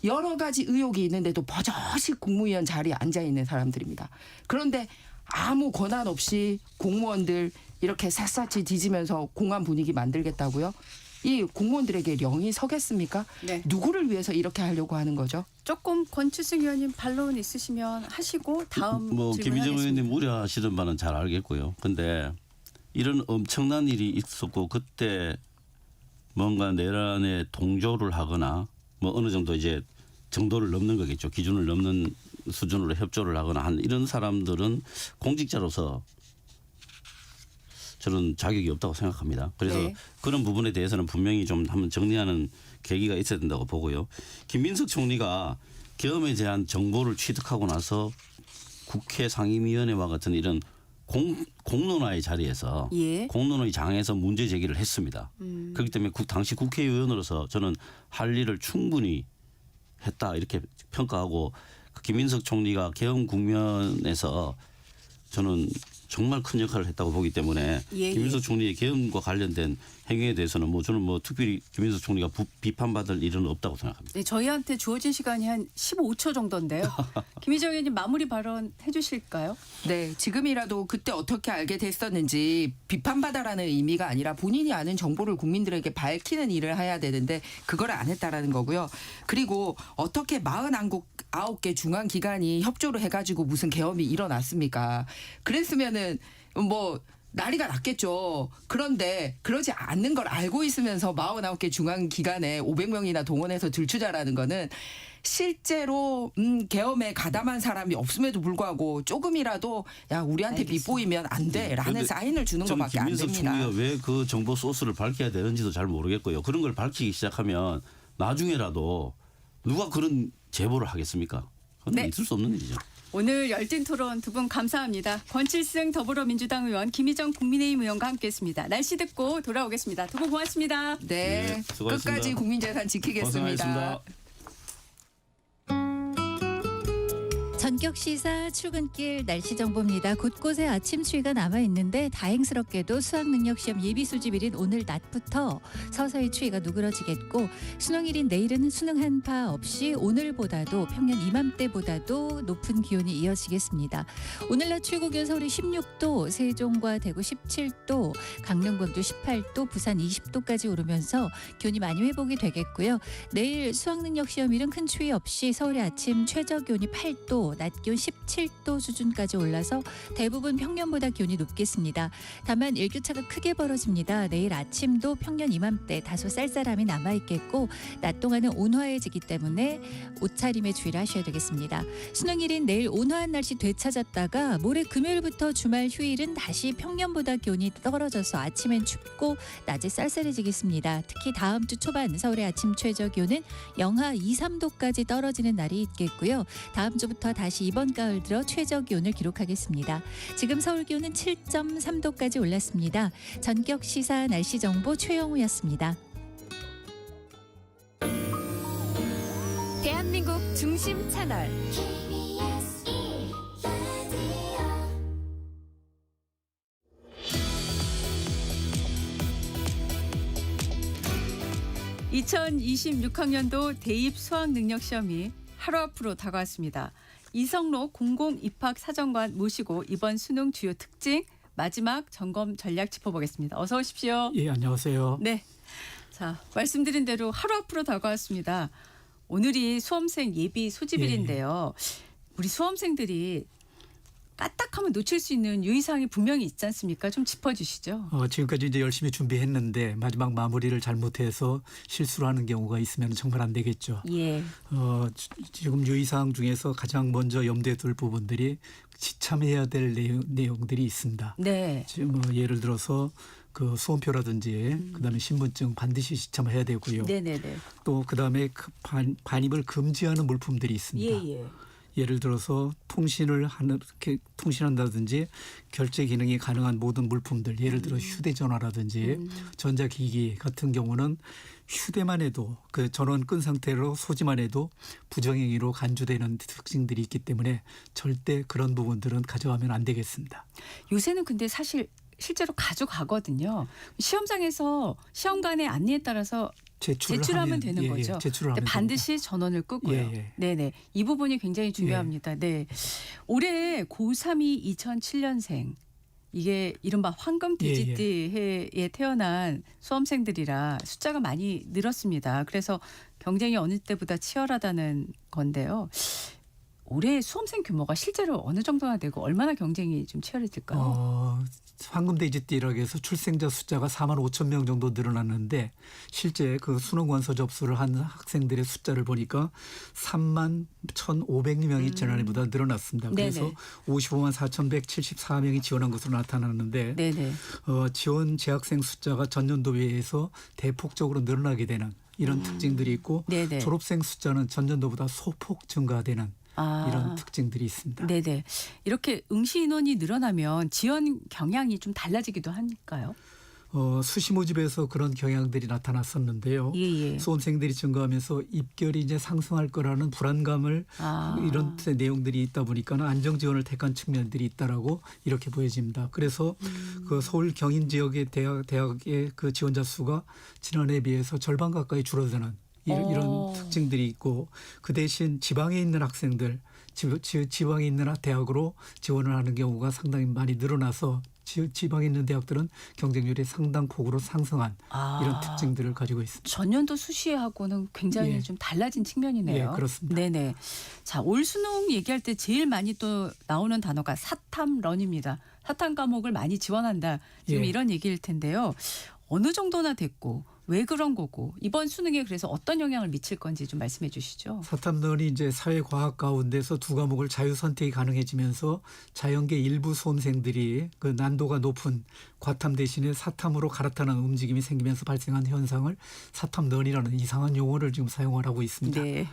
여러 가지 의혹이 있는데도 버젓이 국무위원 자리에 앉아있는 사람들입니다. 그런데 아무 권한 없이 공무원들 이렇게 샅샅이 뒤지면서 공안 분위기 만들겠다고요? 이 공무원들에게 령이 서겠습니까? 네. 누구를 위해서 이렇게 하려고 하는 거죠? 조금 권추승 의원님 반론 있으시면 하시고 다음 뭐 김희정 질문하겠습니다. 의원님 우려하시는 바는 잘 알겠고요. 근데 이런 엄청난 일이 있었고 그때 뭔가 내란에 동조를 하거나 뭐 어느 정도 이제 정도를 넘는 거겠죠. 기준을 넘는 수준으로 협조를 하거나 한 이런 사람들은 공직자로서 저는 자격이 없다고 생각합니다. 그래서 네. 그런 부분에 대해서는 분명히 좀 한번 정리하는 계기가 있어야 된다고 보고요. 김민석 총리가 계엄에 대한 정보를 취득하고 나서 국회 상임위원회와 같은 이런 공론화의 자리에서 예. 공론화의 장에서 문제 제기를 했습니다. 그렇기 때문에 당시 국회의원으로서 저는 할 일을 충분히 했다 이렇게 평가하고 김민석 총리가 계엄 국면에서 저는 정말 큰 역할을 했다고 보기 때문에 예, 김민석 예. 총리의 계엄과 관련된 행위에 대해서는 뭐 저는 뭐 특별히 김민석 총리가 비판받을 일은 없다고 생각합니다. 네, 저희한테 주어진 시간이 한 15초 정도인데요. 김희정 의원님 마무리 발언 해주실까요? 네, 지금이라도 그때 어떻게 알게 됐었는지 비판받아라는 의미가 아니라 본인이 아는 정보를 국민들에게 밝히는 일을 해야 되는데 그걸 안 했다라는 거고요. 그리고 어떻게 49개 중앙기관이 협조를 해가지고 무슨 계엄이 일어났습니까? 그랬으면은 뭐 난리가 났겠죠. 그런데 그러지 않는 걸 알고 있으면서 49개 중앙기관에 500명이나 동원해서 들추자라는 거는 실제로 계엄에 가담한 사람이 없음에도 불구하고 조금이라도 야 우리한테 빗보이면 안 돼라는 사인을 주는 것밖에 안 됩니다. 김민석 총리가 왜 그 정보 소스를 밝혀야 되는지도 잘 모르겠고요. 그런 걸 밝히기 시작하면 나중에라도 누가 그런 제보를 하겠습니까? 그건 네. 있을 수 없는 일이죠. 오늘 열띤 토론 두 분 감사합니다. 권칠승 더불어민주당 의원, 김희정 국민의힘 의원과 함께했습니다. 날씨 듣고 돌아오겠습니다. 두 분 고맙습니다. 네, 수고하셨습니다. 끝까지 국민재산 지키겠습니다. 고생하셨습니다. 전격 시사 출근길 날씨 정보입니다. 곳곳에 아침 추위가 남아 있는데 다행스럽게도 수학 능력 시험 예비 수집일인 오늘 낮부터 서서히 추위가 누그러지겠고 수능일인 내일은 수능 한파 없이 오늘보다도 평년 이맘때보다도 높은 기온이 이어지겠습니다. 오늘 낮 최고 기온 서울이 16도, 세종과 대구 17도, 강릉 광주 18도, 부산 20도까지 오르면서 기온이 많이 회복이 되겠고요. 내일 수학 능력 시험일은 큰 추위 없이 서울의 아침 최저 기온이 8도, 낮 기온 17도 수준까지 올라서 대부분 평년보다 기온이 높겠습니다. 다만 일교차가 크게 벌어집니다. 내일 아침도 평년 이맘때 다소 쌀쌀함이 남아있겠고 낮 동안은 온화해지기 때문에 옷차림에 주의를 하셔야 되겠습니다. 수능일인 내일 온화한 날씨 되찾았다가 모레 금요일부터 주말 휴일은 다시 평년보다 기온이 떨어져서 아침엔 춥고 낮에 쌀쌀해지겠습니다. 특히 다음 주 초반 서울의 아침 최저 기온은 영하 2, 3도까지 떨어지는 날이 있겠고요. 다음 주부터 다시 이번 가을 들어 최저 기온을 기록하겠습니다. 지금 서울 기온은 7.3도까지 올랐습니다. 전격 시사 날씨 정보 최영우였습니다. 대한민국 중심 채널 (2026학년도) 대입 수학 능력 시험이 하루 앞으로 다가왔습니다. 이성록 공공입학사정관 모시고 이번 수능 주요 특징, 마지막 점검 전략 짚어보겠습니다. 어서 오십시오. 예, 안녕하세요. 네, 자 말씀드린 대로 하루 앞으로 다가왔습니다. 오늘이 수험생 예비 소집일인데요. 우리 수험생들이 까딱하면 놓칠 수 있는 유의사항이 분명히 있지 않습니까? 좀 짚어주시죠. 지금까지 이제 열심히 준비했는데 마지막 마무리를 잘못해서 실수를 하는 경우가 있으면 정말 안 되겠죠. 예. 지금 유의사항 중에서 가장 먼저 염두에 둘 부분들이 지참해야 될 내용들이 있습니다. 네. 지금 예를 들어서 그 수험표라든지 그다음에 신분증 반드시 지참해야 되고요. 네네네. 또 그다음에 반입을 금지하는 물품들이 있습니다. 예예. 예를 들어서 통신한다든지 결제 기능이 가능한 모든 물품들, 예를 들어 휴대전화라든지 전자기기 같은 경우는 휴대만 해도 그 전원 끈 상태로 소지만 해도 부정행위로 간주되는 특징들이 있기 때문에 절대 그런 부분들은 가져가면 안 되겠습니다. 요새는 근데 사실 실제로 가져가거든요. 시험장에서 시험관의 안내에 따라서 제출하면 되는 거죠. 근데 반드시 전원을 끄고요. 네네. 이 부분이 굉장히 중요합니다. 네. 올해 고3이 2007년생. 이게 이른바 황금 돼지띠 해에 태어난 수험생들이라 숫자가 많이 늘었습니다. 그래서 경쟁이 어느 때보다 치열하다는 건데요. 올해 수험생 규모가 실제로 어느 정도나 되고 얼마나 경쟁이 좀 치열해질까요? 황금돼지띠락에서 출생자 숫자가 4만 5천 명 정도 늘어났는데 실제 그 수능 원서 접수를 한 학생들의 숫자를 보니까 3만 1,500명이 지난해보다 늘어났습니다. 그래서 네네. 55만 4,174명이 지원한 것으로 나타났는데 네네. 지원 재학생 숫자가 전년도에 비해서 대폭적으로 늘어나게 되는 이런 특징들이 있고 네네. 졸업생 숫자는 전년도보다 소폭 증가되는 아. 이런 특징들이 있습니다. 네네. 이렇게 응시 인원이 늘어나면 지원 경향이 좀 달라지기도 하니까요. 수시 모집에서 그런 경향들이 나타났었는데요. 예. 수험생들이 증가하면서 입결이 이제 상승할 거라는 불안감을 이런 내용들이 있다 보니까는 안정 지원을 택한 측면들이 있다라고 이렇게 보여집니다. 그래서 그 서울 경인 지역의 대학의 그 지원자 수가 지난해에 비해서 절반 가까이 줄어드는 이런 특징들이 있고 그 대신 지방에 있는 학생들 지방에 있는 대학으로 지원을 하는 경우가 상당히 많이 늘어나서 지방에 있는 대학들은 경쟁률이 상당폭으로 상승한 이런 특징들을 가지고 있습니다. 전년도 수시하고는 굉장히 좀 달라진 측면이네요. 예, 그렇습니다. 네네. 자, 올 수능 얘기할 때 제일 많이 또 나오는 단어가 사탐런입니다. 사탐 과목을 많이 지원한다. 지금 이런 얘기일 텐데요. 어느 정도나 됐고 왜 그런 거고 이번 수능에 그래서 어떤 영향을 미칠 건지 좀 말씀해 주시죠. 사탐론이 이제 사회과학 가운데서 두 과목을 자유 선택이 가능해지면서 자연계 일부 수험생들이 그 난도가 높은 과탐 대신에 사탐으로 갈아타는 움직임이 생기면서 발생한 현상을 사탐론이라는 이상한 용어를 지금 사용을 하고 있습니다. 네.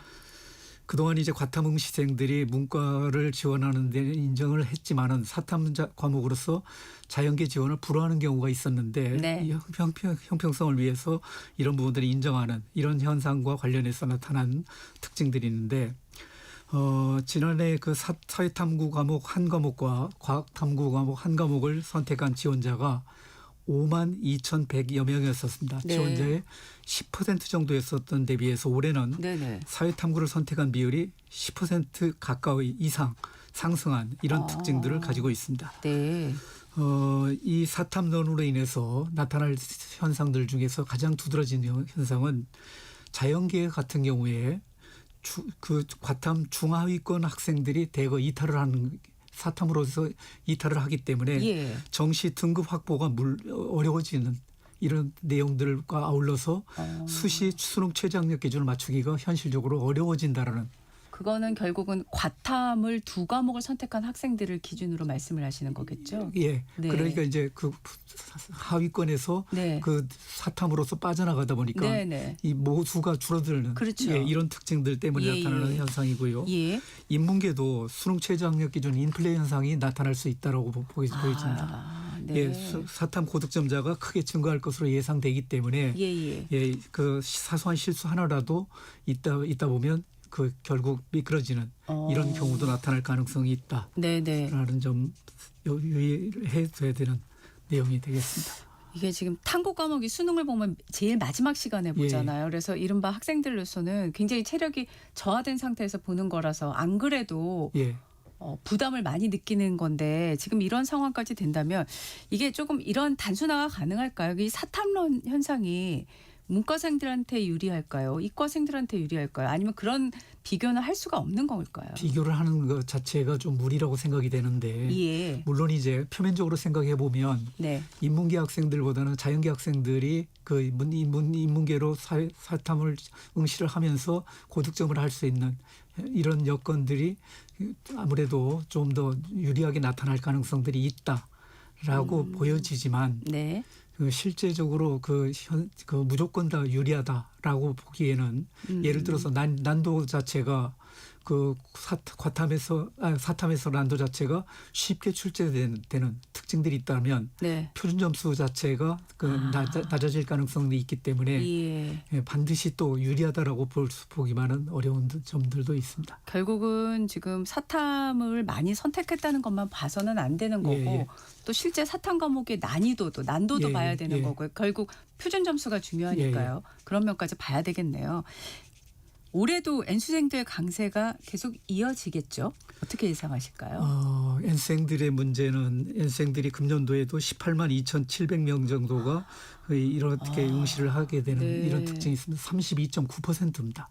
그동안 이제 과탐 응시생들이 문과를 지원하는 데는 인정을 했지만은 사탐 과목으로서 자연계 지원을 불허하는 경우가 있었는데 이 형평성을 위해서 이런 부분들을 인정하는 이런 현상과 관련해서 나타난 특징들이 있는데 지난해 그 사회탐구 과목 한 과목과 과학탐구 과목 한 과목을 선택한 지원자가 5만 2,100여 명이었었습니다. 네. 지원자의 10% 정도였었던 데 비해서 올해는 사회탐구를 선택한 비율이 10% 가까이 이상 상승한 이런 특징들을 가지고 있습니다. 네. 이 사탐론으로 인해서 나타날 현상들 중에서 가장 두드러진 현상은 자연계 같은 경우에 그 과탐 중하위권 학생들이 대거 이탈을 하는 사탐으로서 이탈을 하기 때문에 정시 등급 확보가 어려워지는 이런 내용들과 아울러서 수시 수능 최저학력 기준을 맞추기가 현실적으로 어려워진다라는. 그거는 결국은 과탐을 두 과목을 선택한 학생들을 기준으로 말씀을 하시는 거겠죠? 예. 네. 그러니까 이제 그 하위권에서 그 사탐으로서 빠져나가다 보니까 이 모수가 줄어드는 그렇죠. 이런 특징들 때문에 나타나는 현상이고요. 인문계도 수능 최저학력 기준 인플레 현상이 나타날 수 있다라고 보여집니다. 사탐 고득점자가 크게 증가할 것으로 예상되기 때문에 그 사소한 실수 하나라도 있다 보면 그 결국 미끄러지는 이런 경우도 나타날 가능성이 있다. 라는 점 유의해둬야 되는 내용이 되겠습니다. 이게 지금 탐구 과목이 수능을 보면 제일 마지막 시간에 보잖아요. 그래서 이른바 학생들로서는 굉장히 체력이 저하된 상태에서 보는 거라서 안 그래도 부담을 많이 느끼는 건데 지금 이런 상황까지 된다면 이게 조금 이런 단순화가 가능할까요? 이 사탐론 현상이 문과생들한테 유리할까요? 이과생들한테 유리할까요? 아니면 그런 비교는 할 수가 없는 걸까요? 비교를 하는 것 자체가 좀 무리라고 생각이 되는데 물론 이제 표면적으로 생각해 보면 인문계 학생들보다는 자연계 학생들이 그 인문계로 사탐을 응시를 하면서 고득점을 할 수 있는 이런 여건들이 아무래도 좀 더 유리하게 나타날 가능성들이 있다라고 보여지지만 그 실제적으로 그 무조건 다 유리하다라고 보기에는 예를 들어서 난도 자체가 그 사탐에서 난도 자체가 쉽게 출제되는 특징들이 있다면 표준 점수 자체가 낮아질 가능성이 있기 때문에 반드시 또 유리하다라고 보기만은 어려운 점들도 있습니다. 결국은 지금 사탐을 많이 선택했다는 것만 봐서는 안 되는 거고 또 실제 사탐 과목의 난도도 봐야 되는 거고요. 결국 표준 점수가 중요하니까요. 그런 면까지 봐야 되겠네요. 올해도 N수생들 강세가 계속 이어지겠죠? 어떻게 예상하실까요? N생들의 문제는 N생들이 금년도에도 18만 2,700명 정도가 이렇게 응시를 하게 되는 이런 특징이 있습니다. 32.9%입니다.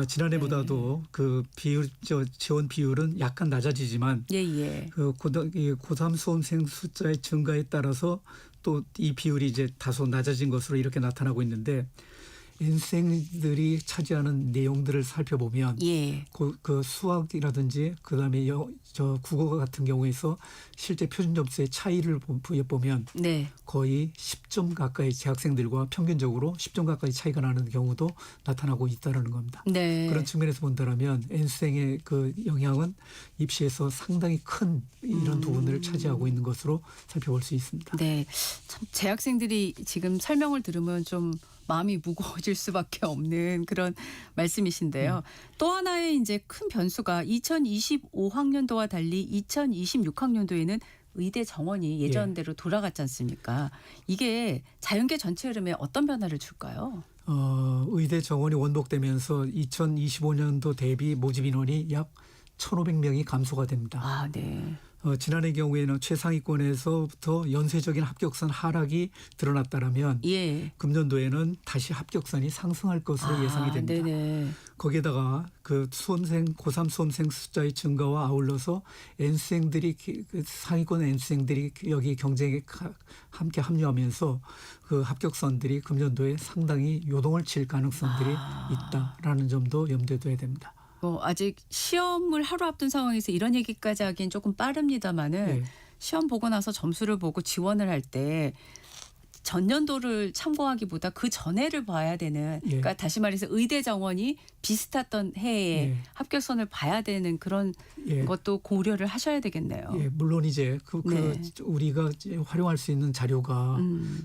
지난해보다도 그 비율 지원 비율은 약간 낮아지지만 예. 그 고3 수험생 숫자의 증가에 따라서 또 이 비율이 이제 다소 낮아진 것으로 이렇게 나타나고 있는데 N생들이 차지하는 내용들을 살펴보면 예. 그 수학이라든지 그다음에 국어 같은 경우에서 실제 표준 점수의 차이를 보면 네. 거의 10점 가까이 재학생들과 평균적으로 10점 가까이 차이가 나는 경우도 나타나고 있다는 겁니다. 네. 그런 측면에서 본다면 N생의 그 영향은 입시에서 상당히 큰 이런 부분을 차지하고 있는 것으로 살펴볼 수 있습니다. 네. 참 재학생들이 지금 설명을 들으면 좀 마음이 무거워질 수밖에 없는 그런 말씀이신데요. 또 하나의 이제 큰 변수가 2025학년도와 달리 2026학년도에는 의대 정원이 예전대로 돌아갔지 않습니까? 이게 자연계 전체 흐름에 어떤 변화를 줄까요? 의대 정원이 원복되면서 2025년도 대비 모집 인원이 약 1,500명이 감소가 됩니다. 아, 네. 지난해 경우에는 최상위권에서부터 연쇄적인 합격선 하락이 드러났다라면 예. 금년도에는 다시 합격선이 상승할 것으로 예상이 됩니다. 네네. 거기에다가 그 고3 수험생 숫자의 증가와 아울러서 N수생들이 그 상위권 N수생들이 여기 경쟁에 함께 합류하면서 그 합격선들이 금년도에 상당히 요동을 칠 가능성들이 있다라는 점도 염두에 둬야 됩니다. 아직 시험을 하루 앞둔 상황에서 이런 얘기까지 하기엔 조금 빠릅니다만은 네. 시험 보고 나서 점수를 보고 지원을 할 때 전년도를 참고하기보다 그 전해를 봐야 되는 그러니까 다시 말해서 의대 정원이 비슷했던 해에 합격선을 봐야 되는 그런 것도 고려를 하셔야 되겠네요. 예, 물론 이제 우리가 활용할 수 있는 자료가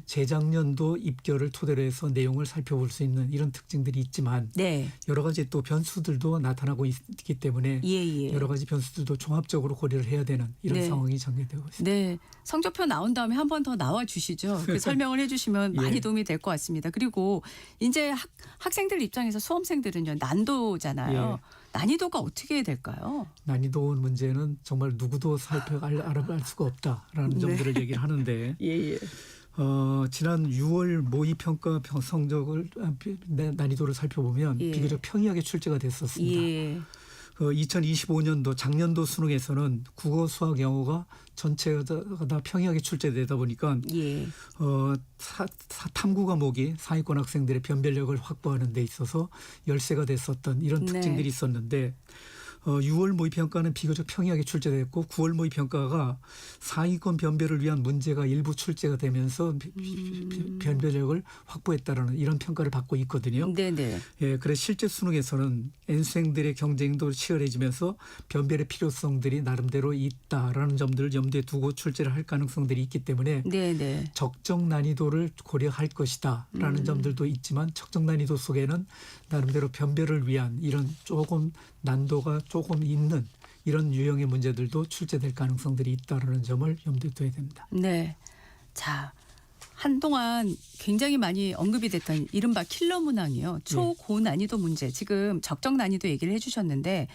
재작년도 입결을 토대로 해서 내용을 살펴볼 수 있는 이런 특징들이 있지만 여러 가지 또 변수들도 나타나고 있기 때문에 여러 가지 변수들도 종합적으로 고려를 해야 되는 이런 상황이 전개되고 있습니다. 네, 성적표 나온 다음에 한 번 더 나와 주시죠. 그 설명을 해주시면 많이 도움이 될 것 같습니다. 그리고 이제 학생들 입장에서 수험생들은요 난도잖아요. 난이도가 어떻게 될까요? 난이도 문제는 정말 누구도 알아볼 수가 없다라는 점들을 얘기를 하는데 지난 6월 모의평가 성적을 난이도를 살펴보면 비교적 평이하게 출제가 됐었습니다. 2025년도 작년도 수능에서는 국어, 수학, 영어가 전체가 다 평이하게 출제되다 보니까 탐구 과목이 상위권 학생들의 변별력을 확보하는 데 있어서 열세가 됐었던 이런 특징들이 있었는데 6월 모의평가는 비교적 평이하게 출제됐고 9월 모의평가가 상위권 변별을 위한 문제가 일부 출제가 되면서 변별력을 확보했다라는 이런 평가를 받고 있거든요. 네네. 예, 그래서 실제 수능에서는 N수생들의 경쟁도 치열해지면서 변별의 필요성들이 나름대로 있다라는 점들을 염두에 두고 출제를 할 가능성들이 있기 때문에 적정 난이도를 고려할 것이다라는 점들도 있지만 적정 난이도 속에는 나름대로 변별을 위한 이런 조금 난도가 조금 있는 이런 유형의 문제들도 출제될 가능성들이 있다는 점을 염두에 둬야 됩니다. 네. 자, 한동안 굉장히 많이 언급이 됐던 이른바 킬러 문항이요. 초고난이도 문제. 지금 적정 난이도 얘기를 해 주셨는데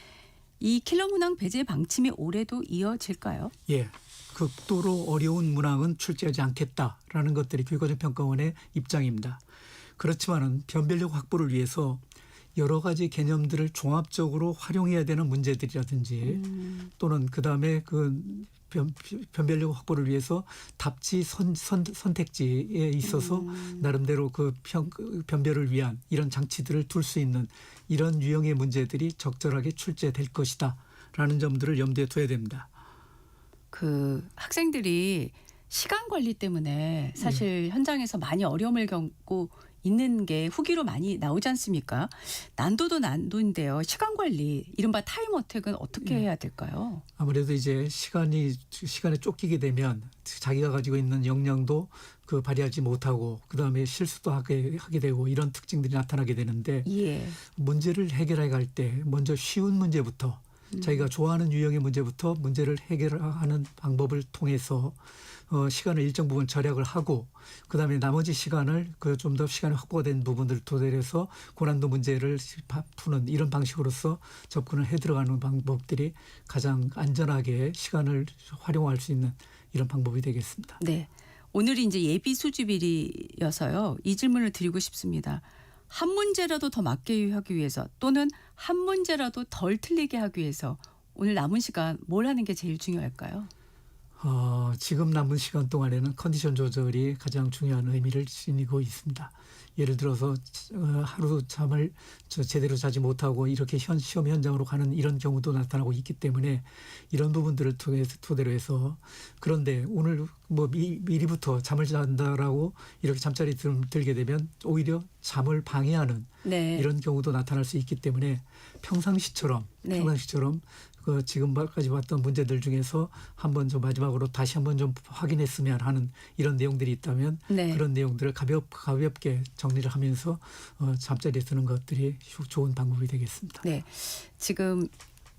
이 킬러 문항 배제 방침이 올해도 이어질까요? 예. 극도로 어려운 문항은 출제하지 않겠다라는 것들이 교육과정평가원의 입장입니다. 그렇지만은 변별력 확보를 위해서 여러 가지 개념들을 종합적으로 활용해야 되는 문제들이라든지 또는 그다음에 그 변별력 확보를 위해서 답지 선택지에 있어서 나름대로 그 변별을 위한 이런 장치들을 둘 수 있는 이런 유형의 문제들이 적절하게 출제될 것이다라는 점들을 염두에 둬야 됩니다. 그 학생들이 시간 관리 때문에 사실 현장에서 많이 어려움을 겪고 있는 게 후기로 많이 나오지 않습니까? 난도도 난도인데요. 시간 관리, 이른바 타임 어택은 어떻게 해야 될까요? 아무래도 이제 시간에 쫓기게 되면 자기가 가지고 있는 역량도 발휘하지 못하고 그다음에 실수도 하게 되고 이런 특징들이 나타나게 되는데 문제를 해결해 갈 때 먼저 쉬운 문제부터 자기가 좋아하는 유형의 문제부터 문제를 해결하는 방법을 통해서 시간을 일정 부분 절약을 하고 그다음에 나머지 시간을 좀 더 시간이 확보가 된 부분들을 토대로 해서 고난도 문제를 푸는 이런 방식으로서 접근을 해 들어가는 방법들이 가장 안전하게 시간을 활용할 수 있는 이런 방법이 되겠습니다. 네. 오늘이 이제 예비 수집일이어서요. 이 질문을 드리고 싶습니다. 한 문제라도 더 맞게 하기 위해서 또는 한 문제라도 덜 틀리게 하기 위해서 오늘 남은 시간 뭘 하는 게 제일 중요할까요? 지금 남은 시간 동안에는 컨디션 조절이 가장 중요한 의미를 지니고 있습니다. 예를 들어서 하루 잠을 제대로 자지 못하고 이렇게 시험 현장으로 가는 이런 경우도 나타나고 있기 때문에 이런 부분들을 토대로 해서 그런데 오늘 뭐 미리부터 잠을 잔다라고 이렇게 잠자리 들게 되면 오히려 잠을 방해하는 이런 경우도 나타날 수 있기 때문에 평상시처럼 그 지금까지 봤던 문제들 중에서 한번 좀 마지막으로 다시 한번 좀 확인했으면 하는 이런 내용들이 있다면 그런 내용들을 가볍게 정리를 하면서 잠자리에 드는 것들이 좋은 방법이 되겠습니다. 네, 지금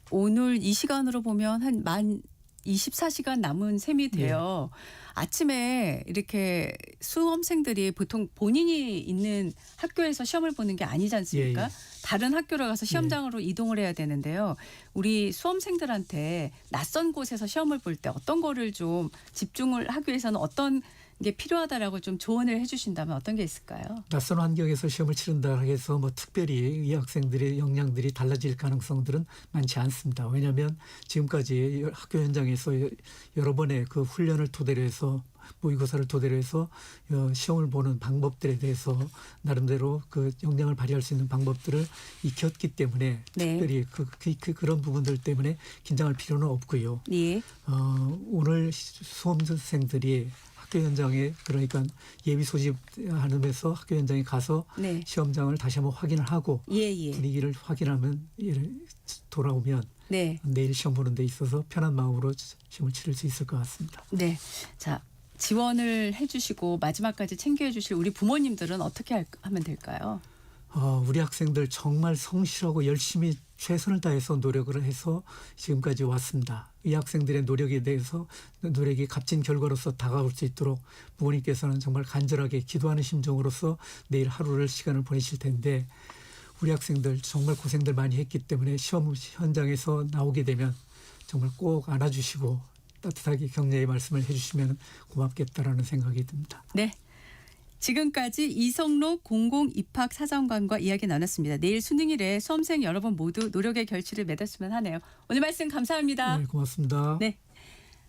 오늘 이 시간으로 보면 한 만 24시간 남은 셈이 돼요. 아침에 이렇게 수험생들이 보통 본인이 있는 학교에서 시험을 보는 게 아니지 않습니까? 다른 학교로 가서 시험장으로 이동을 해야 되는데요. 우리 수험생들한테 낯선 곳에서 시험을 볼 때 어떤 거를 좀 집중을 하기 위해서는 어떤 게 필요하다라고 좀 조언을 해주신다면 어떤 게 있을까요? 낯선 환경에서 시험을 치른다 해서 뭐 특별히 이 학생들의 역량들이 달라질 가능성들은 많지 않습니다. 왜냐하면 지금까지 학교 현장에서 여러 번의 그 훈련을 토대로 해서 모의고사를 토대로 해서 시험을 보는 방법들에 대해서 나름대로 그 역량을 발휘할 수 있는 방법들을 익혔기 때문에 특별히 그런 부분들 때문에 긴장할 필요는 없고요. 오늘 수험생들이 학교 현장에 그러니까 예비 소집하면서 학교 현장에 가서 시험장을 다시 한번 확인을 하고 분위기를 확인하면 돌아오면 내일 시험 보는 데 있어서 편한 마음으로 시험을 치를 수 있을 것 같습니다. 네, 자 지원을 해주시고 마지막까지 챙겨해 주실 우리 부모님들은 어떻게 하면 될까요? 우리 학생들 정말 성실하고 열심히 최선을 다해서 노력을 해서 지금까지 왔습니다. 이 학생들의 노력에 대해서 노력이 값진 결과로서 다가올 수 있도록 부모님께서는 정말 간절하게 기도하는 심정으로서 내일 하루를 시간을 보내실 텐데 우리 학생들 정말 고생들 많이 했기 때문에 시험 현장에서 나오게 되면 정말 꼭 안아주시고 따뜻하게 격려의 말씀을 해주시면 고맙겠다라는 생각이 듭니다. 네. 지금까지 이성록 공공입학사정관과 이야기 나눴습니다. 내일 수능일에 수험생 여러분 모두 노력의 결실을 맺었으면 하네요. 오늘 말씀 감사합니다. 네, 고맙습니다. 네.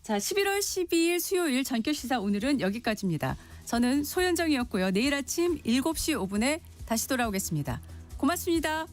자, 11월 12일 수요일 전격시사 오늘은 여기까지입니다. 저는 소현정이었고요. 내일 아침 7시 5분에 다시 돌아오겠습니다. 고맙습니다.